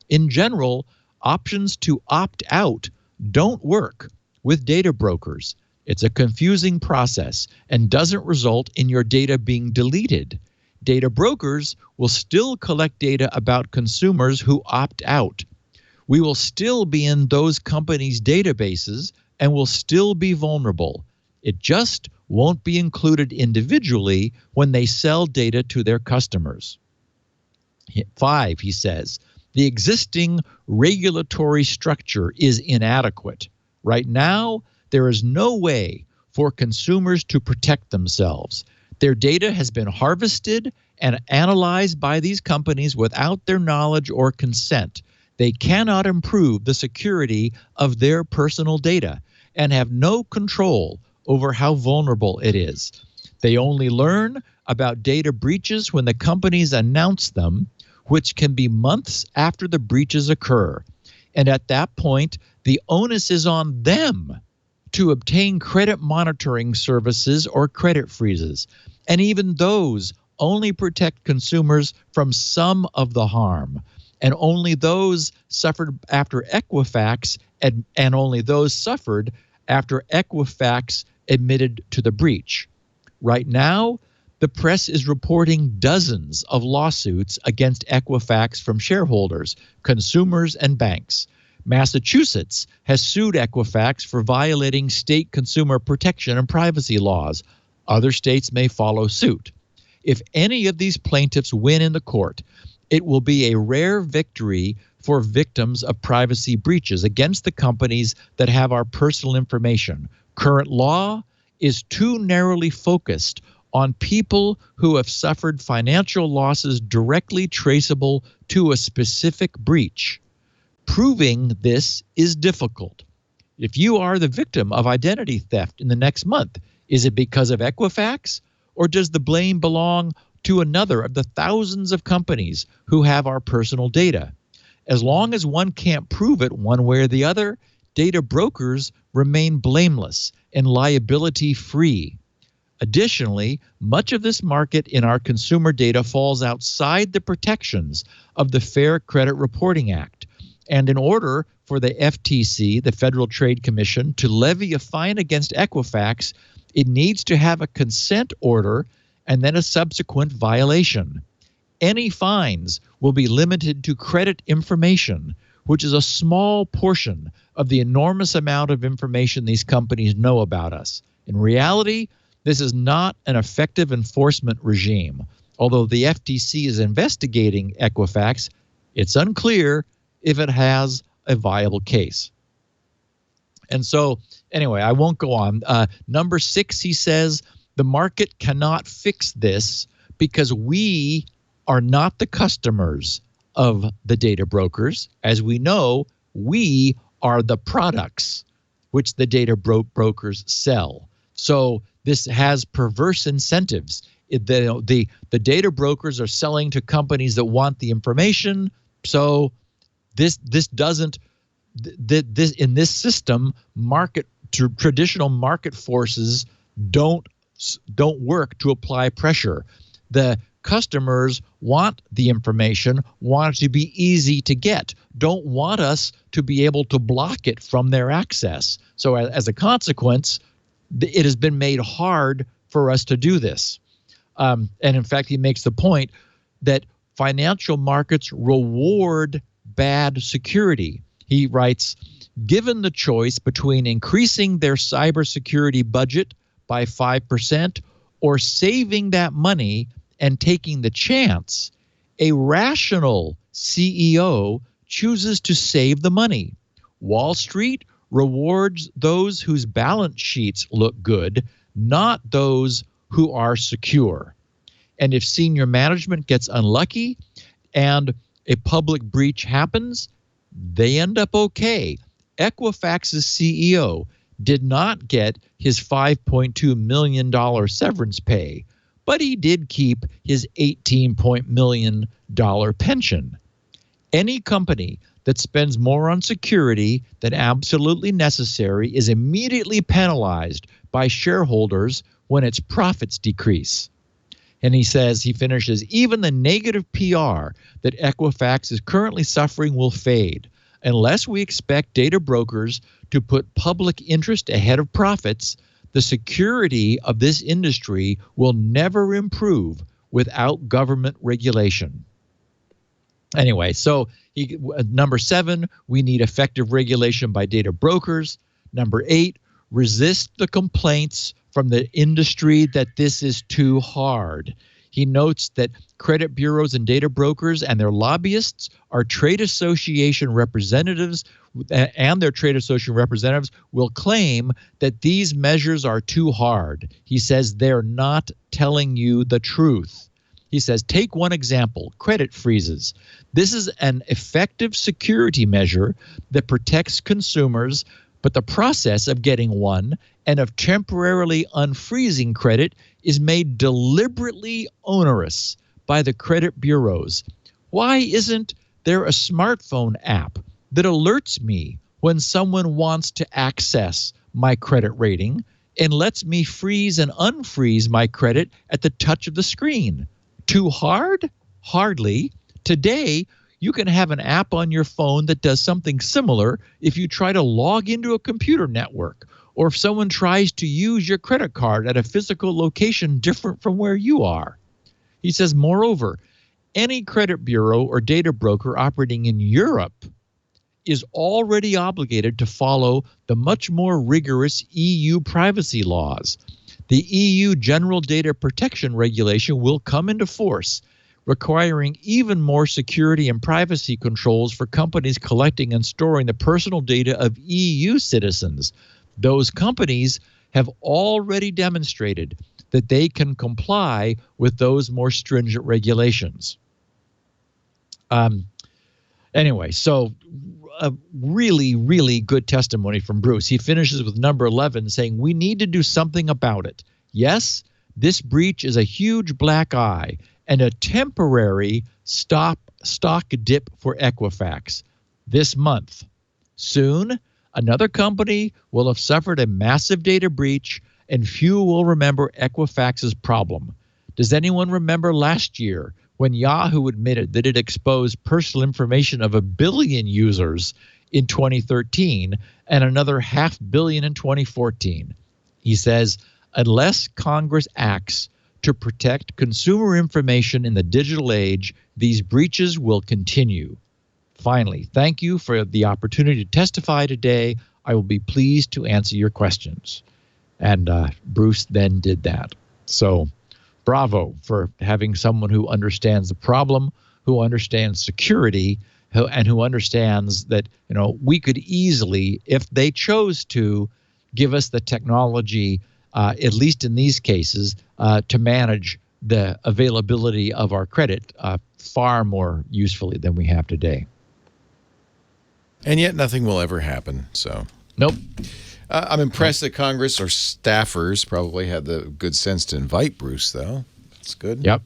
In general, options to opt out don't work with data brokers. It's a confusing process and doesn't result in your data being deleted. Data brokers will still collect data about consumers who opt out. We will still be in those companies' databases and will still be vulnerable. It just won't be included individually when they sell data to their customers. 5, he says, the existing regulatory structure is inadequate. Right now, there is no way for consumers to protect themselves. Their data has been harvested and analyzed by these companies without their knowledge or consent. They cannot improve the security of their personal data and have no control over how vulnerable it is. They only learn about data breaches when the companies announce them, which can be months after the breaches occur. And at that point, the onus is on them to obtain credit monitoring services or credit freezes. And even those only protect consumers from some of the harm. And only those suffered after Equifax and only those suffered after Equifax admitted to the breach. Right now, the press is reporting dozens of lawsuits against Equifax from shareholders, consumers, and banks. Massachusetts has sued Equifax for violating state consumer protection and privacy laws. Other states may follow suit. If any of these plaintiffs win in the court, it will be a rare victory for victims of privacy breaches against the companies that have our personal information. Current law is too narrowly focused on people who have suffered financial losses directly traceable to a specific breach. Proving this is difficult. If you are the victim of identity theft in the next month, is it because of Equifax, or does the blame belong to another of the thousands of companies who have our personal data? As long as one can't prove it one way or the other, data brokers remain blameless and liability-free. Additionally, much of this market in our consumer data falls outside the protections of the Fair Credit Reporting Act. And in order for the FTC, the Federal Trade Commission, to levy a fine against Equifax, It needs to have a consent order and then a subsequent violation. Any fines will be limited to credit information, which is a small portion of the enormous amount of information these companies know about us. In reality, this is not an effective enforcement regime. Although the FTC is investigating Equifax, it's unclear if it has a viable case. And so, anyway, I won't go on. Number 6, he says, the market cannot fix this because we are not the customers of the data brokers. As we know, we are the products which the data brokers sell. So this has perverse incentives. The data brokers are selling to companies that want the information. So this doesn't. This in this system, traditional market forces don't work to apply pressure. The customers want the information, want it to be easy to get, don't want us to be able to block it from their access. So as a consequence, it has been made hard for us to do this. And in fact, he makes the point that financial markets reward bad security. He writes, given the choice between increasing their cybersecurity budget by 5% or saving that money and taking the chance, a rational CEO chooses to save the money. Wall Street rewards those whose balance sheets look good, not those who are secure. And if senior management gets unlucky and a public breach happens, they end up okay. Equifax's CEO did not get his $5.2 million severance pay, but he did keep his $18 million pension. Any company that spends more on security than absolutely necessary is immediately penalized by shareholders when its profits decrease. And he says, he finishes, even the negative PR that Equifax is currently suffering will fade unless we expect data brokers to put public interest ahead of profits. The security of this industry will never improve without government regulation. Anyway, so number 7, we need effective regulation by data brokers. Number 8, resist the complaints from the industry that this is too hard. He notes that credit bureaus and data brokers and their lobbyists are trade association representatives, and their trade association representatives will claim that these measures are too hard. He says they're not telling you the truth. He says, take one example, credit freezes. This is an effective security measure that protects consumers, but the process of getting one and of temporarily unfreezing credit is made deliberately onerous by the credit bureaus. Why isn't there a smartphone app that alerts me when someone wants to access my credit rating and lets me freeze and unfreeze my credit at the touch of the screen? Too hard? Hardly. Today, you can have an app on your phone that does something similar if you try to log into a computer network, or if someone tries to use your credit card at a physical location different from where you are. He says, moreover, any credit bureau or data broker operating in Europe is already obligated to follow the much more rigorous EU privacy laws. The EU General Data Protection Regulation will come into force, requiring even more security and privacy controls for companies collecting and storing the personal data of EU citizens. Those companies have already demonstrated that they can comply with those more stringent regulations. Anyway, so a really, really good testimony from Bruce. He finishes with number 11 saying, we need to do something about it. Yes, this breach is a huge black eye and a temporary stock dip for Equifax this month. Soon, another company will have suffered a massive data breach, and few will remember Equifax's problem. Does anyone remember last year when Yahoo admitted that it exposed personal information of 1 billion users in 2013 and another 500 million in 2014? He says, Unless Congress acts to protect consumer information in the digital age, these breaches will continue. Finally, thank you for the opportunity to testify today. I will be pleased to answer your questions. And Bruce then did that. So bravo for having someone who understands the problem, who understands security, and who understands that, we could easily, if they chose to, give us the technology, at least in these cases, to manage the availability of our credit far more usefully than we have today. And yet nothing will ever happen. So nope. I'm impressed that Congress or staffers probably had the good sense to invite Bruce, though. That's good. Yep.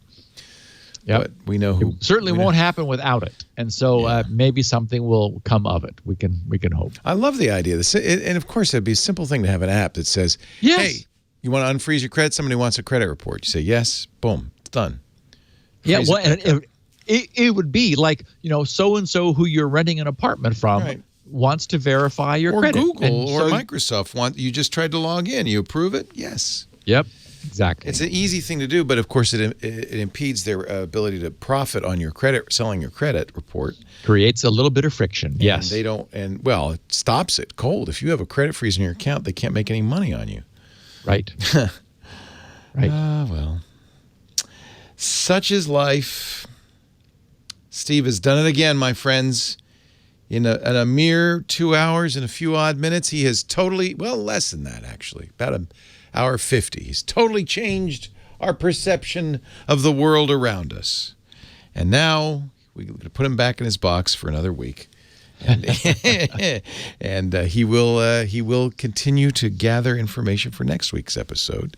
But we know who. It certainly won't happen without it, and so maybe something will come of it. We can hope. I love the idea. And of course, it'd be a simple thing to have an app that says, yes. "Hey, you want to unfreeze your credit? Somebody wants a credit report." You say yes. Boom. It's done. Yeah. Well, and it would be like so and so who you're renting an apartment from wants to verify your credit. Or Google or Microsoft you just tried to log in. You approve it? Yes. Yep. Exactly. It's an easy thing to do, but of course it impedes their ability to profit on your credit, selling your credit report. Creates a little bit of friction. Yes. They don't, it stops it cold. If you have a credit freeze in your account, they can't make any money on you. Right. Right. Well, such is life. Steve has done it again, my friends. In a mere 2 hours and a few odd minutes, he has totally, less than that actually, about an hour 50. He's totally changed our perception of the world around us. And now we're going to put him back in his box for another week. And, he will continue to gather information for next week's episode.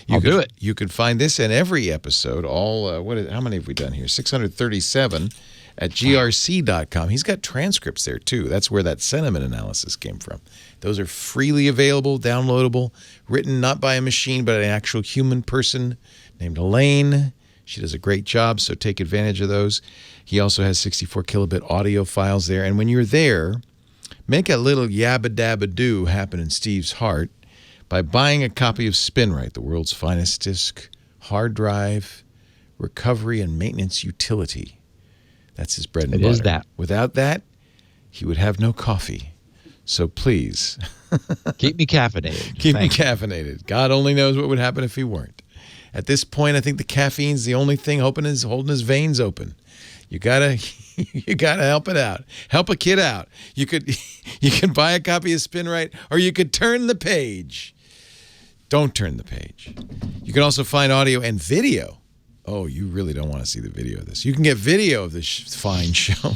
I'll do it. You can find this in every episode. How many have we done here? 637 at grc.com. He's got transcripts there too. That's where that sentiment analysis came from. Those are freely available, downloadable, written not by a machine but an actual human person named Elaine. She does a great job, so take advantage of those. He also has 64 kilobit audio files there. And when you're there, make a little yabba-dabba-doo happen in Steve's heart by buying a copy of Spinrite, the world's finest disk, hard drive, recovery, and maintenance utility. That's his bread and butter. It is that. Without that, he would have no coffee. So please. Keep me caffeinated. Keep me caffeinated. God only knows what would happen if he weren't. At this point, I think the caffeine's the only thing holding his veins open. You gotta help it out. Help a kid out. You can buy a copy of Spinrite, or you could turn the page. Don't turn the page. You can also find audio and video. Oh, you really don't want to see the video of this. You can get video of this fine show.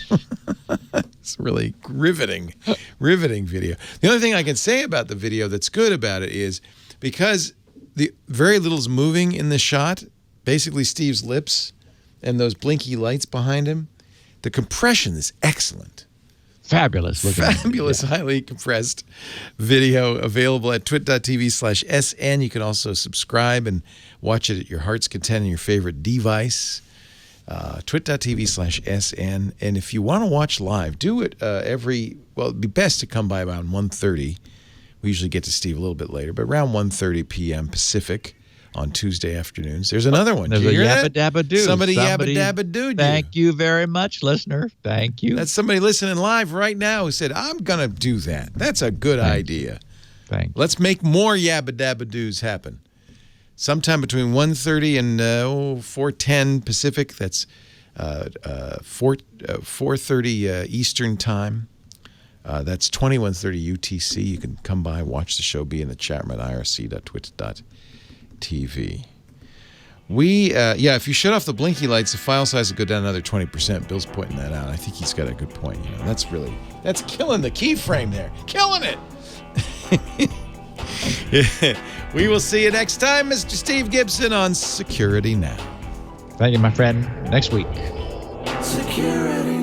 It's really riveting video. The only thing I can say about the video that's good about it is because the very little's moving in the shot, basically Steve's lips and those blinky lights behind him, the compression is excellent. Fabulous. Fabulous, highly compressed video available at twit.tv/SN. You can also subscribe and watch it at your heart's content on your favorite device. Twit.tv/SN. And if you want to watch live, do it it'd be best to come by around 1:30. We usually get to Steve a little bit later, but around 1:30 p.m. Pacific on Tuesday afternoons. There's another one. There's a yabba-dabba-doo. Somebody yabba-dabba-dooed you. Thank you very much, listener. Thank you. That's somebody listening live right now who said, I'm going to do that. That's a good idea. Thank you. Let's make more yabba-dabba-doos happen. Sometime between 1:30 and 4:10 Pacific. That's 4:30 Eastern Time. That's 21:30 UTC. You can come by, watch the show, be in the chat room at irc.twit.tv. If you shut off the blinky lights, the file size will go down another 20%. Bill's pointing that out. I think he's got a good point. That's killing the keyframe there. Killing it. We will see you next time, Mr. Steve Gibson on Security Now. Thank you, my friend. Next week. Security